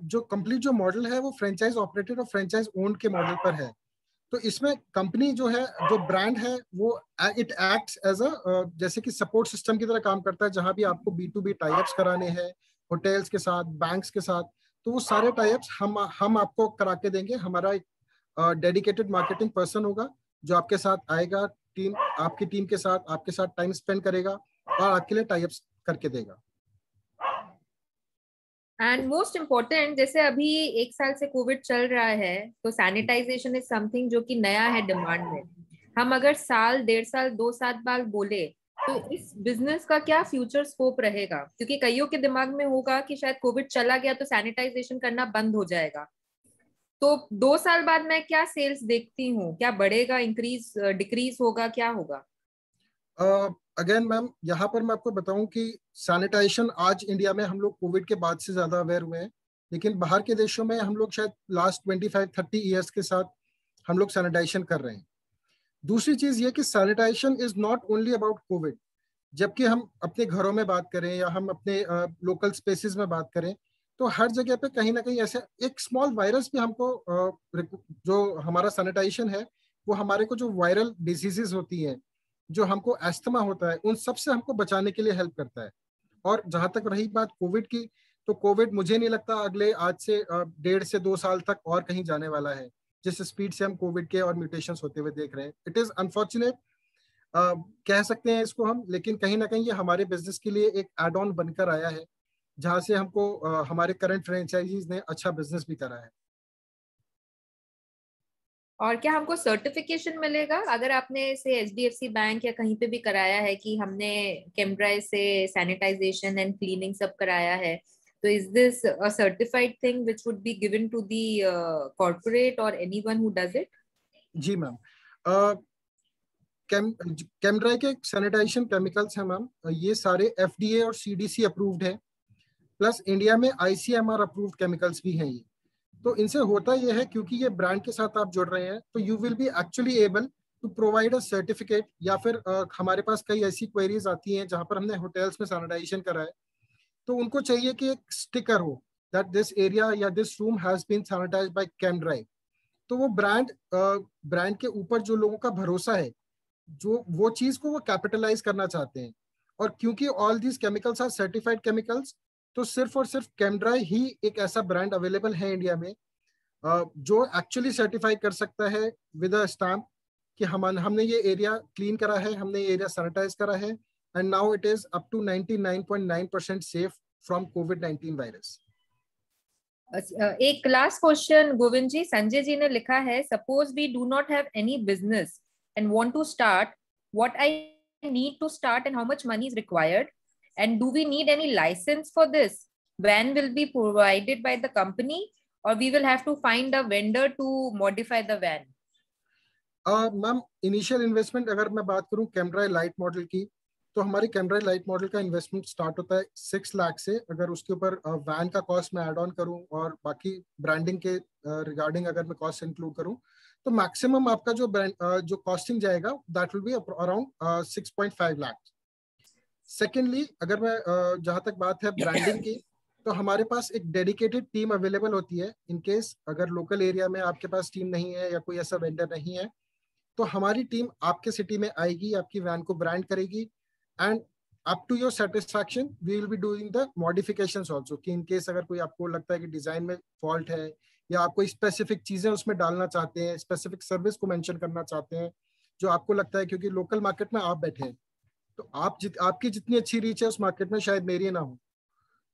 जो कंप्लीट जो मॉडल है वो फ्रेंचाइज ऑपरेटेड और फ्रेंचाइज ओन्ड के मॉडल पर है। तो इसमें कंपनी जो है, जो ब्रांड है, वो इट एक्ट्स एज अ जैसे कि सपोर्ट सिस्टम की तरह काम करता है। जहां भी आपको B2B टाइप्स कराने हैं होटल्स के साथ, बैंक्स के साथ, तो वो सारे टाइप्स हम आपको करा के देंगे। हमारा एक डेडिकेटेड मार्केटिंग पर्सन होगा जो आपके साथ आएगा, आपकी टीम के साथ आपके साथ टाइम स्पेंड करेगा और आपके लिए टाइप्स करके देगा। एंड मोस्ट इम्पोर्टेंट, जैसे अभी 1 साल से कोविड चल रहा है तो सैनिटाइजेशन इज समथिंग जो कि नया है डिमांड में। हम अगर साल, 1.5 साल, 2 साल बाद बोले तो इस बिजनेस का क्या फ्यूचर स्कोप रहेगा? क्योंकि कईयों के दिमाग में होगा कि शायद कोविड चला गया तो सैनिटाइजेशन करना बंद हो जाएगा। तो 2 साल बाद मैं क्या सेल्स देखती हूँ? क्या बढ़ेगा, इंक्रीज, डिक्रीज होगा, क्या होगा? अगेन मैम, यहाँ पर मैं आपको बताऊं कि सैनिटाइजेशन आज इंडिया में हम लोग कोविड के बाद से ज्यादा अवेयर हुए हैं, लेकिन बाहर के देशों में हम लोग शायद लास्ट 25-30 ईयर्स के साथ हम लोग सैनिटाइजेशन कर रहे हैं। दूसरी चीज ये कि sanitization is not only about covid. जबकि हम अपने घरों में बात करें या हम अपने लोकल स्पेसेस में बात करें तो हर जगह पे कहीं ना कहीं ऐसे एक स्मॉल वायरस भी हमको जो हमारा सैनिटाइजेशन है वो हमारे को जो वायरल डिजीजेस होती हैं, जो हमको एस्थमा होता है, उन सब से हमको बचाने के लिए हेल्प करता है। और जहां तक रही बात कोविड की, तो कोविड मुझे नहीं लगता अगले आज से 1.5 से 2 साल तक और कहीं जाने वाला है, जिस स्पीड से हम कोविड के और म्यूटेशंस होते हुए देख रहे हैं। इट इज अनफॉर्चुनेट कह सकते हैं इसको हम, लेकिन कहीं ना कहीं ये हमारे बिजनेस के लिए एक एड ऑन बनकर आया है, जहां से हमको हमारे करंट फ्रेंचाइजीज ने अच्छा बिजनेस भी करा है। और क्या हमको सर्टिफिकेशन मिलेगा अगर आपने से HDFC बैंक या कहीं पे भी कराया है कि हमने कैमड्राई से सैनिटाइजेशन एंड क्लीनिंग सब कराया है, तो is this a certified thing which would be given to the corporate और एनीवन हु डज इट? जी मैम, कैमड्राई के सैनिटाइजेशन केमिकल्स हैं मैम, ये सारे FDA और CDC अप्रूव्ड है, प्लस इंडिया में ICMR अप्रूव्ड केमिकल्स भी हैं ये। तो इनसे होता यह है क्योंकि ये ब्रांड के साथ आप जुड़ रहे हैं तो you will be actually able to provide a certificate, या फिर हमारे पास कई ऐसी क्वेरीज आती हैं जहां पर हमने होटल्स में सैनिटाइजेशन करा है तो उनको चाहिए कि एक स्टिकर हो दैट दिस एरिया या this room has been sanitised by ChemDry. तो वो ब्रांड के ऊपर जो लोगों का भरोसा है, जो वो चीज को वो कैपिटलाइज करना चाहते हैं। और क्योंकि all these chemicals are certified chemicals, तो सिर्फ और सिर्फ कैमड्राई ही एक ऐसा ब्रांड अवेलेबल है इंडिया में जो एक्चुअली सर्टिफाई कर सकता है विद अ स्टैम्प कि हमने ये एरिया क्लीन करा है, हमने ये एरिया सैनिटाइज करा है, and now it is up to 99.9% safe from COVID-19 virus. एक लास्ट क्वेश्चन गोविंद जी, संजय जी ने लिखा है, suppose we do not have any business and want to start, what I need to start and how much money is required, and do we need any license for this? Van will be provided by the company or we will have to find a vendor to modify the van? Ma'am, initial investment अगर मैं बात करूं कैमड्राई light model की, तो हमारी कैमड्राई light model का investment start होता है 6 लाख से। अगर उसके ऊपर वैन का कॉस्ट मैं ऐड ऑन करूं और बाकी ब्रांडिंग के रिगार्डिंग अगर मैं कॉस्ट इंक्लूड करूं तो मैक्सिमम आपका जो कॉस्टिंग जाएगा that will be around 6.5 lakh. Secondly, अगर मैं जहां तक बात है ब्रांडिंग की, तो हमारे पास एक डेडिकेटेड टीम अवेलेबल होती है। इन केस अगर लोकल एरिया में आपके पास टीम नहीं है या कोई ऐसा वेंडर नहीं है, तो हमारी टीम आपके सिटी में आएगी, आपकी वैन को ब्रांड करेगी, and up to your satisfaction we will be doing the modifications also. कि इन केस अगर कोई आपको लगता है कि डिजाइन में फॉल्ट है या आप कोई स्पेसिफिक चीजें उसमें डालना चाहते हैं, स्पेसिफिक सर्विस को मेंशन करना चाहते हैं जो आपको लगता है, क्योंकि लोकल मार्केट में आप बैठे हैं तो आपकी जितनी अच्छी रीच है उस मार्केट में शायद मेरी ना हो,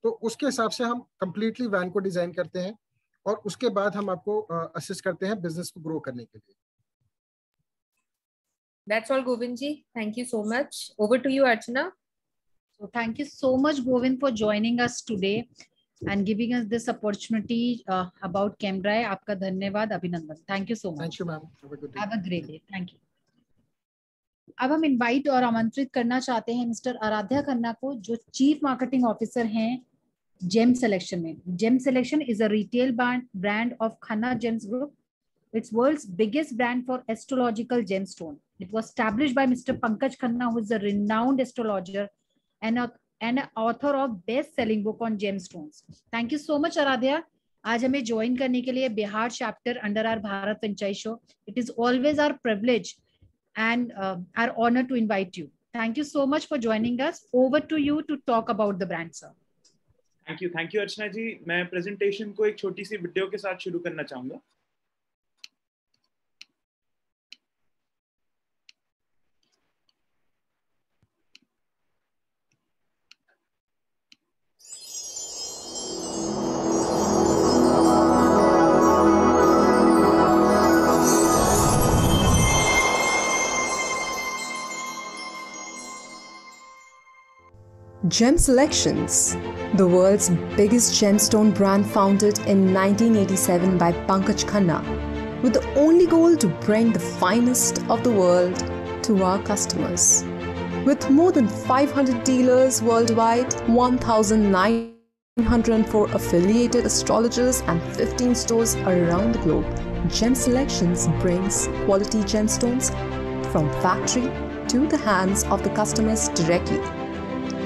तो उसके हिसाब से हम कंप्लीटली वैन को डिजाइन करते हैं और उसके बाद हम आपको असिस्ट करते हैं बिजनेस को ग्रो करने के लिए। That's all, Govind ji. Thank you so much. Over to you, Archana. So thank you so much, Govind, for joining us today and giving us this opportunity about ChemDry. आपका धन्यवाद, अभिनंदन. Thank you so much. Thank you, ma'am. Have a good day. Have a great day. Thank you. अब हम invite और आमंत्रित करना चाहते हैं मिस्टर आराध्या खन्ना को, जो चीफ मार्केटिंग ऑफिसर हैं जेम सिलेक्शन में। Gem Selection is a retail brand of Khanna Gems Group It's world's biggest brand for astrological gemstone. It was established by Mr. Pankaj Khanna, who is a renowned astrologer and an author of best-selling book on gemstones. Thank you so much, Aradhya. आज हमें join करने के लिए Bihar chapter under our Bharat franchise show. It is always our privilege and our honor to invite you. Thank you so much for joining us. Over to you to talk about the brand, sir. Thank you, अर्चना जी. मैं presentation को एक छोटी सी video के साथ शुरू करना चाहूंगा. Gem Selections, the world's biggest gemstone brand founded in 1987 by Pankaj Khanna, with the only goal to bring the finest of the world to our customers. With more than 500 dealers worldwide, 1,904 affiliated astrologers and 15 stores around the globe, Gem Selections brings quality gemstones from factory to the hands of the customers directly.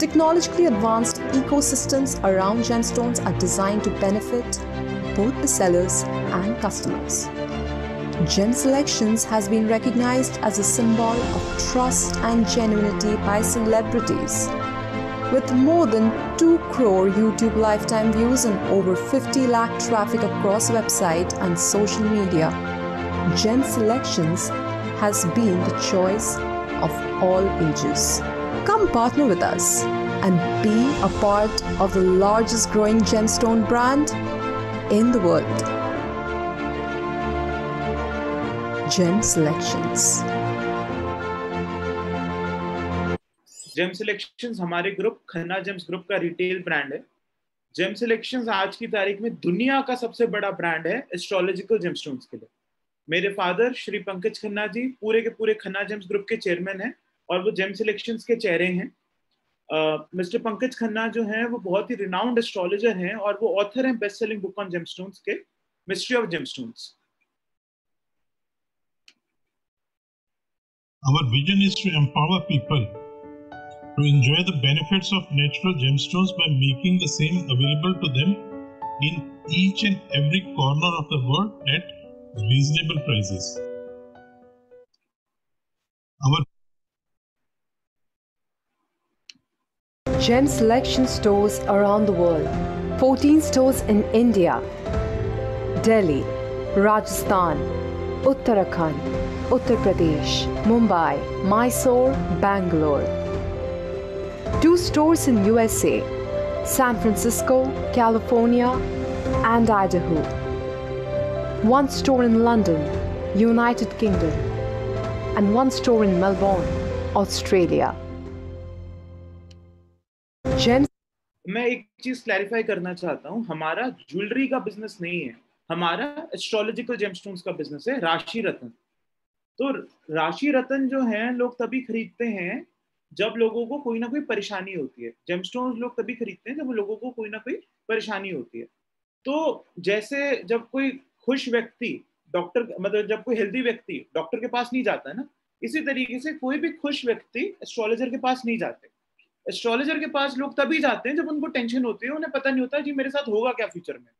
Technologically advanced ecosystems around gemstones are designed to benefit both the sellers and customers. Gem Selections has been recognized as a symbol of trust and genuinity by celebrities. With more than 2 crore YouTube lifetime views and over 50 lakh traffic across website and social media, Gem Selections has been the choice of all ages. Come partner with us and be a part of the largest growing gemstone brand in the world. Gem Selections. Gem Selections हमारे group Khanna Gems Group का retail brand है. Gem Selections आज की तारीख में दुनिया का सबसे बड़ा ब्रांड है एस्ट्रोलॉजिकल जेमस्टोन्स के लिए. मेरे फादर श्री पंकज खन्ना जी पूरे के पूरे खन्ना जेम्स ग्रुप के चेयरमैन हैं और वो जेम सिलेक्शंस के चेहरे हैं. मिस्टर पंकज खन्ना जो हैं वो बहुत ही रिनाउंड एस्ट्रोलॉजर हैं और वो ऑथर हैं best selling book on gemstones के mystery of gemstones. Our vision is to empower people to enjoy the benefits of natural gemstones by making the same available to them in each and every corner of the world at reasonable prices. Our Gem Selection stores around the world. 14 stores in India, Delhi, Rajasthan, Uttarakhand, Uttar Pradesh, Mumbai, Mysore, Bangalore. 2 stores in USA, San Francisco, California, and Idaho. 1 store in London, United Kingdom, and 1 store in Melbourne, Australia. मैं एक चीज clarify करना चाहता हूँ. हमारा jewellery का business नहीं है, हमारा एस्ट्रोलॉजिकल जेमस्टोन्स का बिजनेस है. राशि रत्न. तो राशि रत्न जो है लोग तभी खरीदते हैं जब लोगों को कोई ना कोई परेशानी होती है. जेमस्टोन्स लोग तभी खरीदते हैं जब लोगों को कोई ना कोई परेशानी होती है. तो जैसे जब कोई खुश व्यक्ति डॉक्टर मतलब जब कोई हेल्दी व्यक्ति डॉक्टर के पास नहीं जाता है ना, इसी तरीके से कोई भी खुश व्यक्ति एस्ट्रोलॉजर के पास नहीं जाते. एस्ट्रोलॉजर के पास लोग तभी जाते हैं जब उनको टेंशन होती है, उन्हें पता नहीं होता जी मेरे साथ होगा क्या फ्यूचर में.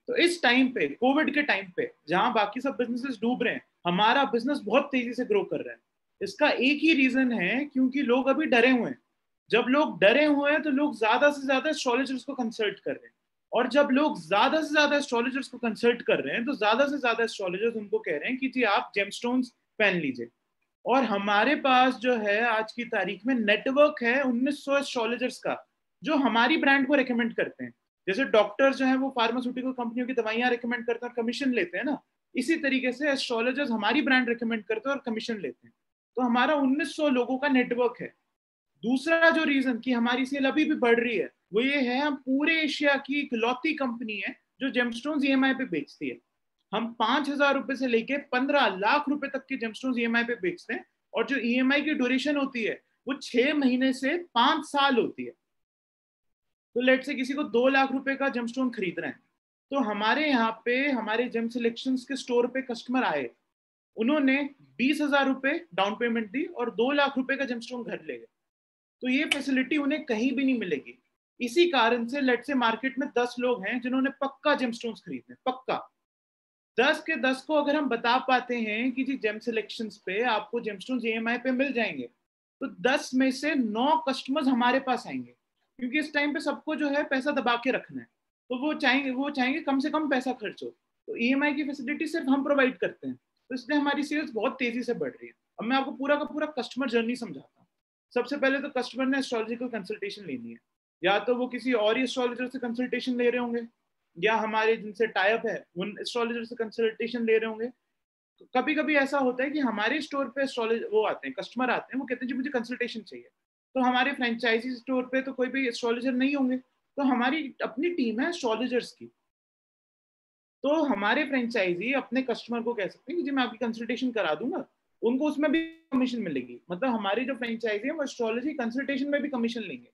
तो इस टाइम पे कोविड के टाइम पे जहां बाकी सब बिजनेसेस डूब रहे हैं, हमारा बिजनेस बहुत तेजी से ग्रो कर रहा है. इसका एक ही रीजन है क्योंकि लोग अभी डरे हुए हैं. जब लोग डरे हुए हैं तो लोग ज्यादा से ज्यादा एस्ट्रोलॉजर्स को कंसल्ट कर रहे हैं, और जब लोग ज्यादा से ज्यादा एस्ट्रोलॉजर्स को कंसल्ट कर रहे हैं तो ज्यादा से ज्यादा एस्ट्रोलॉजर्स उनको कह रहे हैं कि जी आप जेमस्टोन्स पहन लीजिए. और हमारे पास जो है आज की तारीख में नेटवर्क है 1900 एस्ट्रोलॉजर्स का जो हमारी ब्रांड को रेकमेंड करते हैं. जैसे डॉक्टर्स जो है वो फार्मास्यूटिकल कंपनियों की दवाइयां रेकमेंड करते हैं और कमीशन लेते हैं ना, इसी तरीके से एस्ट्रोलॉजर्स हमारी ब्रांड रेकमेंड करते हैं और कमीशन लेते हैं. तो हमारा 1900 लोगों का नेटवर्क है. दूसरा जो रीजन कि हमारी सेल अभी भी बढ़ रही है वो ये है, हम पूरे एशिया की इकलौती कंपनी है जो जेमस्टोन्स ईएमआई पे बेचती है. हम 5,000 रुपए से लेके 15 लाख रुपए तक के जेमस्टोन्स ईएमआई पे बेचते हैं, और जो ईएमआई की ड्यूरेशन होती है वो 6 महीने से 5 साल होती है. तो लेट से किसी को 2 लाख रुपए का जेमस्टोन खरीदना है तो हमारे यहाँ पे हमारे जेम सिलेक्शंस के स्टोर पे कस्टमर आए, उन्होंने 20,000 रुपए डाउन पेमेंट दी और 2 लाख रुपए का जेमस्टोन घर ले गए। तो ये फैसिलिटी उन्हें कहीं भी नहीं मिलेगी। इसी कारण से लेट से मार्केट में 10 लोग हैं जिन्होंने पक्का जेमस्टोन्स खरीदने, पक्का 10 के 10 को अगर हम बता पाते हैं कि जी जेम सिलेक्शंस पे आपको जेमस्टोन्स EMI पे मिल जाएंगे, तो 10 में से 9 कस्टमर्स हमारे पास आएंगे, क्योंकि इस टाइम पे सबको जो है पैसा दबा के रखना है, तो वो चाहेंगे कम से कम पैसा खर्च हो। तो EMI की फैसिलिटी सिर्फ हम प्रोवाइड करते हैं, तो इसलिए हमारी सेल्स बहुत तेजी से बढ़ रही है। अब मैं आपको पूरा का पूरा कस्टमर जर्नी समझाता हूँ। सबसे पहले तो कस्टमर ने एस्ट्रोलॉजिकल कंसल्टेशन लेनी है, या तो वो किसी और ही एस्ट्रोलॉजर से कंसल्टेशन ले रहे होंगे, या हमारे जिनसे टाई अप है उन एस्ट्रोलॉजर से कंसल्टेशन ले रहे होंगे। तो कभी कभी ऐसा होता है कि हमारे स्टोर पे एस्ट्रोलॉजर वो आते हैं, कस्टमर आते हैं, वो कहते हैं जी मुझे कंसल्टेशन चाहिए, तो हमारे फ्रेंचाइजी स्टोर पे तो कोई भी एस्ट्रोलॉजर नहीं होंगे, तो हमारी अपनी टीम है एस्ट्रोलॉजर्स की। तो हमारे फ्रेंचाइजी अपने कस्टमर को कह सकते हैं कि जी मैं आपकी कंसल्टेशन करा दूंगा, उनको उसमें भी कमीशन मिलेगी। मतलब हमारे जो फ्रेंचाइजी है वो एस्ट्रोलॉजी कंसल्टेशन में भी कमीशन लेंगे।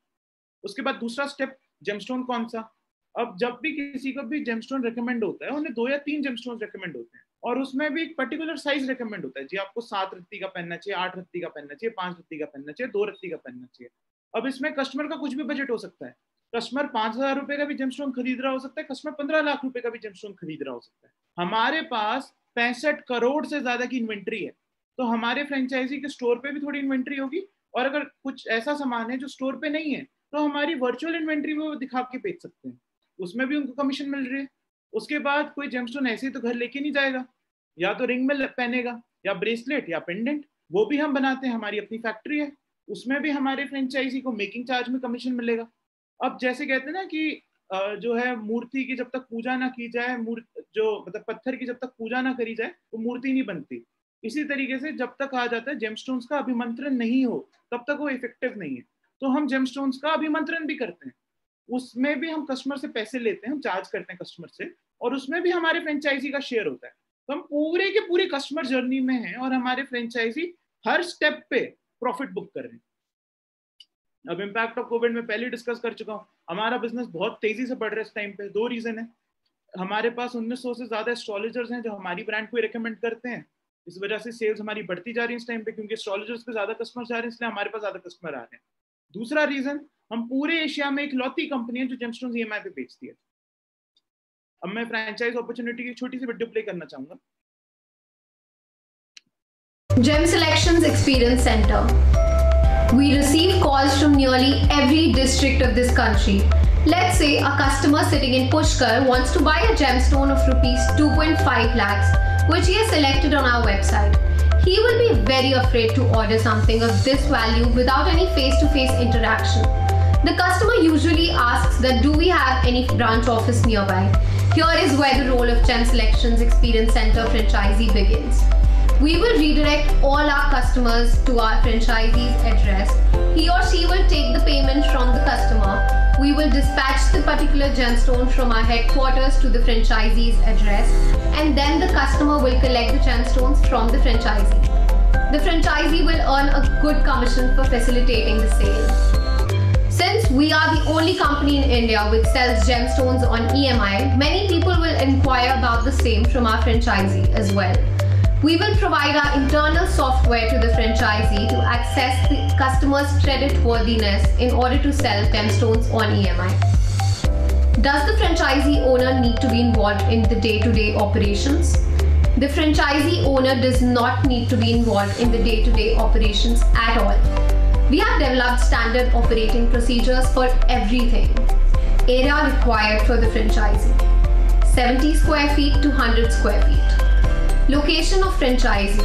उसके बाद दूसरा स्टेप, जेमस्टोन कौन सा। अब जब भी किसी को भी जेमस्टोन रेकमेंड होता है, उन्हें 2 या 3 जेमस्टोन रेकमेंड होते हैं, और उसमें भी एक पर्टिकुलर साइज रेकमेंड होता है, जी आपको 7 रत्ती का पहनना चाहिए, 8 रत्ती का पहनना चाहिए, 5 रत्ती का पहनना चाहिए, 2 रत्ती का पहनना चाहिए। अब इसमें कस्टमर का कुछ भी बजट हो सकता है। कस्टमर 5,000 रुपए का भी जेमस्टोन खरीद रहा हो सकता है, कस्टमर 15 लाख रुपए का भी जेमस्टोन खरीद रहा हो सकता है। हमारे पास 65 करोड़ से ज्यादा की इन्वेंट्री है, तो हमारे फ्रेंचाइजी के स्टोर पे भी थोड़ी इन्वेंट्री होगी, और अगर कुछ ऐसा सामान है जो स्टोर पे नहीं है, तो हमारी वर्चुअल इन्वेंट्री वो दिखा के बेच सकते हैं, उसमें भी उनको कमीशन मिल रही है। उसके बाद कोई जेमस्टोन ऐसे ही तो घर लेके नहीं जाएगा, या तो रिंग में पहनेगा, या ब्रेसलेट, या पेंडेंट, वो भी हम बनाते हैं, हमारी अपनी फैक्ट्री है, उसमें भी हमारे फ्रेंचाइजी को मेकिंग चार्ज में कमीशन मिलेगा। अब जैसे कहते हैं ना कि जो है मूर्ति की जब तक पूजा ना की जाए, जो मतलब पत्थर की जब तक पूजा ना करी जाए, वो मूर्ति नहीं बनती। इसी तरीके से जब तक आ जाता है जेमस्टोन्स का अभिमंत्रण नहीं हो, तब तक वो इफेक्टिव नहीं है। तो हम जेमस्टोन्स का अभिमंत्रण भी करते हैं, उसमें भी हम कस्टमर से पैसे लेते हैं, हम चार्ज करते हैं कस्टमर से, और उसमें भी हमारे फ्रेंचाइजी का शेयर होता है। तो हम पूरे के पूरे कस्टमर जर्नी में हैं, और हमारे फ्रेंचाइजी हर स्टेप पे प्रॉफिट बुक कर रहे हैं। अब इम्पैक्ट ऑफ कोविड में पहले डिस्कस कर चुका हूँ, हमारा बिजनेस बहुत तेजी से बढ़ रहा है इस टाइम पे। 2 रीजन है, हमारे पास 1900 से ज्यादा एस्ट्रोलॉजर्स हैं जो हमारी ब्रांड को रिकमेंड करते हैं, इस वजह से सेल्स हमारी बढ़ती जा रही है इस टाइम पे, क्योंकि एस्ट्रोलॉजर्स पे ज्यादा कस्टमर जा रहे हैं, इसलिए हमारे पास ज्यादा कस्टमर आ रहे हैं। दूसरा रीजन, हम पूरे एशिया में एक लौती कंपनी है जो जेमस्टोन्स EMI पे बेचती है। अब मैं फ्रैंचाइज अपॉर्चुनिटी की छोटी सी वीडियो प्ले करना चाहूंगा। Gem Selections Experience Center. We receive calls from nearly every district of this country. Let's say a customer sitting in Pushkar wants to buy a gemstone of rupees 2.5 lakhs, which he has selected on our website. He will be very afraid to order something of this value without any face-to-face interaction. The customer usually asks that do we have any branch office nearby? Here is where the role of Gem Selections Experience Center franchisee begins. We will redirect all our customers to our franchisee's address. He or she will take the payment from the customer. We will dispatch the particular gemstone from our headquarters to the franchisee's address, and then the customer will collect the gemstones from the franchisee. The franchisee will earn a good commission for facilitating the sale. Since we are the only company in India which sells gemstones on EMI, many people will inquire about the same from our franchisee as well. We will provide our internal software to the franchisee to access the customer's credit worthiness in order to sell gemstones on EMI. Does the franchisee owner need to be involved in the day-to-day operations? The franchisee owner does not need to be involved in the day-to-day operations at all. We have developed standard operating procedures for everything. Area required for the franchisee: 70 square feet to 100 square feet. Location of franchisee: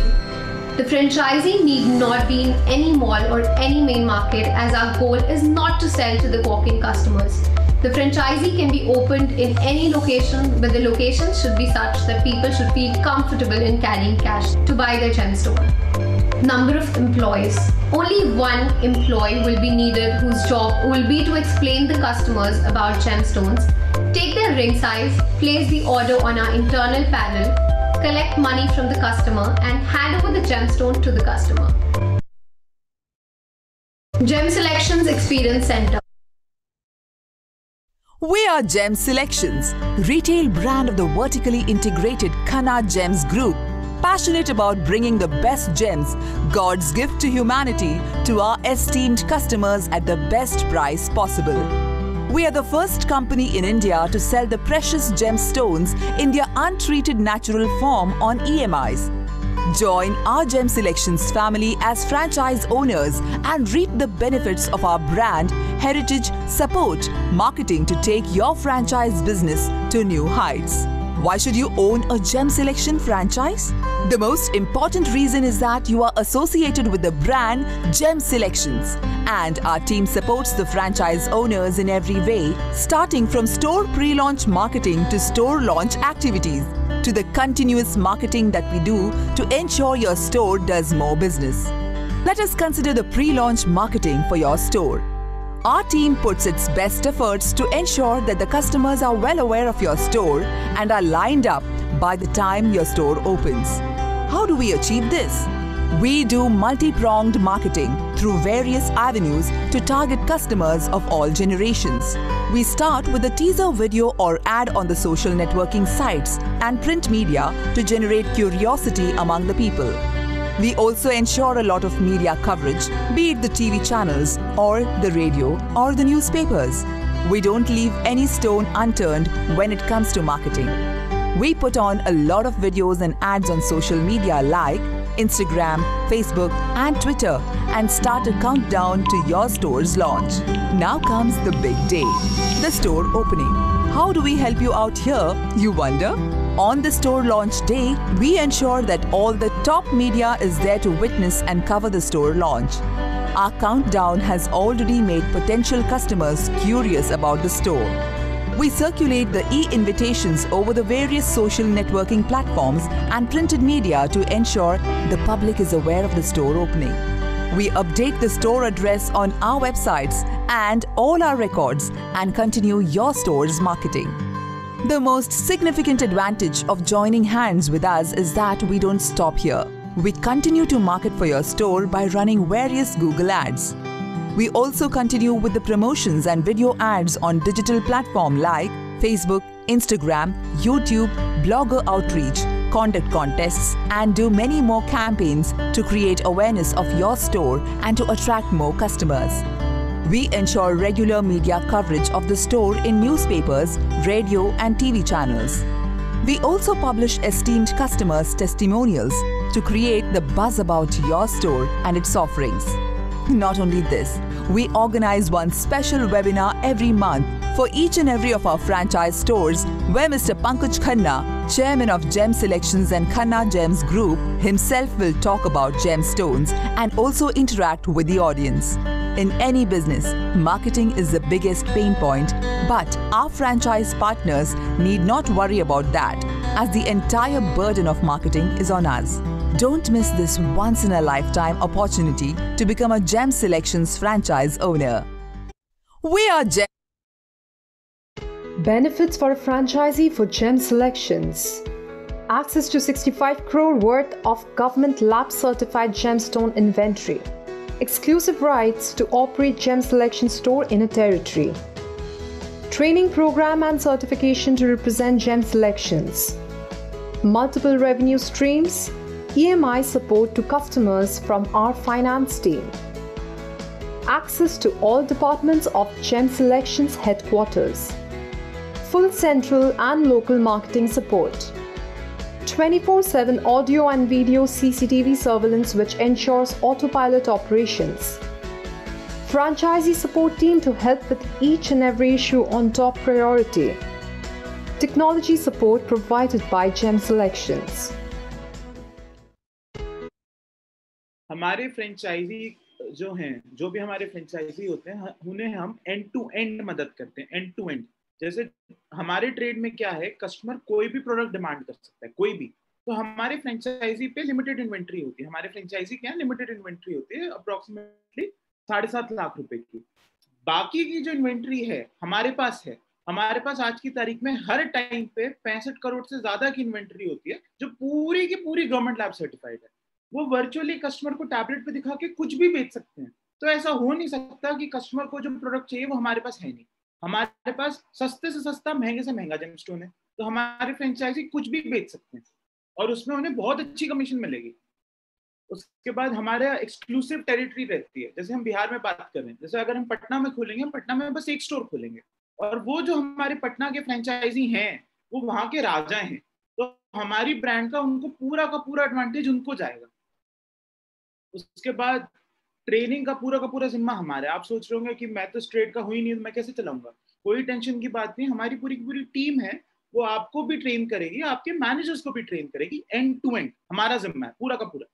the franchisee need not be in any mall or any main market, as our goal is not to sell to the walk-in customers. The franchisee can be opened in any location, but the location should be such that people should feel comfortable in carrying cash to buy their gemstone. Number of employees: only 1 employee will be needed, whose job will be to explain the customers about gemstones, take their ring size, place the order on our internal panel, collect money from the customer, and hand over the gemstone to the customer. Gem Selections Experience Center. We are Gem Selections, retail brand of the vertically integrated Khanna Gems Group, passionate about bringing the best gems, God's gift to humanity, to our esteemed customers at the best price possible. We are the first company in India to sell the precious gemstones in their untreated natural form on EMIs. Join our Gem Selections family as franchise owners and reap the benefits of our brand, heritage, support, marketing to take your franchise business to new heights. Why should you own a Gem Selection franchise? The most important reason is that you are associated with the brand Gem Selections, and our team supports the franchise owners in every way, starting from store pre-launch marketing to store launch activities, to the continuous marketing that we do to ensure your store does more business. Let us consider the pre-launch marketing for your store. Our team puts its best efforts to ensure that the customers are well aware of your store and are lined up by the time your store opens. How do we achieve this? We do multi-pronged marketing through various avenues to target customers of all generations. We start with a teaser video or ad on the social networking sites and print media to generate curiosity among the people. We also ensure a lot of media coverage, be it the TV channels or the radio or the newspapers. We don't leave any stone unturned when it comes to marketing. We put on a lot of videos and ads on social media like Instagram, Facebook and Twitter and start a countdown to your store's launch. Now comes the big day, the store opening. How do we help you out here, you wonder? On the store launch day, we ensure that all the top media is there to witness and cover the store launch. Our countdown has already made potential customers curious about the store. We circulate the e-invitations over the various social networking platforms and printed media to ensure the public is aware of the store opening. We update the store address on our websites and all our records and continue your store's marketing. The most significant advantage of joining hands with us is that we don't stop here. We continue to market for your store by running various Google ads. We also continue with the promotions and video ads on digital platforms like Facebook, Instagram, YouTube, blogger outreach, conduct contests, and do many more campaigns to create awareness of your store and to attract more customers. We ensure regular media coverage of the store in newspapers, radio, and TV channels. We also publish esteemed customers' testimonials to create the buzz about your store and its offerings. Not only this, we organize one special webinar every month for each and every of our franchise stores where Mr. Pankaj Khanna, Chairman of Gem Selections and Khanna Gems Group, himself will talk about gemstones and also interact with the audience. In any business, marketing is the biggest pain point, but our franchise partners need not worry about that, as the entire burden of marketing is on us. Don't miss this once-in-a-lifetime opportunity to become a Gem Selections franchise owner. We are Gem. Benefits for a franchisee for Gem Selections. Access to 65 crore worth of government lab certified gemstone inventory. Exclusive rights to operate Gem Selection store in a territory. Training program and certification to represent Gem Selections. Multiple revenue streams. EMI support to customers from our finance team. Access to all departments of Gem Selections headquarters. Full central and local marketing support. 24/7 audio and video CCTV surveillance which ensures autopilot operations. Franchisee support team to help with each and every issue on top priority. Technology support provided by Gem Selections. हमारे franchise जो हैं, जो भी हमारे franchise होते हैं, उन्हें हम एंड टू एंड मदद करते हैं, एंड टू एंड। जैसे हमारे ट्रेड में क्या है, कस्टमर कोई भी प्रोडक्ट डिमांड कर सकता है, कोई भी। तो हमारे फ्रेंचाइजी पे लिमिटेड इन्वेंट्री होती है। हमारे फ्रेंचाइजी क्या लिमिटेड इन्वेंट्री होती है, अप्रोक्सीमेटली 7.5 लाख रुपए की। बाकी की जो इन्वेंट्री है हमारे पास है, हमारे पास आज की तारीख में हर टाइम पे 65 करोड़ से ज्यादा की इन्वेंट्री होती है, जो पूरी की पूरी गवर्नमेंट लैब सर्टिफाइड है। वो वर्चुअली कस्टमर को टैबलेट पे दिखा के कुछ भी बेच सकते हैं। तो ऐसा हो नहीं सकता कि कस्टमर को जो प्रोडक्ट चाहिए वो हमारे पास है नहीं। हमारे पास सस्ते से सस्ता महंगे से महंगा जेमस्टोन है, तो हमारे फ्रेंचाइजी कुछ भी बेच सकते हैं और उसमें उन्हें बहुत अच्छी कमीशन मिलेगी। उसके बाद हमारे एक्सक्लूसिव टेरिटरी रहती है। जैसे हम बिहार में बात कर रहे हैं, जैसे अगर हम पटना में खोलेंगे, पटना में बस एक स्टोर खोलेंगे और वो जो हमारे पटना के फ्रेंचाइजी हैं वो वहां के राजा हैं, तो हमारी ब्रांड का उनको पूरा का पूरा एडवांटेज उनको जाएगा। उसके बाद ट्रेनिंग का पूरा जिम्मा हमारा है। आप सोच रहे होंगे कि मैं तो स्ट्रेट का हूं ही नहीं, मैं कैसे चलाऊंगा। कोई टेंशन की बात नहीं, हमारी पूरी की पूरी टीम है, वो आपको भी ट्रेन करेगी, आपके मैनेजर्स को भी ट्रेन करेगी। एंड टू एंड हमारा जिम्मा है पूरा का पूरा।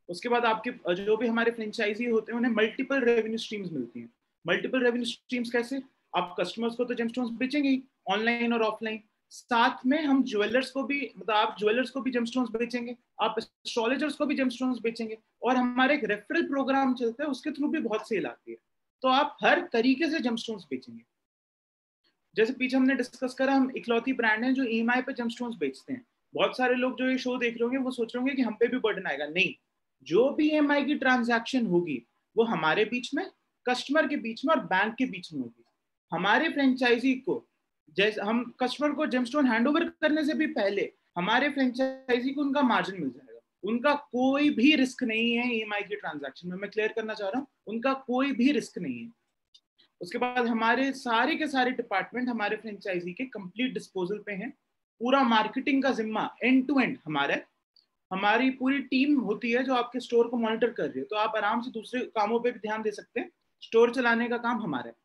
उसके बाद आपके जो भी हमारे फ्रेंचाइजी होते हैं उन्हें मल्टीपल रेवेन्यू स्ट्रीम्स मिलती हैं। मल्टीपल रेवेन्यू स्ट्रीम्स कैसे? आप कस्टमर्स को तो जेमस्टोन्स बेचेंगे ही, ऑनलाइन और ऑफलाइन, साथ में हम ज्वेलर्स को भी, मतलब आप ज्वेलर्स को भी जेमस्टोन्स बेचेंगे, आप एस्ट्रोलॉजर्स को भी जेमस्टोन्स बेचेंगे, और हमारे एक रेफरल प्रोग्राम चलता है, उसके थ्रू भी बहुत सेल आती है। तो आप हर तरीके से जेमस्टोन्स बेचेंगे। जैसे पीछे हमने डिस्कस करा, हम इकलौती ब्रांड है जो EMI पे जेमस्टोन्स बेचते हैं। बहुत सारे लोग जो ये शो देख रहे होंगे वो सोच रहे होंगे कि हम पे भी बर्डन आएगा। नहीं, जो भी EMI की ट्रांजैक्शन होगी वो हमारे बीच में, कस्टमर के बीच में और बैंक के बीच में होगी। हमारे फ्रेंचाइजी को, जैसे हम कस्टमर को जेमस्टोन हैंडओवर करने से भी पहले हमारे फ्रेंचाइजी को उनका मार्जिन मिल जाएगा। उनका कोई भी रिस्क नहीं है EMI की ट्रांजैक्शन में, मैं क्लियर करना चाह रहा हूँ, उनका कोई भी रिस्क नहीं है। उसके बाद हमारे सारे के सारे डिपार्टमेंट हमारे फ्रेंचाइजी के कंप्लीट डिस्पोजल पे हैं। पूरा मार्केटिंग का जिम्मा एंड टू एंड हमारा है। हमारी पूरी टीम होती है जो आपके स्टोर को मॉनिटर कर रही है, तो आप आराम से दूसरे कामों पे भी ध्यान दे सकते हैं। स्टोर चलाने का काम हमारा है।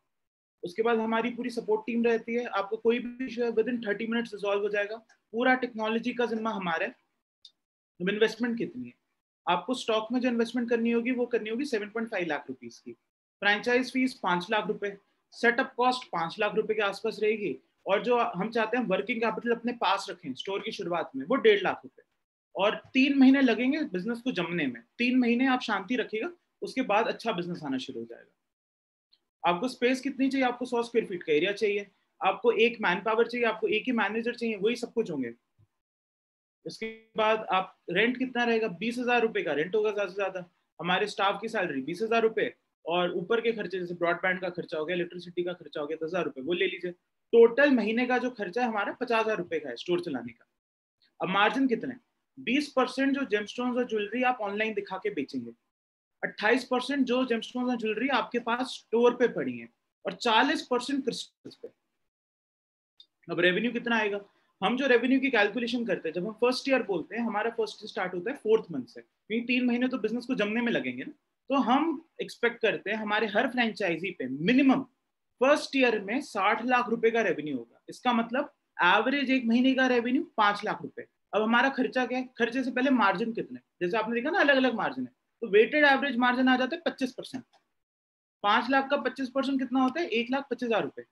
उसके बाद हमारी पूरी सपोर्ट टीम रहती है। आपको कोई भी इशू है विद इन 30 मिनट्स रिजॉल्व हो जाएगा। पूरा टेक्नोलॉजी का जिम्मा हमारा है। अब इन्वेस्टमेंट कितनी है? आपको स्टॉक में जो इन्वेस्टमेंट करनी होगी वो करनी होगी 7.5 लाख रुपीज की। फ्रेंचाइज फीस 5 लाख रुपए, सेटअप कॉस्ट 5 लाख रुपए के आसपास रहेगी, और जो हम चाहते हैं वर्किंग कैपिटल अपने पास रखें स्टोर की शुरुआत में, वो 1.5 लाख रुपए। और 3 महीने लगेंगे बिजनेस को जमने में। 3 महीने आप शांति रखिएगा, उसके बाद अच्छा बिजनेस आना शुरू हो जाएगा। आपको स्पेस कितनी चाहिए? आपको 100 स्क्वायर फीट का एरिया चाहिए, आपको एक मैन पावर चाहिए, आपको एक ही मैनेजर चाहिए, वही सब कुछ होंगे। उसके बाद आप रेंट कितना रहेगा? 20,000 रुपए का रेंट होगा ज्यादा से ज्यादा। हमारे स्टाफ की सैलरी 20,000 रुपए, और ऊपर के खर्चे जैसे ब्रॉडबैंड का खर्चा हो गया, इलेक्ट्रिसिटी का खर्चा हो गया 10,000 रुपए, वो ले लीजिए। टोटल महीने का जो खर्चा है हमारा 50,000 रुपए का है स्टोर चलाने का। अब मार्जिन कितने? 20% जो जेमस्टोन्स और ज्वेलरी आप ऑनलाइन दिखा के बेचेंगे, 28% जो जेमस्टोन्स और ज्वेलरी आपके पास स्टोर पे पड़ी है, और 40% क्रिस्टल्स पे। अब रेवेन्यू कितना आएगा? हम जो रेवेन्यू की कैलकुलेशन करते हैं, जब हम फर्स्ट ईयर बोलते हैं, हमारा फर्स्ट स्टार्ट होता है 4th मंथ से, क्योंकि 3 महीने तो बिजनेस को जमने में लगेंगे ना। तो हम एक्सपेक्ट करते हैं हमारे हर फ्रेंचाइजी पे मिनिमम फर्स्ट ईयर में 60 लाख रुपए का रेवेन्यू होगा। इसका मतलब एवरेज एक महीने का रेवेन्यू 5 लाख रुपए। अब हमारा खर्चा क्या है? खर्चे से पहले मार्जिन कितने? जैसे आपने देखा ना, अलग अलग मार्जिन है, तो वेटेड एवरेज मार्जिन आ जाता है 25%। 5 लाख का 25% कितना होता है? 1,25,000 रुपए।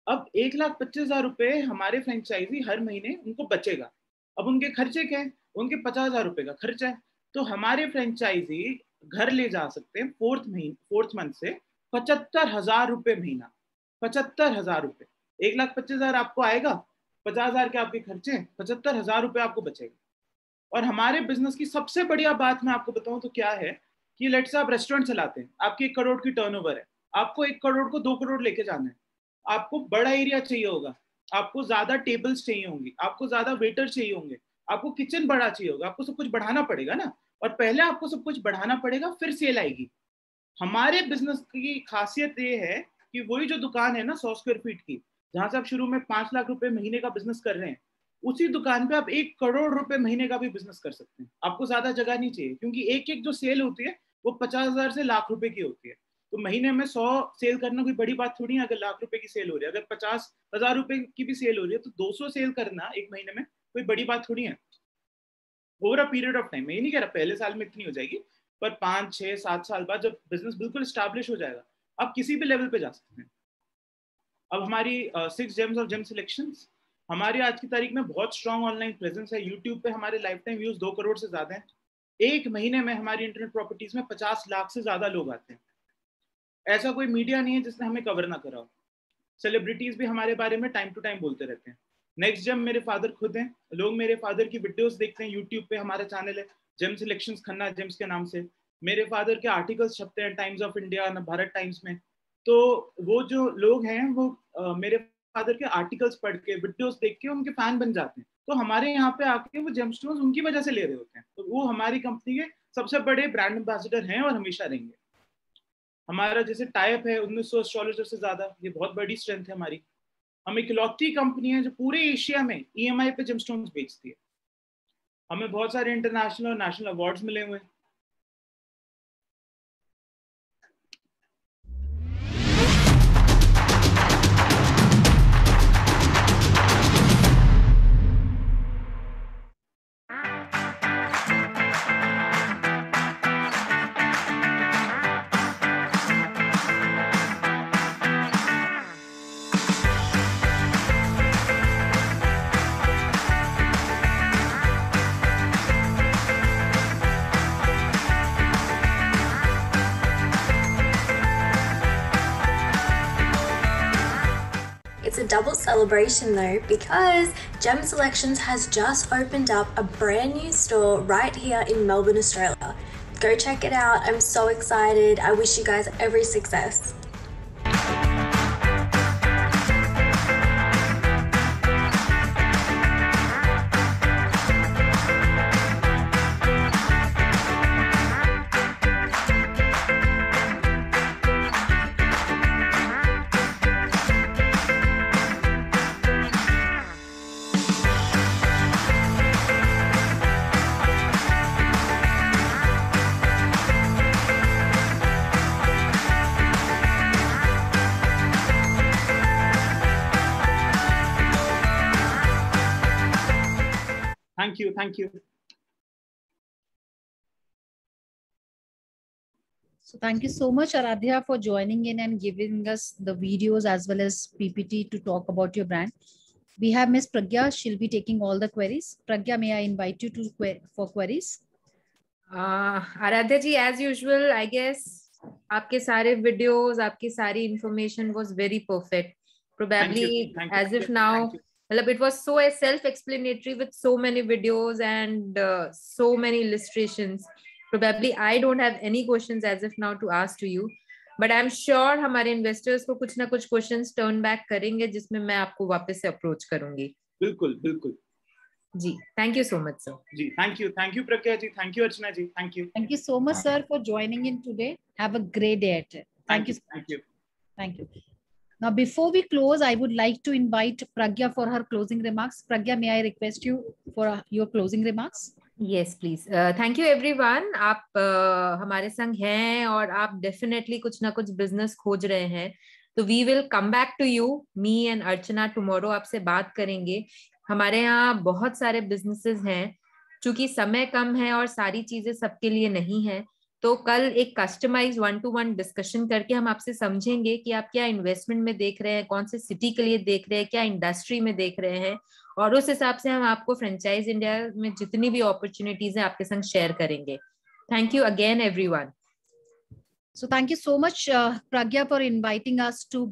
अब 1,25,000 रुपए हमारे फ्रेंचाइजी हर महीने उनको बचेगा। अब उनके खर्चे क्या है? उनके 50,000 रुपए का खर्चा है। तो हमारे फ्रेंचाइजी घर ले जा सकते हैं 4th मंथ से 75,000 रुपए महीना। 75,000 रुपए, 1,25,000 आपको आएगा, 50,000 के आपके खर्चे, 75,000 रुपए आपको बचेगा। और हमारे बिजनेस की सबसे बढ़िया बात मैं आपको बताऊं तो क्या है कि लेट्स से आप रेस्टोरेंट चलाते हैं, आपकी 1 करोड़ की टर्नओवर है, आपको 1 करोड़ को 2 करोड़ लेके जाना है। आपको बड़ा एरिया चाहिए होगा, आपको ज्यादा टेबल्स चाहिए होंगी, आपको ज्यादा वेटर चाहिए होंगे, आपको किचन बड़ा चाहिए होगा, आपको सब कुछ बढ़ाना पड़ेगा ना। और पहले आपको सब कुछ बढ़ाना पड़ेगा, फिर सेल आएगी। हमारे बिजनेस की खासियत ये है कि वही जो दुकान है ना 100 स्क्वायर फीट की, जहां से आप शुरू में 5 लाख रुपए महीने का बिजनेस कर रहे हैं, उसी दुकान पे आप 1 करोड़ रुपए महीने का भी बिजनेस कर सकते हैं। आपको ज्यादा जगह नहीं चाहिए, क्योंकि एक एक जो सेल होती है वो 50,000 से लाख रुपए की होती है। तो महीने में 100 सेल करना कोई बड़ी बात थोड़ी है। अगर लाख रुपए की सेल हो रही है, अगर 50,000 रुपए की भी सेल हो रही है, तो 200 सेल करना एक महीने में कोई बड़ी बात थोड़ी है। Over a period of time, मैं ये नहीं कह रहा पहले साल में इतनी हो जाएगी, पर 5, 6, 7 साल बाद जब बिजनेस बिल्कुल स्टैब्लिश हो जाएगा, आप किसी भी लेवल पे जा सकते हैं। अब हमारी 6 जेम्स और जेम सिलेक्शंस, हमारी आज की तारीख में बहुत स्ट्रॉन्ग ऑनलाइन प्रेजेंस है। यूट्यूब पे हमारे लाइफ टाइम व्यूज 2 करोड़ से ज्यादा हैं। एक महीने में हमारी इंटरनेट प्रॉपर्टीज में 50 लाख से ज्यादा लोग आते हैं। ऐसा कोई मीडिया नहीं है जिसने हमें कवर ना करा हो। सेलिब्रिटीज भी हमारे बारे में टाइम टू टाइम बोलते रहते हैं। नेक्स्ट जेम मेरे फादर खुद हैं, लोग मेरे फादर की वीडियोस देखते हैं यूट्यूब पे, हमारा चैनल है जेम सिलेक्शंस खन्ना जेम्स के नाम से। मेरे फादर के आर्टिकल्स छपते हैं times of India, Bharat times में। तो वो जो लोग हैं वो मेरे फादर के आर्टिकल्स पढ़ के, वीडियोस देख के उनके फैन बन जाते हैं। तो हमारे यहाँ पे आके वो जेमस्टोन्स उनकी वजह से ले रहे होते हैं। तो वो हमारी कंपनी के सबसे बड़े ब्रांड एम्बेसडर हैं और हमेशा रहेंगे। हमारा जैसे टाइप है 1900 एस्ट्रोलॉजर से ज्यादा, ये बहुत बड़ी स्ट्रेंथ है हमारी। हम इकलौती कंपनी है जो पूरे एशिया में EMI पे जेमस्टोन्स बेचती है। हमें बहुत सारे इंटरनेशनल और नेशनल अवार्ड्स मिले हुए हैं। It's a double celebration though, because Gem Selections has just opened up a brand new store right here in Melbourne, Australia. Go check it out. I'm so excited. I wish you guys every success. Thank you. So thank you so much, Aradhya, for joining in and giving us the videos as well as PPT to talk about your brand. We have Miss Pragya. She'll be taking all the queries. Pragya, may I invite you for queries? Aradhya ji, as usual, I guess आपके सारे videos, आपकी सारी information was very perfect. Probably Thank you. as if now, it was so self-explanatory with so many videos and so many illustrations. Probably I don't have any questions as of now to ask to you, but I'm sure हमारे investors को कुछ ना कुछ questions turn back करेंगे जिसमें मैं आपको वापस से approach करूंगी. बिल्कुल बिल्कुल जी, thank you so much sir. Ji, thank you Pragya ji, thank you Archana ji, thank you so much sir for joining in today. Have a great day. Thank you. Now, before we close, I would like to invite Pragya for her closing remarks. Pragya, may I request you for your closing remarks? Yes, please. Thank you everyone. आप हमारे संग हैं और आप definitely कुछ ना कुछ business खोज रहे हैं, तो we will come back to you, me and Archana tomorrow आपसे बात करेंगे. हमारे यहाँ बहुत सारे businesses हैं, चूंकि समय कम है और सारी चीजें सबके लिए नहीं है, तो कल एक कस्टमाइज 1-to-1 डिस्कशन करके हम आपसे समझेंगे कि आप क्या इन्वेस्टमेंट में देख रहे हैं, कौन से सिटी के लिए देख रहे हैं, क्या इंडस्ट्री में देख रहे हैं, और उस हिसाब से हम आपको फ्रेंचाइज इंडिया में जितनी भी अपॉर्चुनिटीज हैं आपके संग शेयर करेंगे. Thank you again everyone. So thank you so much, Pragya, for inviting us to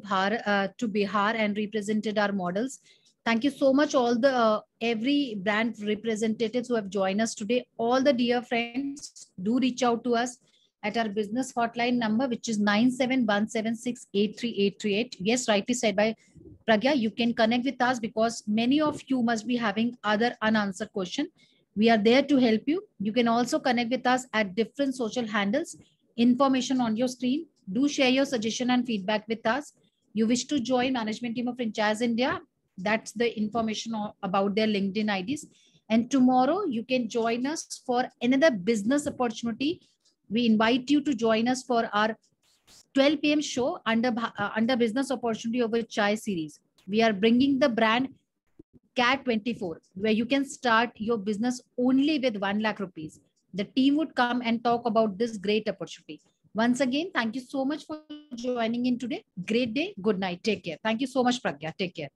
Bihar and represented our models. Thank you so much, all the every brand representatives who have joined us today. All the dear friends, do reach out to us at our business hotline number, which is 9717683838. Yes, rightly said by Pragya. You can connect with us because many of you must be having other unanswered questions. We are there to help you. You can also connect with us at different social handles. Information on your screen. Do share your suggestion and feedback with us. You wish to join management team of Franchise India, that's the information about their LinkedIn IDs. And tomorrow you can join us for another business opportunity. We invite you to join us for our 12 p.m. show under business opportunity over Chai series. We are bringing the brand CAT24, where you can start your business only with 1 lakh rupees. The team would come and talk about this great opportunity. Once again, thank you so much for joining in today. Great day. Good night. Take care. Thank you so much, Pragya. Take care.